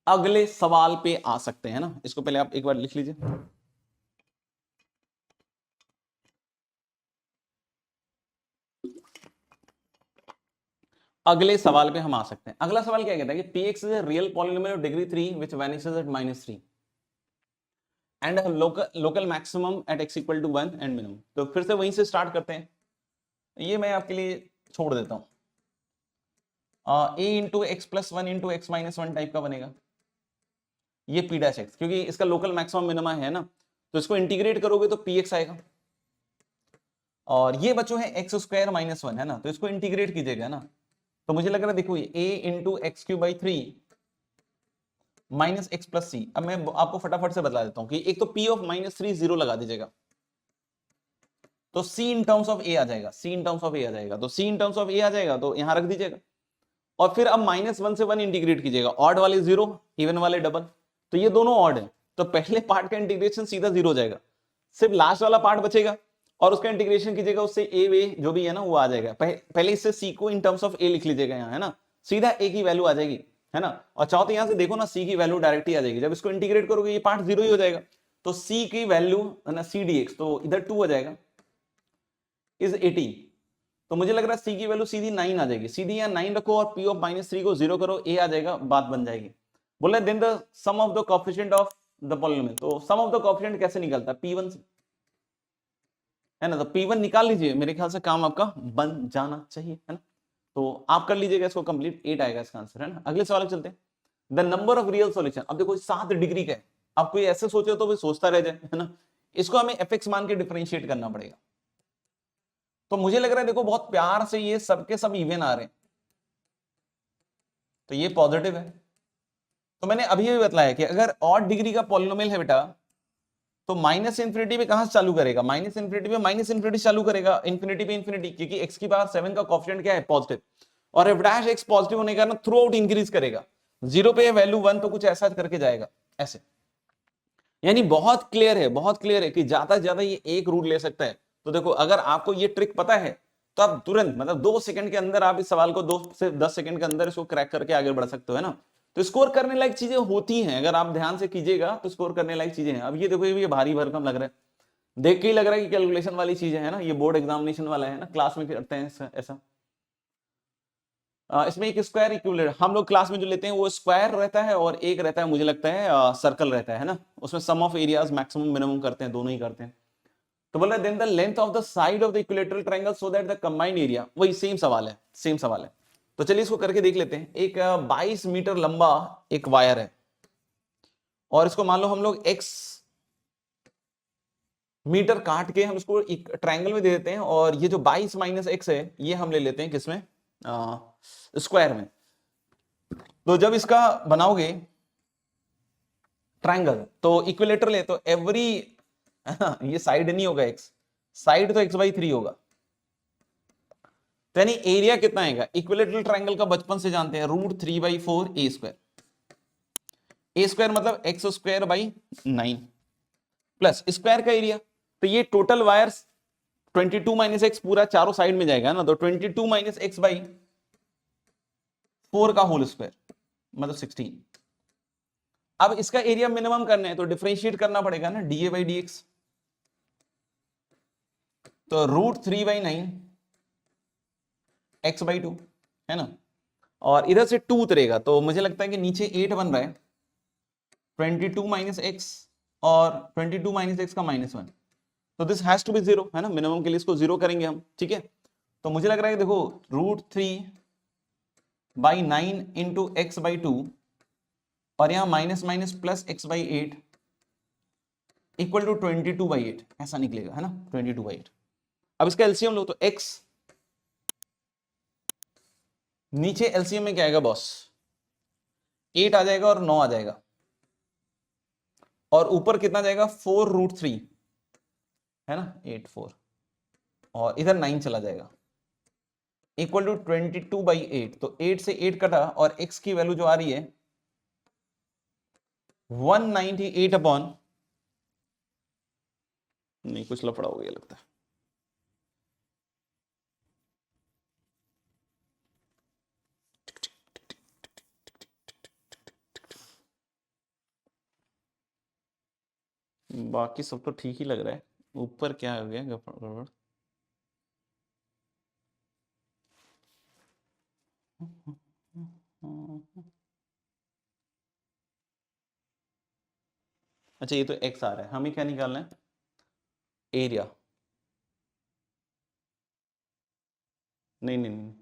अगले सवाल पे आ सकते हैं ना, इसको पहले आप एक बार लिख लीजिए। अगले सवाल पे हम आ सकते हैं। अगला सवाल क्या कहता है कि px is a real polynomial of degree 3 which vanishes at -3 and local maximum at x equal to 1 and minimum. तो फिर से वहीं से स्टार्ट करते हैं, ये मैं आपके लिए छोड़ देता हूं। a into x plus 1 into x minus 1 type का बनेगा, ये p डैश एक्स, क्योंकि इसका लोकल मैक्सिमम मिनिमा है ना, तो इसको इंटीग्रेट करोगे तो px आएगा, और ये बच्चों है x² - 1, है ना, तो इसको इंटीग्रेट कीजिएगा ना, तो मुझे लग रहा है देखो ये a into x³ minus x plus c. अब मैं आपको फटाफट से बता देता हूं कि एक तो p ऑफ -3 0 लगा दीजिएगा, तो c in terms of a आ जाएगा, तो c in terms of a आ जाएगा, तो यहां रख दीजिएगा, और फिर अब -1 से 1 इंटीग्रेट कीजिएगा, ऑड वाले 0, इवन वाले डबल, तो ये दोनों ऑड है, तो पहले पार्ट का इंटीग्रेशन सीधा 0 हो जाएगा, सिर्फ लास्ट वाला पार्ट बचेगा, और उसका इंटीग्रेशन कीजिएगा, उससे a वे जो भी है ना वो आ जाएगा। पहले इससे c को इन टर्म्स ऑफ a लिख लीजिएगा यहाँ, है ना, सीधा a की वैल्यू आ जाएगी, है ना, और चाहो तो यहां से देखो ना c की वैल्यू डायरेक्ट ही आ जाएगी, जब इसको इंटीग्रेट करोगे ये पार्ट 0 ही हो जाएगा, तो c की वैल्यू है ना c dx, तो इधर 2 हो जाएगा, इज 18। तो मुझे लग रहा है c की वैल्यू सीधी 9 आ जाएगी, सीधी यहाँ 9 रखो और p ऑफ -3 को 0 करो, a आ जाएगा, बात बन जाएगी। बोल रहे then the sum of the coefficient of the polynomial, तो सम ऑफ द कोएफिशिएंट कैसे निकलता है? p1 से, है ना, तो p1 निकाल लीजिए, मेरे ख्याल से काम आपका बन जाना चाहिए, है ना, तो आप कर लीजिएगा इसको कंप्लीट, 8 आएगा इसका आंसर, है ना। अगले सवाल चलते हैं, the number of real solution. अब देखो 7 डिग्री का है, आप कोई ऐसे सोचे तो भी सोचता रह जाए, है ना, इसको हमें fx मान के डिफरेंशिएट करना पड़ेगा, तो मुझे लग रहा है देखो बहुत प्यार से ये सबके सब इवन आ रहे हैं, तो ये पॉजिटिव है। तो मैंने अभी भी बताया कि अगर ऑड डिग्री का पॉलिनोमियल है बेटा, तो -∞ पे कहां से चालू करेगा? -∞ पे -∞ चालू करेगा, इन्फिनिटी पे इन्फिनिटी, क्योंकि x की पावर 7 का कोएफिशिएंट क्या है? पॉजिटिव, और f डैश x पॉजिटिव होने का ना थ्रू आउट इंक्रीज करेगा, 0 पे वैल्यू 1 तो कुछ ऐसा करके जाएगा ऐसे, यानी बहुत क्लियर है, बहुत क्लियर है कि ज्यादा से ज्यादा ये एक रूट ले सकता है। तो देखो अगर आपको ये ट्रिक पता है तो आप तुरंत मतलब 2 सेकंड के अंदर आप इस सवाल को 2 से 10 सेकंड के अंदर इसको क्रैक करके आगे बढ़ सकते हो, है ना। तो स्कोर करने लायक चीजें होती हैं, अगर आप ध्यान से कीजिएगा तो स्कोर करने लायक चीजें हैं। अब ये देखो ये भारी भरकम लग रहा है, देख के ही लग रहा है कि कैलकुलेशन वाली चीजें है ना, ये बोर्ड एग्जामिनेशन वाला है ना, क्लास में करते हैं ऐसा। इसमें एक स्क्वायर इक्विवेलेंट हम लोग क्लास में जो लेते हैं वो स्क्वायर रहता है और एक रहता है मुझे लगता है सर्कल रहता है ना, उसमें sum of areas maximum minimum करते हैं, दोनों ही करते हैं। तो बोला then the length of the side of the equilateral triangle so that the combined area, वही सेम सवाल है, सेम सवाल है। तो चलिए इसको करके देख लेते हैं। एक 22 मीटर लंबा एक वायर है और इसको मान लो हम लोग x मीटर काट के हम इसको एक ट्रायंगल में दे देते हैं, और ये जो 22 माइनस x है ये हम ले लेते हैं किसमें, स्क्वायर में। तो जब इसका बनाओगे ट्रायंगल तो इक्विलेटर ले तो एवरी ये साइड नहीं होगा x, साइड तो x/3 होगा। तो यानी एरिया कितना आएगा, इक्विलेटरल ट्रायंगल का बचपन से जानते हैं √3/4 a स्क्वायर। a स्क्वायर मतलब x²/9 प्लस स्क्वायर का एरिया। तो ये टोटल वायर्स 22 माइनस एक्स पूरा चारों साइड में जाएगा ना, तो 22 माइनस x/4 का होल स्क्वायर मतलब 16। अब इसका एरिया मिनिमम करना है तो डिफरेंशिएट करना पड़ेगा ना, dA/dx। तो √3/9 x/2 है ना, और इधर से 2 उतरेगा तो मुझे लगता है कि नीचे 8 बन रहा है, 22 माइनस एक्स और 22 माइनस एक्स का -1, तो दिस हैज टू बी 0 है ना, मिनिमम के लिए इसको 0 करेंगे हम, ठीक है। तो मुझे लग रहा है कि देखो √3/9 इंटू x/2 और यहां minus minus plus x/8 equal to 22/8 ऐसा निकलेगा है ना, 22/8। अब इसका एलसीएम लो तो x नीचे एलसीएम में क्या आएगा बॉस, 8 आ जाएगा और 9 आ जाएगा, और ऊपर कितना जाएगा 4√3 है ना, 8 4 और इधर 9 चला जाएगा इक्वल टू 22/8। तो 8 से 8 कटा और x की वैल्यू जो आ रही है 198 अपॉन, नहीं कुछ लफड़ा हो गया लगता है, बाकी सब तो ठीक ही लग रहा है, ऊपर क्या हो गया गड़बड़। अच्छा ये तो x आ रहा है, हमें क्या निकालना है, एरिया। नहीं नहीं नहीं,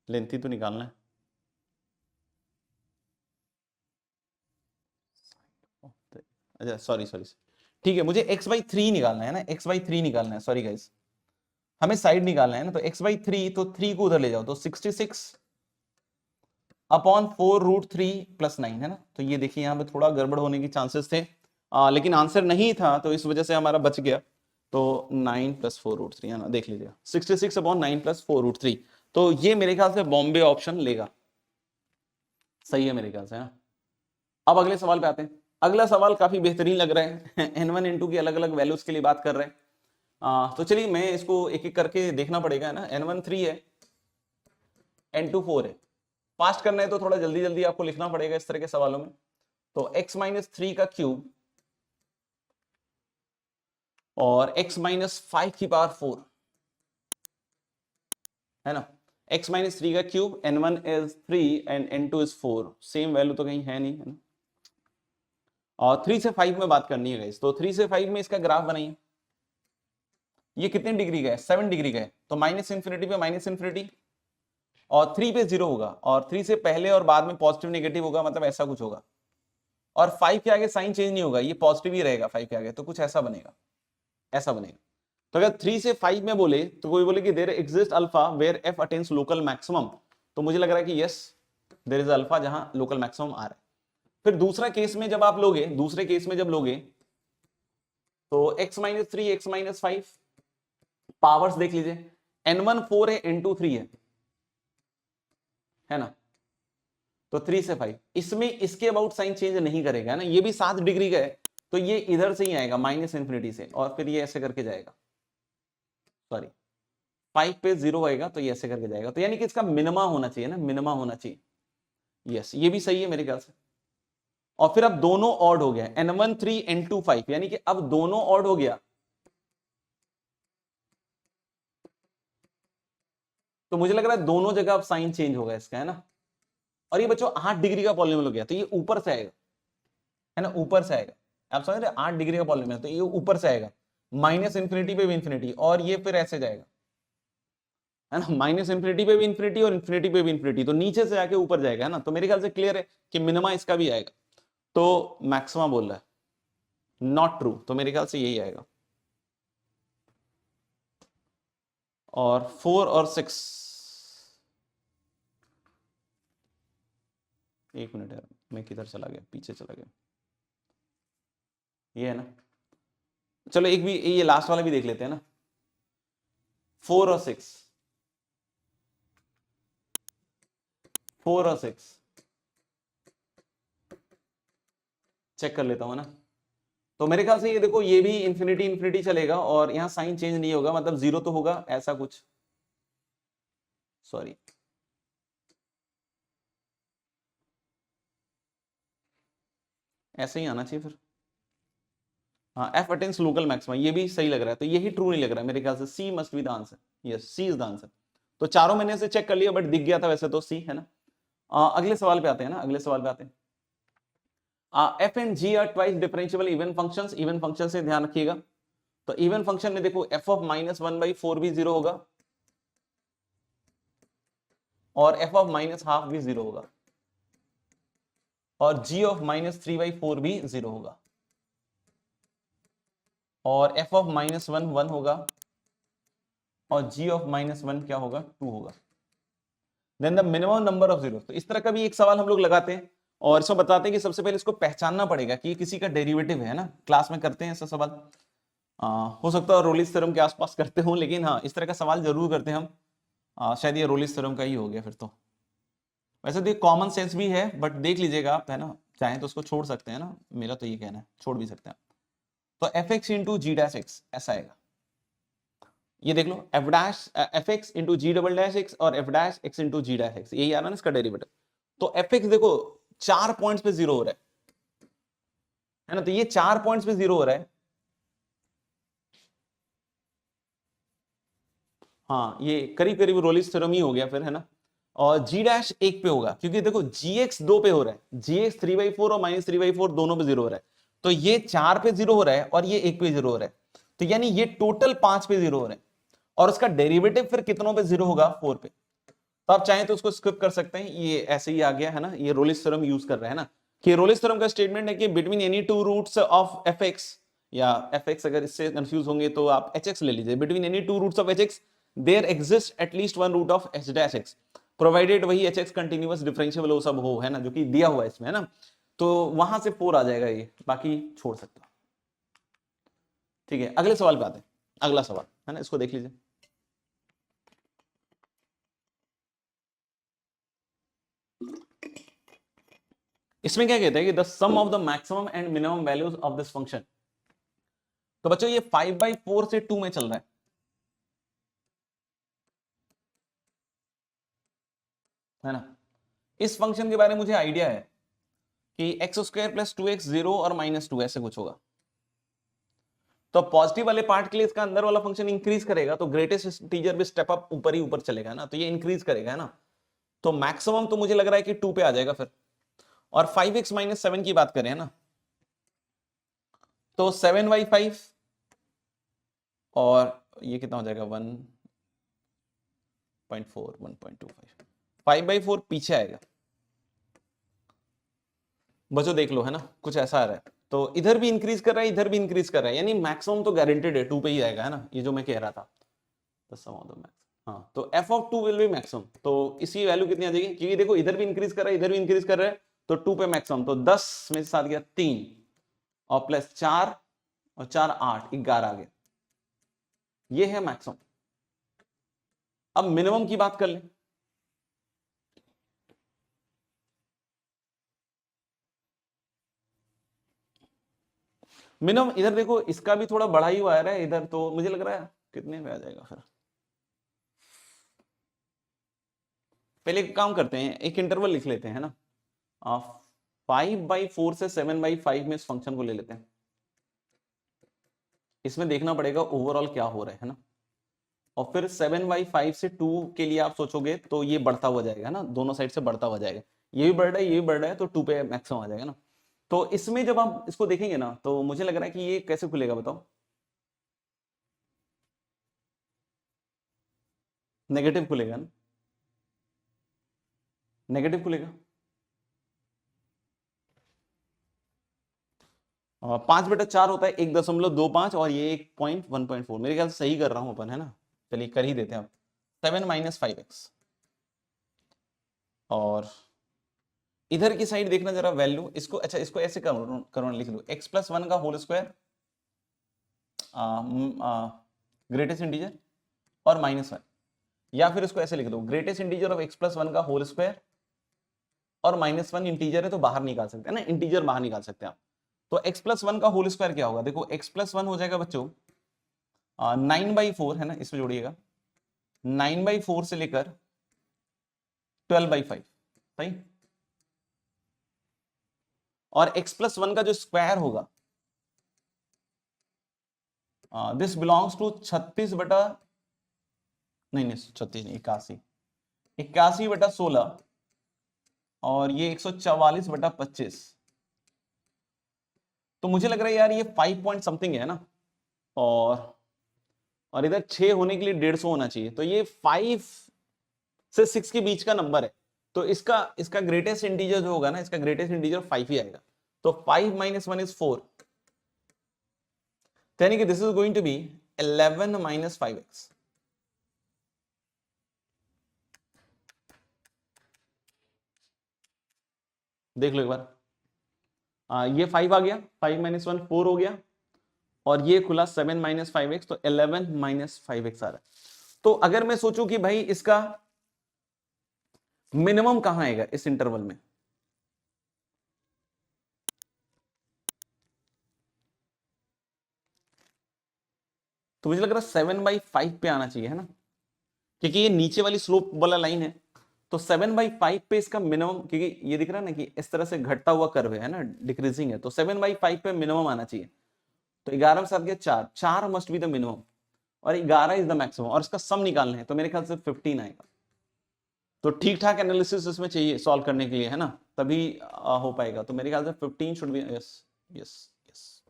लेंथ ही तो निकालना है। अच्छा सॉरी सॉरी, ठीक है, मुझे x/3 निकालना है ना, x/3 निकालना है, सॉरी गाइस, हमें साइड निकालना है ना, तो x/3 तो 3 को उधर ले जाओ तो 66 अपॉन 4√3 + 9 है ना। तो ये देखिए यहाँ पे थोड़ा गड़बड़ होने के चांसेस थे, लेकिन आंसर नहीं था तो इस वजह से हमारा बच गया। तो 9 + 4√3 है ना, देख लीजिएगा 66 अपॉन 9 + 4√3। तो ये मेरे ख्याल से बॉम्बे ऑप्शन लेगा, सही है मेरे ख्याल से, है ना। अब अगले सवाल पे आते हैं। अगला सवाल काफी बेहतरीन लग रहा है n1 n2 की अलग अलग वैल्यूज के लिए बात कर रहे हैं। तो चलिए मैं इसको एक एक करके देखना पड़ेगा ना। n1 3 है, n2 4 है। फास्ट करना है तो थोड़ा जल्दी जल्दी आपको लिखना पड़ेगा इस तरह के सवालों में। तो x-3 का क्यूब और x-5 है ना, x-3 का cube, n1 is 3 and n2 is 4, same value तो कहीं है नहीं, है ना। और 3 से 5 में बात करनी है गाइस, तो 3 से 5 में इसका ग्राफ बनाइए। ये कितने डिग्री का है, 7 डिग्री का है, तो -∞ पे -∞ और 3 पे 0 होगा, और 3 से पहले और बाद में पॉजिटिव नेगेटिव होगा, मतलब ऐसा कुछ होगा। और 5 के आगे साइन चेंज नहीं होगा, ये पॉजिटिव ही रहेगा 5 के आगे, तो कुछ ऐसा बनेगा, ऐसा बनेगा। तो अगर 3 से 5 में बोले तो कोई बोले कि there exist alpha where f attains local maximum, तो मुझे लग रहा है कि यस देयर इज अल्फा जहां लोकल मैक्सिमम आ रहा है। फिर दूसरा केस में जब आप लोगे, दूसरे केस में जब लोगे तो x-3 x-5 पावर्स देख लीजिए, n1 4 है, n2 3 है ना। तो 3 से 5 इसमें इसके अबाउट साइन चेंज नहीं करेगा ना, ये भी 7 डिग्री का है तो ये इधर से ही आएगा माइनस इन्फिनिटी से, और फिर ये ऐसे करके जाएगा, सॉरी 5 पे 0 आएगा तो ये ऐसे करके जाएगा। तो यानी कि इसका मिनिमा होना चाहिए ना, मिनिमा होना चाहिए। यस, ये भी सही है मेरे ख्याल से। और फिर अब दोनों ऑड हो गया, n1 3 n2 5, यानी कि अब दोनों ऑड हो गया। तो मुझे लग रहा है दोनों जगह अब साइन चेंज होगा इसका, है ना। और ये बच्चों 8 डिग्री का पॉलिनोमियल हो गया, तो ये ऊपर से आएगा, है ना, ऊपर से आएगा। आप समझ रहे, 8 डिग्री का पॉलिनोमियल, तो ये ऊपर से आएगा, माइनस इन्फिनिटी पे भी इन्फिनिटी, और ये फिर ऐसे जाएगा, है ना, माइनस इन्फिनिटी पे भी इन्फिनिटी और इन्फिनिटी पे भी इन्फिनिटी, तो नीचे से आके ऊपर जाएगा, है ना। तो मेरे ख्याल से क्लियर है कि मिनिमा इसका भी आएगा। तो मैक्सिमा बोल रहा है, नॉट ट्रू, तो मेरे ख्याल से यही आएगा। और 4 और 6, एक मिनट यार, मैं किधर चला गया, पीछे चला गया, ये है ना। चलो एक भी ये लास्ट वाला भी देख लेते हैं ना, 4 और 6, 4 और 6 चेक कर लेता हूं ना। तो मेरे ख्याल से ये देखो, ये भी इंफिनिटी इंफिनिटी चलेगा, और यहां साइन चेंज नहीं होगा, मतलब 0 तो होगा, ऐसा कुछ, सॉरी ऐसे ही आना चाहिए फिर। हाँ, एफ अटेन्स लोकल मैक्सिमा, ये भी सही लग रहा है, तो यही ट्रू नहीं लग रहा है मेरे ख्याल से। C must be the answer, yes C is the answer. तो चारों मैंने से चेक कर लिया, बट दिख गया था वैसे तो सी, है ना। अगले सवाल पे आते हैं ना, अगले सवाल पे आते हैं। F and G are twice differentiable even functions, even function से ध्यान रखिएगा। तो इवन फंक्शन में देखो एफ ऑफ -1/4 भी 0 होगा, और एफ ऑफ -12 भी 0 होगा, और g ऑफ -3/4 भी 0 होगा, और f ऑफ -1 1 होगा, और g ऑफ -1 क्या होगा, 2 होगा। Then the minimum number of zero. तो इस तरह का भी एक सवाल हम लोग लगाते हैं, और इसमें बताते हैं कि सबसे पहले इसको पहचानना पड़ेगा कि ये किसी का डेरिवेटिव है ना। क्लास में करते हैं ऐसा सवाल, हो सकता है रोलिस थ्योरम के आसपास करते हो, लेकिन हाँ इस तरह का सवाल जरूर करते हैं हम। शायद ये रोलिस थ्योरम का ही हो गया फिर तो। वैसे तो ये कॉमन सेंस भी है, बट देख लीजिएगा आप, है ना, चाहें तो उसको छोड़ सकते हैं ना, मेरा तो ये कहना है छोड़ भी सकते हैं। तो f x into g dash x ऐसा आएगा, ये देख लो, f dash f x into g double dash x और f dash x into g dash x, यही आ रहा है ना इसका डेरिवेटिव। तो एफ एक्स देखो 4 पॉइंट्स पे 0 हो रहा है ना, तो ये 4 पॉइंट्स पे 0 हो रहा है। हाँ ये करीब करीब रोलिस थ्योरम ही हो गया फिर, है ना। और जी डैश 1 पे होगा, क्योंकि देखो जी एक्स 2 पे हो रहा है, जी एक्स 3/4 और -3/4 दोनों पे 0 हो रहा है, तो ये 4 पे 0 हो रहा है और ये 1 पे 0 हो रहा है, तो यानी ये टोटल 5 पे 0 हो रहा है, और उसका डेरिवेटिव फिर कितनों पे 0 होगा, 4 पे। तो आप चाहें तो उसको स्किप कर सकते हैं, ये ऐसे ही आ गया, है ना। ये रोलिस थ्योरम यूज कर रहा है ना, कि रोलिस थ्योरम का स्टेटमेंट है कि between any two roots of F X, या एफ एक्स अगर इससे कंफ्यूज होंगे तो आप एच एक्स ले लीजिए, between any two roots of H X there exist at least one root of H dash X, provided वही एच एक्स कंटिन्यूअस डिफरेंशिएबल वो सब हो, है ना, जो कि दिया हुआ है इसमें, है ना। तो वहां से 4 आ जाएगा ये, बाकी छोड़ सकते हो। ठीक है, अगले सवाल पे आते हैं। अगला सवाल, है ना, इसको देख लीजिए। इसमें क्या कहते हैं कि the sum of the maximum and minimum values of this function. तो बच्चों ये 5/4 से 2 में चल रहा है ना। इस फंक्शन के बारे में मुझे आइडिया है कि x² + 2x 0 और -2 ऐसे कुछ होगा। तो पॉजिटिव वाले पार्ट के लिए इसका अंदर वाला फंक्शन इंक्रीज करेगा, तो ग्रेटेस्ट इंटीजर भी स्टेप अप ऊपर ही ऊपर चलेगा ना, तो ये इंक्रीज करेगा, है ना। तो मैक्सिमम तो मुझे लग रहा है कि 2 पे आ जाएगा फिर। और 5x - 7 की बात करें, है ना, तो 7/5, और ये कितना हो जाएगा 1.4 1.25, 5/4 पीछे आएगा। बच्चों देख लो, है ना, कुछ ऐसा आ रहा है, तो इधर भी इंक्रीज कर रहा है, इधर भी इंक्रीज कर रहा है, यानी मैक्सिमम तो गारंटेड है 2 पे ही आएगा, है ना, ये जो मैं कह रहा था। The sum of the max, हाँ, तो f of 2 will be maximum, तो इसकी वैल्यू कितनी आ जाएगी, क्योंकि देखो इधर भी इंक्रीज कर रहा है, इधर भी इंक्रीज कर रहा है, तो 2 पे मैक्सिमम, तो 10 में से 7 गया 3, और प्लस 4 और 4 8 11 आ गया, ये है मैक्सिमम। अब मिनिमम की बात कर लें। मिनिमम इधर देखो, इसका भी थोड़ा बड़ा ही हुआ आ रहा है इधर, तो मुझे लग रहा है कितने में आ जाएगा फिर। पहले एक काम करते हैं, एक इंटरवल लिख लेते हैं ना, 5/4 से 7/5 में इस फंक्शन को ले लेते हैं। इसमें देखना पड़ेगा ओवरऑल क्या हो रहा है ना। और फिर 7/5 से 2 के लिए आप सोचोगे तो ये बढ़ता हुआ जाएगा ना, दोनों साइड से बढ़ता हुआ जाएगा, ये भी बढ़ रहा है ये भी बढ़ रहा है, तो 2 पे मैक्सिमम आ जाएगा ना। तो इसमें जब आप इसको देखेंगे ना, तो मुझे लग रहा है कि ये कैसे खुलेगा बताओ। नेगेटिव खुलेगा ना, नेगेटिव खुलेगा। 5/4 होता है 1.25, और ये 1.4, मेरे ख्याल से सही कर रहा हूं अपन, है ना। चलिए कर ही देते हैं अब। 7 - 5x, और इधर की साइड देखना जरा वैल्यू, इसको अच्छा इसको ऐसे करो, लिख दो x+1 का होल स्क्वायर ग्रेटेस्ट इंटीजर और -1, या फिर इसको ऐसे लिख दो ग्रेटेस्ट इंटीजर ऑफ x+1 का होल स्क्वायर और -1 इंटीजर है तो बाहर निकाल सकते हैं ना, इंटीजर बाहर निकाल सकते हैं आप। तो x+1 का होल स्क्वायर क्या होगा, देखो x+1 हो जाएगा बच्चों 9/4, है ना, इसमें जोड़िएगा 9/4 से लेकर 12/5, सही। और x+1 का जो स्क्वायर होगा, दिस बिलोंग्स टू 36 बटा नहीं 36 नहीं 81/16, और ये 144/25। तो मुझे लग रहा है यार ये 5 पॉइंट समथिंग है ना, और इधर 6 होने के लिए 150 होना चाहिए, तो ये 5 से 6 के बीच का नंबर है। तो इसका ग्रेटेस्ट इंटीजर जो होगा ना, इसका ग्रेटेस्ट इंटीजर 5 ही आएगा। तो 5 - 1 इज 4, यानी कि this is going to be 11 - 5x। देख लो एक बार, ये 5 आ गया, 5 - 1 4 हो गया, और ये खुला 7 - 5x, तो 11 - 5x आ रहा है। तो अगर मैं सोचूं कि भाई इसका मिनिमम कहां आएगा इस इंटरवल में, तो मुझे लग रहा है 7/5 पे आना चाहिए, है ना, क्योंकि ये नीचे वाली स्लोप वाला लाइन है। तो 7/5 पे इसका मिनिमम, क्योंकि ये दिख रहा है ना कि इस तरह से घटता हुआ कर्व है ना, डिक्रीजिंग है, तो 7/5 पे मिनिमम आना चाहिए। तो 11 के साथ गया 4 मस्ट बी द मिनिमम, और 11 इज द मैक्सिमम, और इसका सम निकालना है, तो मेरे ख्याल से 15 आएगा। तो ठीक ठाक एनालिसिस इसमें चाहिए सॉल्व करने के लिए, है ना, तभी हो पाएगा। तो मेरे ख्याल से 15 should be, yes yes yes.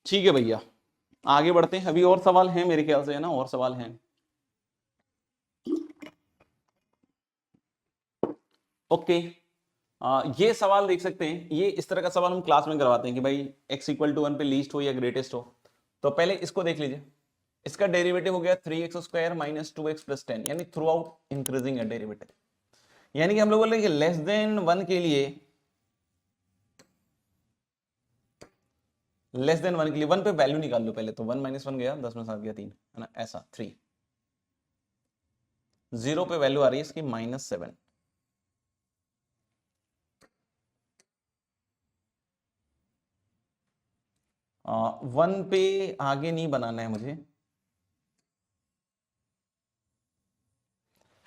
ठीक है भैया, आगे बढ़ते हैं। अभी और सवाल हैं मेरे ख्याल से, है ना, और सवाल हैं। ओके, ये सवाल देख सकते हैं, ये इस तरह का सवाल हम क्लास में करवाते हैं कि भाई x = 1 पे लीस्ट हो या ग्रेटेस्ट हो। तो पहले इसको देख लीजिए, इसका डेरिवेटिव हो गया 3x² - 2x + 10, यानी थ्रू आउट इंक्रीजिंग है डेरिवेटिव। यानी कि हम लोग बोल रहे हैं कि लेस देन 1 के लिए, लेस देन 1 के लिए 1 पे वैल्यू निकाल लो पहले, तो 1 - 1 गया, 10 में 7 गया 3, है ना, ऐसा 3। 0 पे वैल्यू आ रही है इसकी -7। 1 पे आगे नहीं बनाना है मुझे,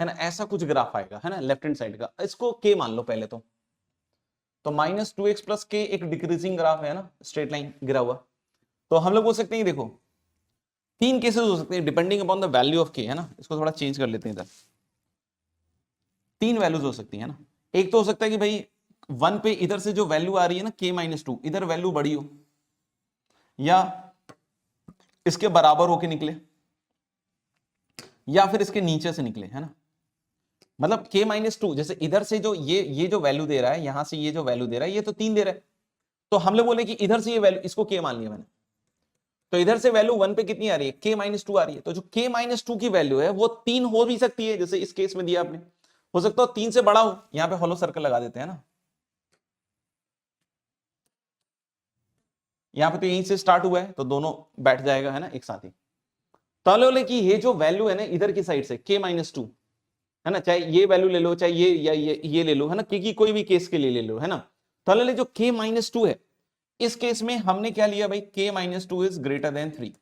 है ना, ऐसा कुछ ग्राफ आएगा, है ना, लेफ्ट हैंड साइड का, इसको k मान लो पहले तो -2x + k एक डिक्रीजिंग ग्राफ है ना, स्ट्रेट लाइन गिरा हुआ। तो हम लोग बोल सकते हैं, देखो 3 केसेस हो सकते हैं depending upon the value of k, है ना। इसको थोड़ा चेंज कर लेते हैं, इधर 3 वैल्यूज हो सकती है ना। एक तो हो सकता है कि भाई 1 पे इधर से जो वैल्यू आ रही है ना k - 2, इधर वैल्यू बड़ी हो, या इसके बराबर होके निकले, या फिर इसके नीचे से निकले, है ना। मतलब k - 2, जैसे इधर से जो ये जो वैल्यू दे रहा है, यहां से ये जो वैल्यू दे रहा है, ये तो 3 दे रहा है। तो हम लोग बोले कि इधर से ये वैल्यू, इसको k मान लिया मैंने, तो इधर से वैल्यू 1 पे कितनी आ रही है, k - 2 आ रही है। तो जो k - 2 की वैल्यू है वो 3 हो भी सकती है, जैसे इस केस में दिया आपने, हो सकता है 3 से बड़ा हो। यहां पे हॉलो सर्कल लगा देते हैं ना, यहां पे तो यहीं से स्टार्ट हुआ है, तो दोनों बैठ जाएगा, है ना, एक साथ ही। तो बोले कि ये जो वैल्यू है ना इधर की साइड से k - 2, है ना, चाहे ये वैल्यू ले लो, चाहे ये या ये ले लो, है ना, क्योंकि कोई भी केस के लिए ले लो, है ना। तो जो k - 2 है, इस केस में हमने क्या लिया भाई, k minus two is greater than 3।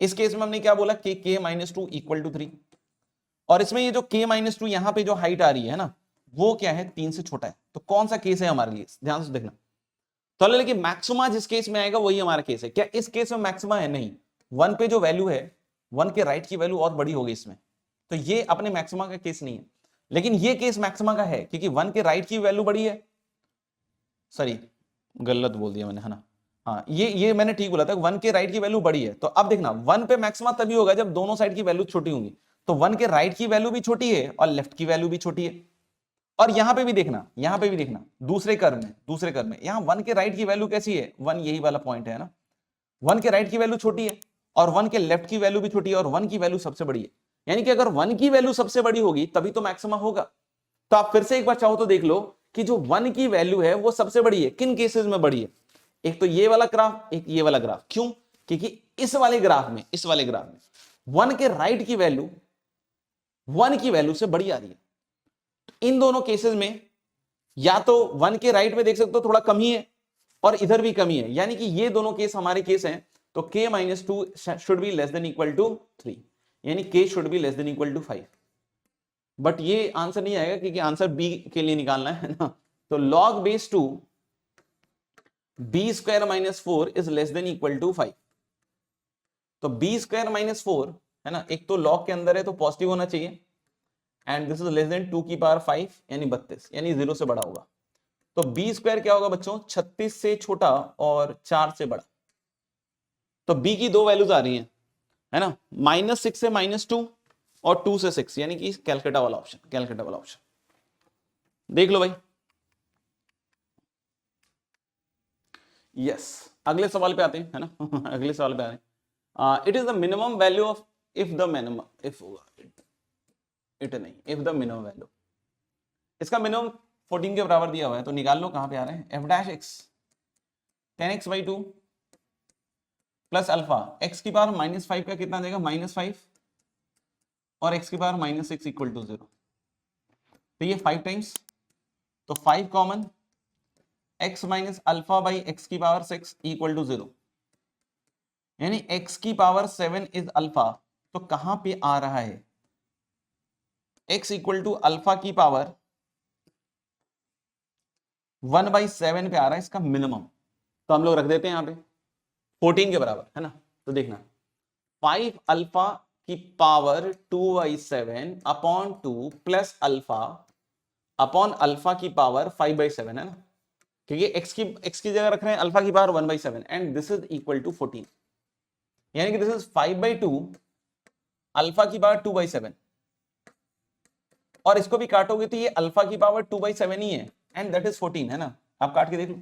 इस केस में हमने क्या बोला कि k minus two equal to 3, और इसमें ये जो k माइनस टू यहां पे जो हाइट आ रही है ना, वो क्या है, 3 से छोटा है। तो कौन सा केस है हमारे लिए, ध्यान से देखना। तो लेकिन मैक्सिमा जिस केस में आएगा वही हमारा केस है। क्या इस केस में मैक्सिमा है? नहीं, 1 पे जो वैल्यू है, 1 के राइट की वैल्यू और बड़ी होगी इसमें, तो ये अपने मैक्सिमा का केस नहीं है। लेकिन ये केस मैक्सिमा का है, क्योंकि 1 के राइट की वैल्यू बड़ी है। सॉरी, गलत बोल दिया मैंने, है ना। हाँ, ये मैंने ठीक बोला था, 1 के राइट की वैल्यू बड़ी है। तो अब देखना, 1 पे मैक्सिमा तभी होगा जब दोनों साइड की वैल्यू छोटी होंगी। तो 1 के राइट की वैल्यू भी छोटी है और लेफ्ट की वैल्यू भी छोटी है। और यहां पे भी देखना, यहां पे भी देखना, दूसरे कर्व में यहां 1 के राइट की वैल्यू कैसी है, 1 यही वाला पॉइंट है ना, 1 के राइट की वैल्यू छोटी है और 1 के लेफ्ट की वैल्यू भी छोटी है और 1 की वैल्यू सबसे बड़ी है। यानी कि अगर 1 की वैल्यू सबसे बड़ी होगी तभी तो मैक्सिमा होगा। तो आप फिर से एक बार चाहो तो देख लो कि जो 1 की वैल्यू है वो सबसे बड़ी है, किन केसेस में बड़ी है। एक तो ये वाला ग्राफ, एक ये वाला ग्राफ। क्यों? क्योंकि इस वाले ग्राफ में 1 के राइट की वैल्यू 1 की वैल्यू से बड़ी आ रही है। तो इन दोनों केसेस में या तो 1 के राइट में देख सकते हो थोड़ा कम ही है और इधर भी कमी है, यानी कि ये दोनों केस हमारे केस हैं। तो k minus two should be less than equal to 3, यानी k should be less than equal to 5। But ये आंसर नहीं आएगा क्योंकि आंसर b के लिए निकालना है ना। तो log base 2 b square minus 4 is less than equal to 5। तो b स्क्वायर माइनस 4 है ना, एक तो log के अंदर है तो पॉजिटिव होना चाहिए, and this is less then 2 की पावर 5 यानी 32, यानी 0 से बड़ा होगा। तो b स्क्वायर क्या होगा बच्चों, 36 से छोटा और 4 से बड़ा। तो b की दो वैल्यूज आ रही हैं, है ना, -6 से -2 और 2 से 6, यानी कि कैलकुलेटा वाला ऑप्शन, कैलकुलेटा वाला ऑप्शन देख लो भाई। यस, अगले सवाल पे आते हैं, है ना। अगले सवाल पे आ रहे हैं। It is the minimum value of if the minimum it नहीं, इफ द मिनिमम वैल्यू, इसका मिनिमम 14 के बराबर दिया हुआ है, तो निकाल लो कहां पे आ रहे हैं। f dash x 10x/2 plus alpha x की पावर -5 का कितना देगा, -5, और x की पावर -6 इक्वल टू 0। तो ये 5 टाइम्स, तो 5 common, x minus alpha by x की पावर 6 इक्वल टू 0, यानी x की पावर 7 इज अल्फा। तो कहां पे आ रहा है, x इक्वल टू अल्फा की पावर 1/7 पे आ रहा है इसका मिनिमम। तो हम लोग रख देते हैं यहां पे 14 के बराबर, है ना। तो देखना 5 अल्फा की power 2/7 upon 2 plus alpha upon alpha की पावर 5/7, है ना, क्योंकि x की जगह रख रहे हैं अल्फा की power 1/7, and this is equal to 14, यानी कि दिस इज 5/2 अल्फा की पावर 2/7, और इसको भी काटोगे तो ये अल्फा की पावर 2/7 ही है, एंड दैट इज 14, है ना। आप काट के देख लो,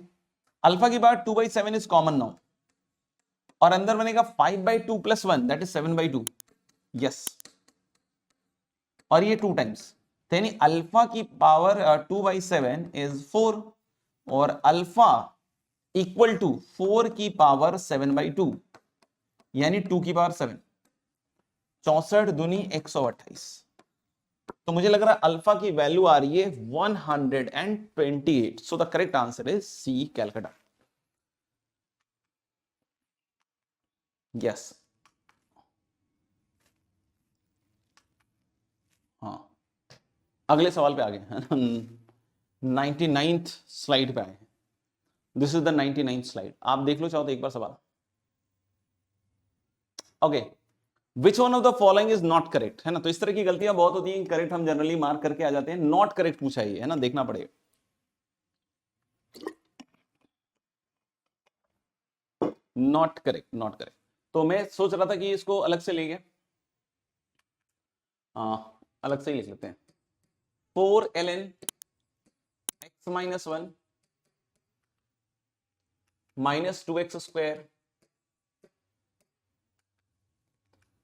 अल्फा की पावर 2/7 इज कॉमन नाउ, और अंदर बनेगा 5/2 प्लस 1 दैट इज 7/2। यस, और ये 2 टाइम्स, यानी अल्फा की पावर 2/7 इज 4, और अल्फा इक्वल टू 4 की पावर 7/2, यानी 2 की पावर 7, 64 दूनी 128। तो मुझे लग रहा है अल्फा की वैल्यू आ रही है 128। So the correct answer is C, Calcutta. Yes, हाँ, अगले सवाल पे आ गए। 99th स्लाइड पे आए हैं। This is the 99th slide, आप देख लो चाहो तो एक बार सवाल। Okay, which one of the following is not correct, है ना। तो इस तरह की गलतियां बहुत होती हैं, करेक्ट हम जनरली मार्क करके आ जाते हैं, नॉट करेक्ट पूछा है ना, देखना पड़ेगा। Not correct, not correct. तो मैं सोच रहा था कि इसको अलग से लेंगे, अलग से ही लिख लेते हैं। 4ln x minus 1 minus 2x square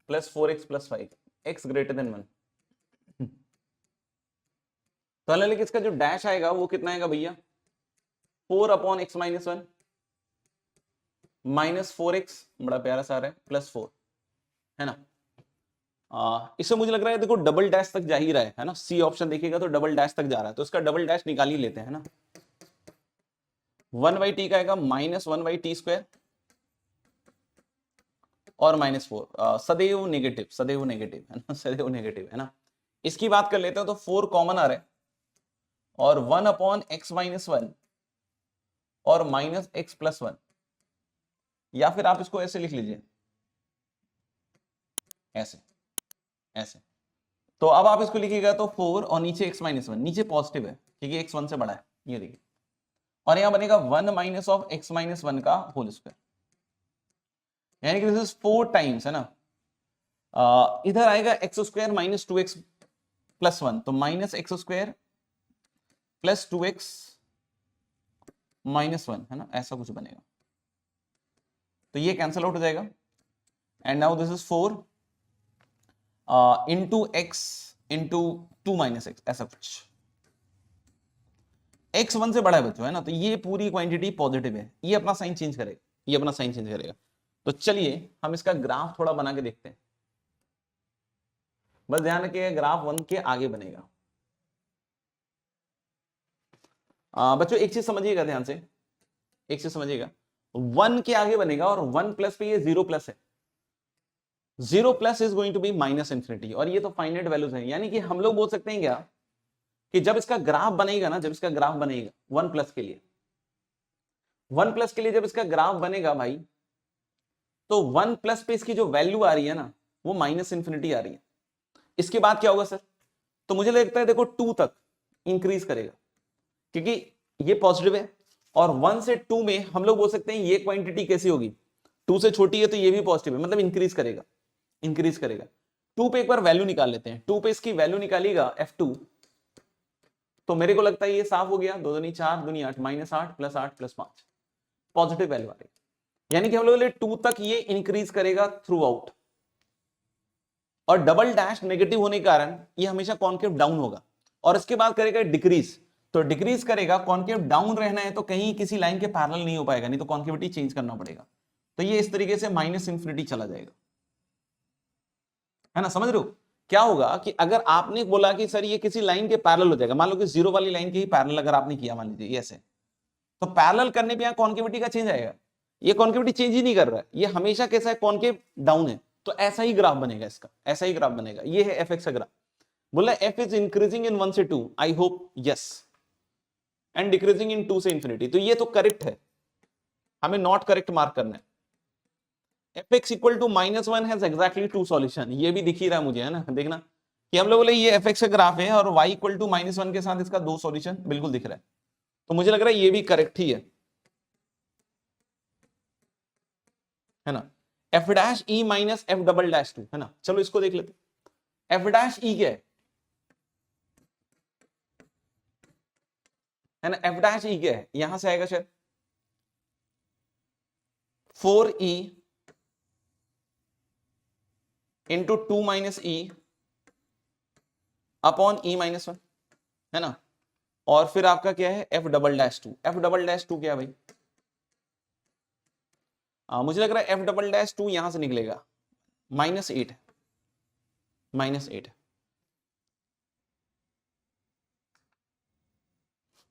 plus 4x plus 5 x greater than 1। तो लेकिन इसका जो डैश आएगा वो कितना आएगा भैया, 4/x माइनस 1 माइनस 4x, बड़ा प्यारा सा है, प्लस 4, है ना। इससे मुझे लग रहा है देखो डबल डैश तक जा ही रहा है ना, सी ऑप्शन देखिएगा तो डबल डैश तक जा रहा है, तो इसका डबल डैश निकाल ही लेते हैं ना। 1/t का आएगा -1/t² और -4, सदैव नेगेटिव, सदैव नेगेटिव है ना, सदैव नेगेटिव है ना। इसकी बात कर लेते हैं तो 4 कॉमन आ रहा है और 1/x-1 और -x+1, या फिर आप इसको ऐसे लिख लीजिए, ऐसे ऐसे। तो अब आप इसको लिखिएगा तो 4 और नीचे x-1, नीचे पॉजिटिव है क्योंकि x 1 से बड़ा है, ये देखिए, और यहां बनेगा 1 - (x-1) का होल स्क्वायर, यानी कि दिस इज 4 टाइम्स है ना। इधर आएगा x² - 2x+1, तो -x² + 2x - 1 है ना, ऐसा कुछ बनेगा। तो ये कैंसल आउट हो जाएगा and now this is 4 into x into 2 - x, ऐसा कुछ। x 1 से बड़ा है बच्चों है ना, तो ये पूरी क्वांटिटी पॉजिटिव है, ये अपना साइन चेंज करेगा, ये अपना साइन चेंज करेगा। तो चलिए हम इसका ग्राफ थोड़ा बना के देखते हैं। बस ध्यान रखिएगा ग्राफ 1 के आगे बनेगा। बच्चों एक चीज समझिएगा ध्यान से, एक चीज समझिएगा, 1 के आगे बनेगा और 1+ पे ये 0+ है, 0+ इज गोइंग टू बी -∞, और ये तो फाइनाइट वैल्यूज है, यानी कि हम लोग बोल सकते हैं क्या कि जब इसका ग्राफ बनेगा ना, जब इसका ग्राफ बनेगा 1+ के लिए, 1+ के लिए जब इसका ग्राफ बनेगा भाई, तो 1+ पे इसकी जो वैल्यू आ रही है ना वो -∞ आ रही है। इसके बाद क्या होगा सर? तो मुझे लगता है देखो 2 तक इंक्रीज करेगा, क्योंकि ये पॉजिटिव है, और 1 से 2 में हम लोग बोल सकते हैं ये क्वांटिटी कैसी होगी, 2 से छोटी है तो ये भी पॉजिटिव है, मतलब इंक्रीज करेगा, इंक्रीज करेगा। 2 पे एक बार वैल्यू निकाल लेते हैं, 2 पे इसकी वैल्यू निकालिएगा f2, तो मेरे को लगता है ये साफ हो गया, 2 दूनी 4, दूनी 8, -8 + 8 + 5, पॉजिटिव वैल्यू आ रही है, यानी कि हम लोग 2 तक ये इंक्रीज करेगा थ्रू आउट, और डबल डैश नेगेटिव होने के कारण ये हमेशा कॉन्केव डाउन होगा, और इसके बाद करेगा डिक्रीज, तो डिक्रीज करेगा, कॉन्केव डाउन रहना है तो कहीं किसी लाइन के पैरेलल नहीं हो पाएगा, नहीं तो कॉन्केविटी चेंज करना पड़ेगा, तो ये इस तरीके से -∞ चला जाएगा, है ना, समझ रहे हो? क्या होगा कि अगर आपने बोला कि सर ये किसी लाइन के पैरेलल हो जाएगा, मान लो कि 0 वाली लाइन के ही पैरेलल अगर आपने किया, मान लीजिए ऐसे, तो पैरेलल करने पे यहां कॉन्केविटी का चेंज आएगा, ये कॉन्केविटी चेंज ही नहीं कर रहा है, ये हमेशा कैसा है, कॉन्केव डाउन है, तो ऐसा ही ग्राफ बनेगा इसका, ऐसा ही ग्राफ बनेगा। ये है fx का ग्राफ, बोला f इज इंक्रीजिंग इन 1 से 2, I hope yes, and decreasing in 2 से इंफिनिटी, तो ये तो करेक्ट है, हमें नॉट करेक्ट मार्क करना है। fx equal to -1 has exactly 2 solution, ये भी दिख ही रहा है मुझे, है ना, देखना कि हम लोग बोले ये fx का ग्राफ है और y इक्वल टू -1 के साथ इसका 2 सॉल्यूशन बिल्कुल दिख रहा है, तो मुझे लग रहा है ये भी करेक्ट ही है ना। f dash e - f double dash 2 है ना, चलो इसको देख लेते, f डैश e क्या है ना, f डैश e क्या है, यहां से आएगा शायद 4e into 2 - e upon e -1 है ना, और फिर आपका क्या है f double dash 2, f double dash 2 क्या है भाई, मुझे लग रहा है f डबल डैश 2 यहां से निकलेगा -8 है, -8 है,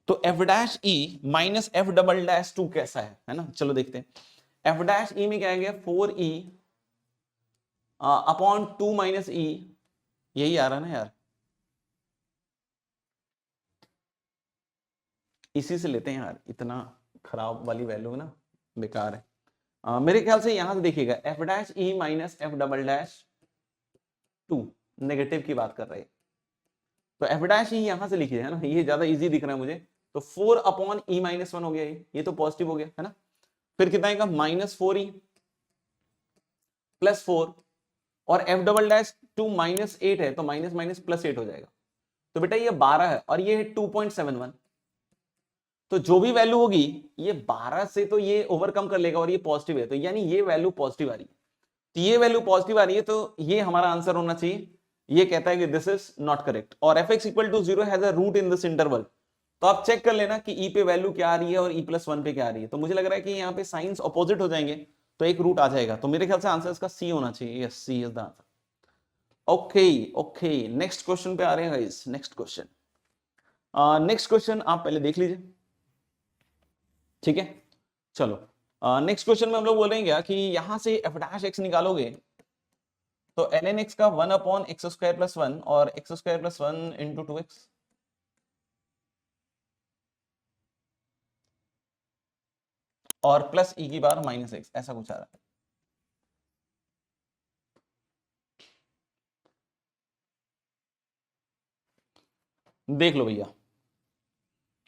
तो f dash e minus f double dash 2 कैसा है ना, चलो देखते हैं। f डैश e में क्या आ गया 4e अपॉन 2 - e, यही आ रहा ना यार, इसी से लेते हैं यार, इतना खराब वाली वैल्यू ना बेकार है। मेरे ख्याल से यहां से देखिएगा f dash e minus f double dash 2 negative की बात कर रहे हैं, तो f डैश e यहां से लिखिए, है ना, ये ज्यादा इजी दिख रहा है मुझे, तो 4 अपॉन e -1 हो गया, ये तो पॉजिटिव हो गया है ना, फिर कितना आएगा -4e + 4, और f डबल डैश 2 -8 है, तो माइनस प्लस 8 हो जाएगा, तो बेटा ये 12 है और ये है 2.71, तो जो भी वैल्यू होगी ये 12 से तो ये ओवरकम कर लेगा, और ये पॉजिटिव है, तो यानी ये वैल्यू पॉजिटिव आ रही है, तो ये वैल्यू पॉजिटिव आ रही है, तो ये हमारा आंसर होना चाहिए। ये कहता है कि दिस इज नॉट करेक्ट, और fx equal to 0 has a root in this interval, तो आप चेक कर लेना कि e पे वैल्यू क्या आ रही है और e+1 पे क्या आ रही है, तो मुझे लग रहा है कि यहाँ पे साइंस अपोजिट हो जाएंगे, तो एक रूट आ जाएगा, तो मेरे ख्याल से आंसर इसका सी होना चाहिए, yes C is the answer. Okay okay, next question पे आ रहे हैं guys, next question, next question आप पहले देख लीजिए। ठीक है, चलो नेक्स्ट क्वेश्चन में हम लोग बोलेंगे क्या कि यहां से एफ डैश एक्स निकालोगे तो ln x का 1 अपॉन एक्स स्क्वायर प्लस 1 और x square plus 1 into 2x और प्लस e की बार माइनस एक्स, ऐसा कुछ आ रहा है। देख लो भैया,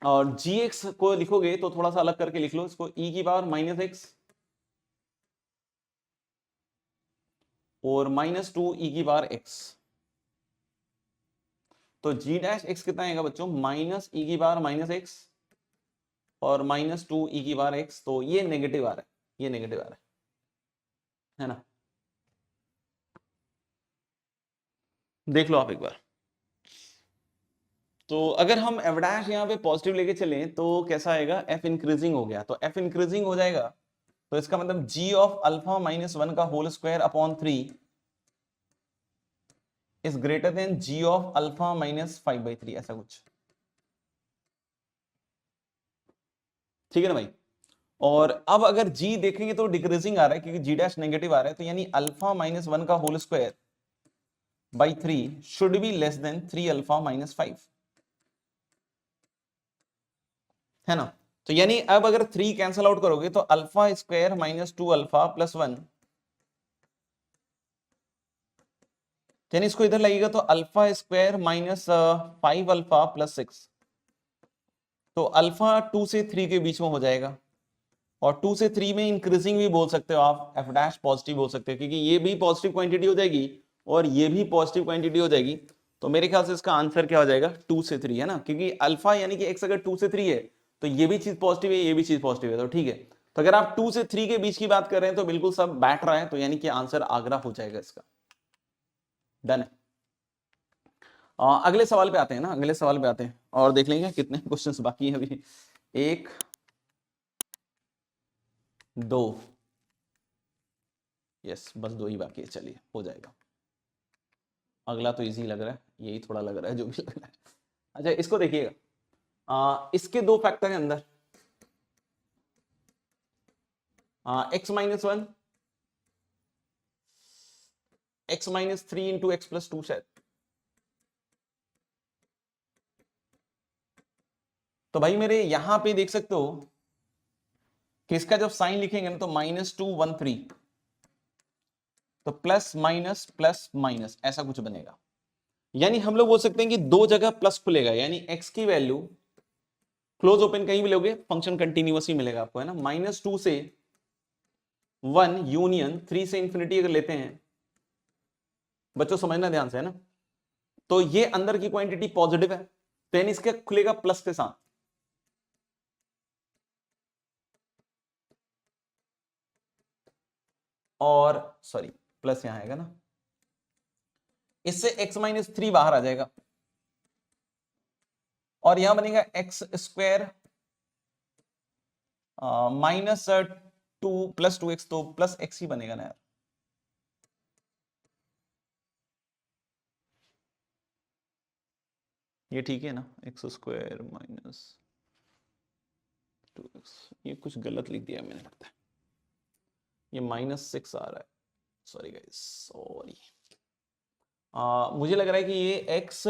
और gx को लिखोगे तो थोड़ा सा अलग करके लिख लो इसको, e की पावर माइनस एक्स और माइनस 2 e की पावर x, तो g डैश x कितना आएगा बच्चों, माइनस e की पावर माइनस एक्स और माइनस 2 e की पावर x, तो ये नेगेटिव आ रहा है, ये नेगेटिव आ रहा है ना। देख लो आप एक बार, तो अगर हम एफ डैश यहाँ पे पॉजिटिव लेके चले तो कैसा आएगा, f इंक्रीजिंग हो गया, तो f इंक्रीजिंग हो जाएगा तो इसका मतलब g ऑफ अल्फा माइनस 1 का whole square upon 3 is greater than g of alpha minus 5/3, ऐसा कुछ, ठीक है ना भाई। और अब अगर g देखेंगे तो डिक्रीजिंग आ रहा है क्योंकि g डैश नेगेटिव आ रहा है, तो यानी अल्फा माइनस 1 का whole square by 3 should be less than 3 alpha minus 5, है ना। तो यानी अब अगर 3 कैंसल आउट करोगे तो alpha square minus 2 alpha plus 1, यानी इसको इधर लगेगा तो alpha square minus 5 alpha plus 6, तो अल्फा 2 से 3 के बीच में हो जाएगा, और 2 से 3 में इंक्रीजिंग भी बोल सकते हो आप, एफ डैश पॉजिटिव हो सकते हो क्योंकि ये भी पॉजिटिव क्वांटिटी हो जाएगी और ये भी पॉजिटिव क्वांटिटी हो जाएगी, तो मेरे ख्याल से इसका आंसर क्या हो जाएगा, 2 से 3, है ना, क्योंकि अल्फा यानी कि एक्स अगर 2 से 3 है तो ये भी चीज पॉजिटिव है, ये भी चीज पॉजिटिव है, तो ठीक है। तो अगर आप 2 से 3 के बीच की बात कर रहे हैं तो बिल्कुल सब बैठ रहा है, तो यानी कि आंसर आगरा हो जाएगा इसका, डन है। अगले सवाल पे आते हैं ना, अगले सवाल पे आते हैं और देख लेंगे कितने क्वेश्चंस बाकी हैं अभी, 1 2, यस बस 2 ही बाकी है, चलिए हो जाएगा। अगला तो इजी लग रहा है, यही थोड़ा लग रहा है जो भी लग रहा है। अच्छा इसको देखिएगा, इसके 2 फैक्टर है अंदर, x minus 1 x minus 3 into x plus 2 शायद, तो भाई मेरे यहां पे देख सकते हो कि इसका जब साइन लिखेंगे ना तो -2 1 3, तो प्लस माइनस ऐसा कुछ बनेगा, यानी हम लोग बोल सकते हैं कि 2 जगह प्लस खुलेगा, यानी x की वैल्यू क्लोज ओपन कहीं भी लोगे फंक्शन कंटिन्यूअस ही मिलेगा आपको, है ना। -2 से 1 यूनियन 3 से इंफिनिटी अगर लेते हैं, बच्चों समझना ध्यान से, है ना, तो ये अंदर की क्वांटिटी पॉजिटिव है, तो यानी इसके खुलेगा प्लस के साथ, और सॉरी प्लस यहां आएगा ना, इससे x माइनस 3 बाहर आ जाएगा और यहां बनेगा x square minus 2 plus 2x, तो प्लस x ही बनेगा ना यार, ये ठीक है ना, एक्स स्क्वायर माइनस 2x, ये कुछ गलत लिख दिया मैंने लगता है, ये -6 आ रहा है, सॉरी गाइस सॉरी, मुझे लग रहा है कि ये x,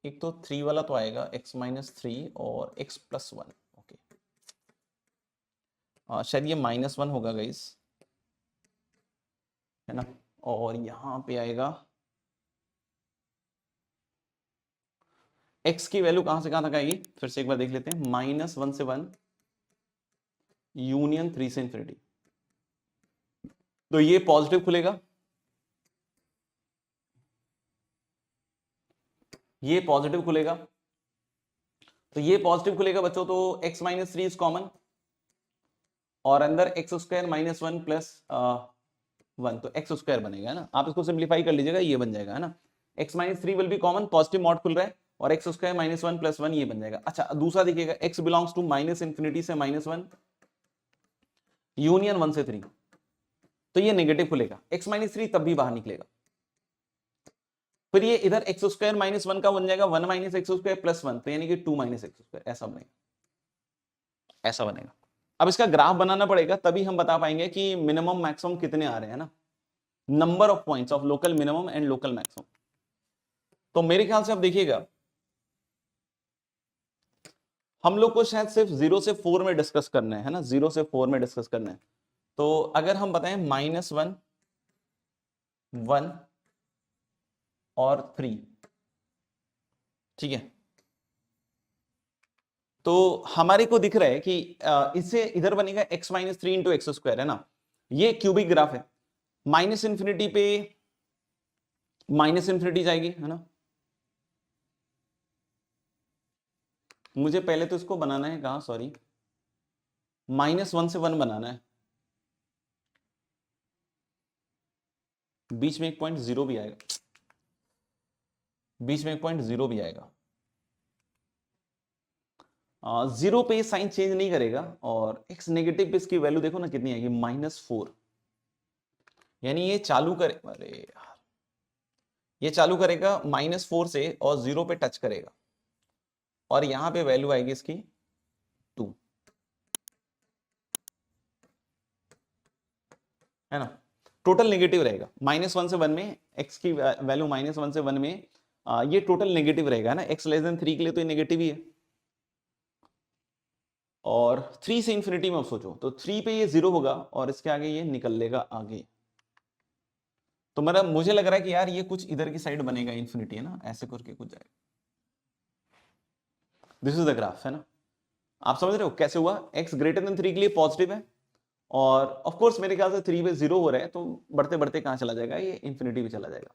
एक तो 3 वाला तो आएगा x माइनस 3 और x प्लस 1, ओके, शायद ये -1 होगा गाइस, है ना, और यहां पे आएगा x की वैल्यू कहां से कहां तक आएगी, फिर से एक बार देख लेते हैं, -1 से 1 यूनियन 3 से इंफिनिटी, तो ये पॉजिटिव खुलेगा, ये पॉजिटिव खुलेगा, तो ये पॉजिटिव खुलेगा बच्चों, तो x माइनस 3 इज कॉमन और अंदर एक्स स्क्वायर माइनस 1 प्लस 1, तो एक्स स्क्वायर बनेगा, है ना, आप इसको सिंप्लीफाई कर लीजिएगा, ये बन जाएगा, है ना, x minus 3 will be common, positive mod खुल रहा है और एक्स स्क्वायर माइनस 1 प्लस 1 ये बन जाएगा। अच्छा दूसरा देखिएगा, x belongs to minus infinity से -1 यूनियन 1 से 3, तो ये नेगेटिव खुलेगा, x माइनस 3 तब भी बाहर निकलेगा, फिर ये इधर एक्स स्क्वायर -1 का बन जाएगा 1 माइनस एक्स स्क्वायर प्लस 1, तो यानी कि 2 माइनस एक्स स्क्वायर, ऐसा बनेगा, ऐसा बनेगा। अब इसका ग्राफ बनाना पड़ेगा, तभी हम बता पाएंगे कि मिनिमम मैक्सिमम कितने आ रहे हैं ना, number of points of local minimum and local maximum. तो मेरे ख्याल से आप देखिएगा, हम लोग को शायद सिर्फ 0 से 4 में डिस्कस करना है ना, 0 से 4 में डिस्कस करना है। तो अगर हम बताएं -1, 1 और 3, ठीक है, तो हमारे को दिख रहा है कि इससे इधर बनेगा x - 3 इंटू एक्स स्क्वायर, है ना, ये क्यूबिक ग्राफ है। माइनस इंफिनिटी पे माइनस इंफिनिटी जाएगी, है ना। मुझे पहले तो इसको बनाना है कहां, सॉरी, -1 से 1 बनाना है, बीच में एक पॉइंट 0 भी आएगा, बीच में एक पॉइंट 0 भी आएगा। 0 पे साइन चेंज नहीं करेगा, और x नेगेटिव पे इसकी वैल्यू देखो ना कितनी आएगी, -4। यानी ये चालू करे, अरे यार, ये चालू करेगा -4 से और 0 पे टच करेगा, और यहां पे वैल्यू आएगी इसकी 2, है ना। टोटल नेगेटिव रहेगा, -1 से 1 में x की वैल्यू -1 से 1 में ये टोटल नेगेटिव रहेगा ना, x <3 के लिए तो ये नेगेटिव ही है। और 3 से इंफिनिटी में अब सोचो, तो 3 पे ये 0 होगा और इसके आगे ये निकल लेगा आगे। तो मतलब मुझे लग रहा है कि यार ये कुछ इधर की साइड बनेगा, इंफिनिटी, है ना, ऐसे करके कुछ जाएगा। दिस इज द ग्राफ, है ना। आप समझ रहे हो कैसे हुआ, x <3 के लिए पॉजिटिव है, और ऑफ कोर्स मेरे ख्याल से 3 पे 0 हो रहा है, तो बढ़ते बढ़ते कहां चला जाएगा, ये इंफिनिटी पे चला जाएगा।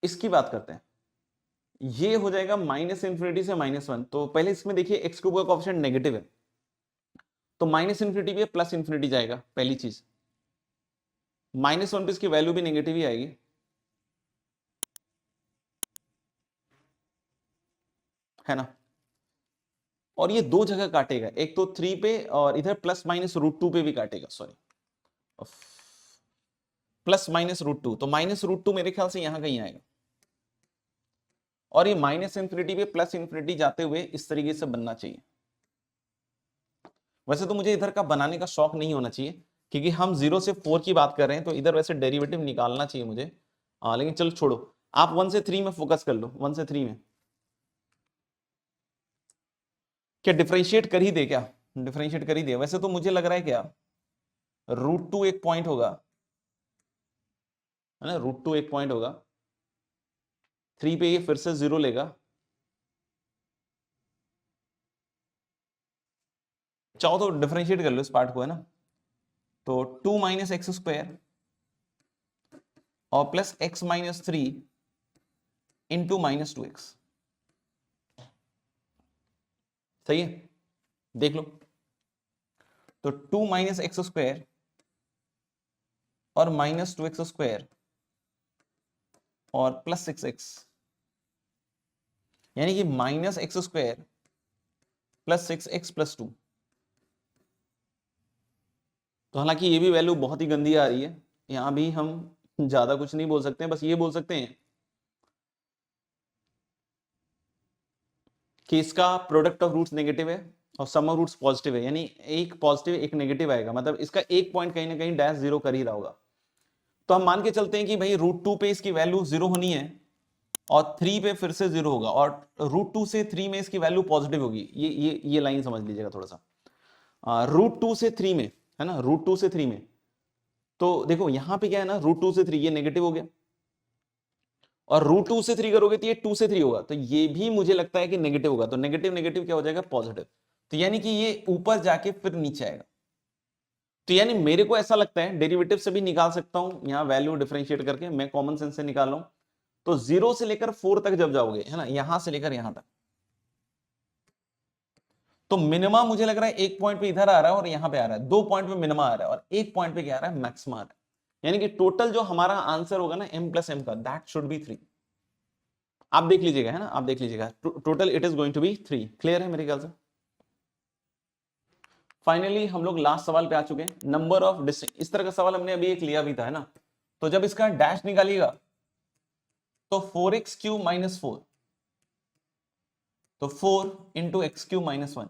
इसकी बात करते हैं, ये हो जाएगा -∞ से -1। तो पहले इसमें देखिए x क्यूब का कोएफिशिएंट नेगेटिव है, तो -∞ पे +∞ जाएगा, पहली चीज। -1 पे इसकी वैल्यू भी नेगेटिव ही आएगी, है ना। और ये दो जगह काटेगा, एक तो 3 पे और इधर ±√2 पे भी काटेगा, सॉरी, ±√2, तो -√2 मेरे ख्याल से यहां कहीं आएगा, और ये -∞ पे +∞ जाते हुए इस तरीके से बनना चाहिए। वैसे तो मुझे इधर का बनाने का शौक नहीं होना चाहिए, क्योंकि हम 0 से 4 की बात कर रहे हैं, तो इधर वैसे डेरिवेटिव निकालना चाहिए मुझे, लेकिन चलो छोड़ो, आप 1 से 3 में फोकस कर लो। 1 से 3 में क्या डिफरेंशिएट कर ही दे, क्या डिफरेंशिएट कर ही दे। वैसे तो मुझे लग रहा है क्या, √2 एक पॉइंट होगा, है ना, √2 एक पॉइंट होगा, 3 पे ये फिर से 0 लेगा, चाहो तो डिफरेंशिएट कर लो इस पार्ट को, है ना। तो 2 - x² और +x - 3 इंटू -2x, सही है, देख लो। तो 2 - x² और -2x² और +6x, यानी कि -x² +6x +2। तो हालांकि ये भी वैल्यू बहुत ही गंदी आ रही है, यहां भी हम ज्यादा कुछ नहीं बोल सकते हैं, बस ये बोल सकते हैं कि इसका प्रोडक्ट ऑफ रूट्स नेगेटिव है और सम ऑफ रूट्स पॉजिटिव है, यानी एक पॉजिटिव एक नेगेटिव आएगा, मतलब इसका एक पॉइंट कहीं ना कहीं -0 कर ही रहा होगा। तो हम मान के चलते हैं कि भाई √2 पे इसकी वैल्यू 0 होनी है, और 3 पे फिर से 0 होगा, और √2 से 3 में इसकी वैल्यू पॉजिटिव होगी। ये लाइन समझ लीजिएगा थोड़ा सा, √2 से 3 में, है ना, √2 से 3 में। तो देखो यहां पे क्या है ना, √2 से 3 ये नेगेटिव हो गया, और √2 से 3 करोगे तो ये 2 से 3 होगा, तो ये भी मुझे लगता है कि नेगेटिव होगा, तो नेगेटिव नेगेटिव क्या हो जाएगा, पॉजिटिव। तो यानी कि ये ऊपर जाके फिर नीचे आएगा। तो यानी मेरे को ऐसा लगता है, डेरिवेटिव से भी निकाल सकता हूं, यहां वैल्यू डिफरेंशिएट करके मैं कॉमन सेंस से निकाल रहा हूं। तो 0 से लेकर 4 तक जब जाओगे, है ना, यहां से लेकर यहां तक, तो मिनिमा मुझे लग रहा है एक पॉइंट पे इधर आ रहा है और यहां पे आ रहा है, 2 पॉइंट पे मिनिमा आ रहा है और एक पॉइंट पे क्या आ रहा है, मैक्सिमा आ रहा है। यानी कि टोटल जो हमारा आंसर होगा ना m + m का, दैट शुड बी 3। आप देख लीजिएगा, है ना, आप देख लीजिएगा, total it is going to be 3। Clear है मेरे ख्याल से। फाइनली हम लोग लास्ट सवाल पे आ चुके हैं, नंबर ऑफ डिस्टिंक्ट। इस तरह का सवाल हमने अभी एक लिया भी था, है ना। तो जब इसका डैश निकालिएगा तो 4x³ - 4, तो 4 into x Q minus 1।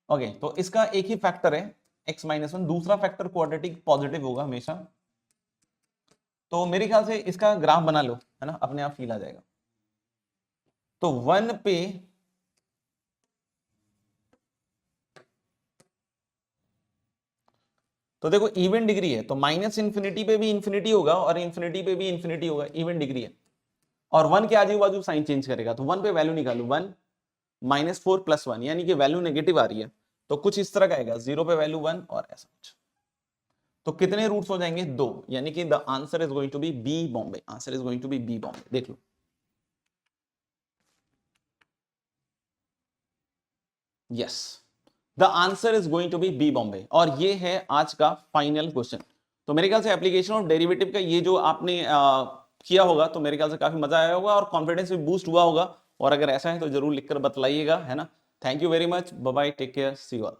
Okay, तो इसका एक ही फैक्टर है x माइनस 1, दूसरा फैक्टर क्वाड्रेटिक पॉजिटिव होगा हमेशा। तो मेरे ख्याल से इसका ग्राफ बना लो, है ना, अपने आप फील आ जाएगा। तो 1 पे तो देखो इवन डिग्री है, तो माइनस इंफिनिटी पे भी इंफिनिटी होगा और इंफिनिटी पे भी इंफिनिटी होगा, इवन डिग्री है। और 1 के आजू बाजू साइन चेंज करेगा, तो 1 पे वैल्यू निकालू, 1 -4 + 1, यानी कि वैल्यू नेगेटिव आ रही है। तो कुछ इस तरह का आएगा, 0 पे वैल्यू 1 और ऐसा कुछ। तो कितने रूट्स हो जाएंगे? 2, यानी कि the answer is going to be b Bombay. Answer is going to be b Bombay. देख लो, yes, the answer is going to be b Bombay. और ये है आज का फाइनल क्वेश्चन। तो मेरे ख्याल से एप्लीकेशन ऑफ डेरिवेटिव का ये जो आपने किया होगा, तो मेरे ख्याल से काफी मजा आया होगा और कॉन्फिडेंस भी बूस्ट हुआ होगा। और अगर ऐसा है तो जरूर लिखकर बतलाइएगा, है ना। Thank you very much, bye bye, take care, see you all.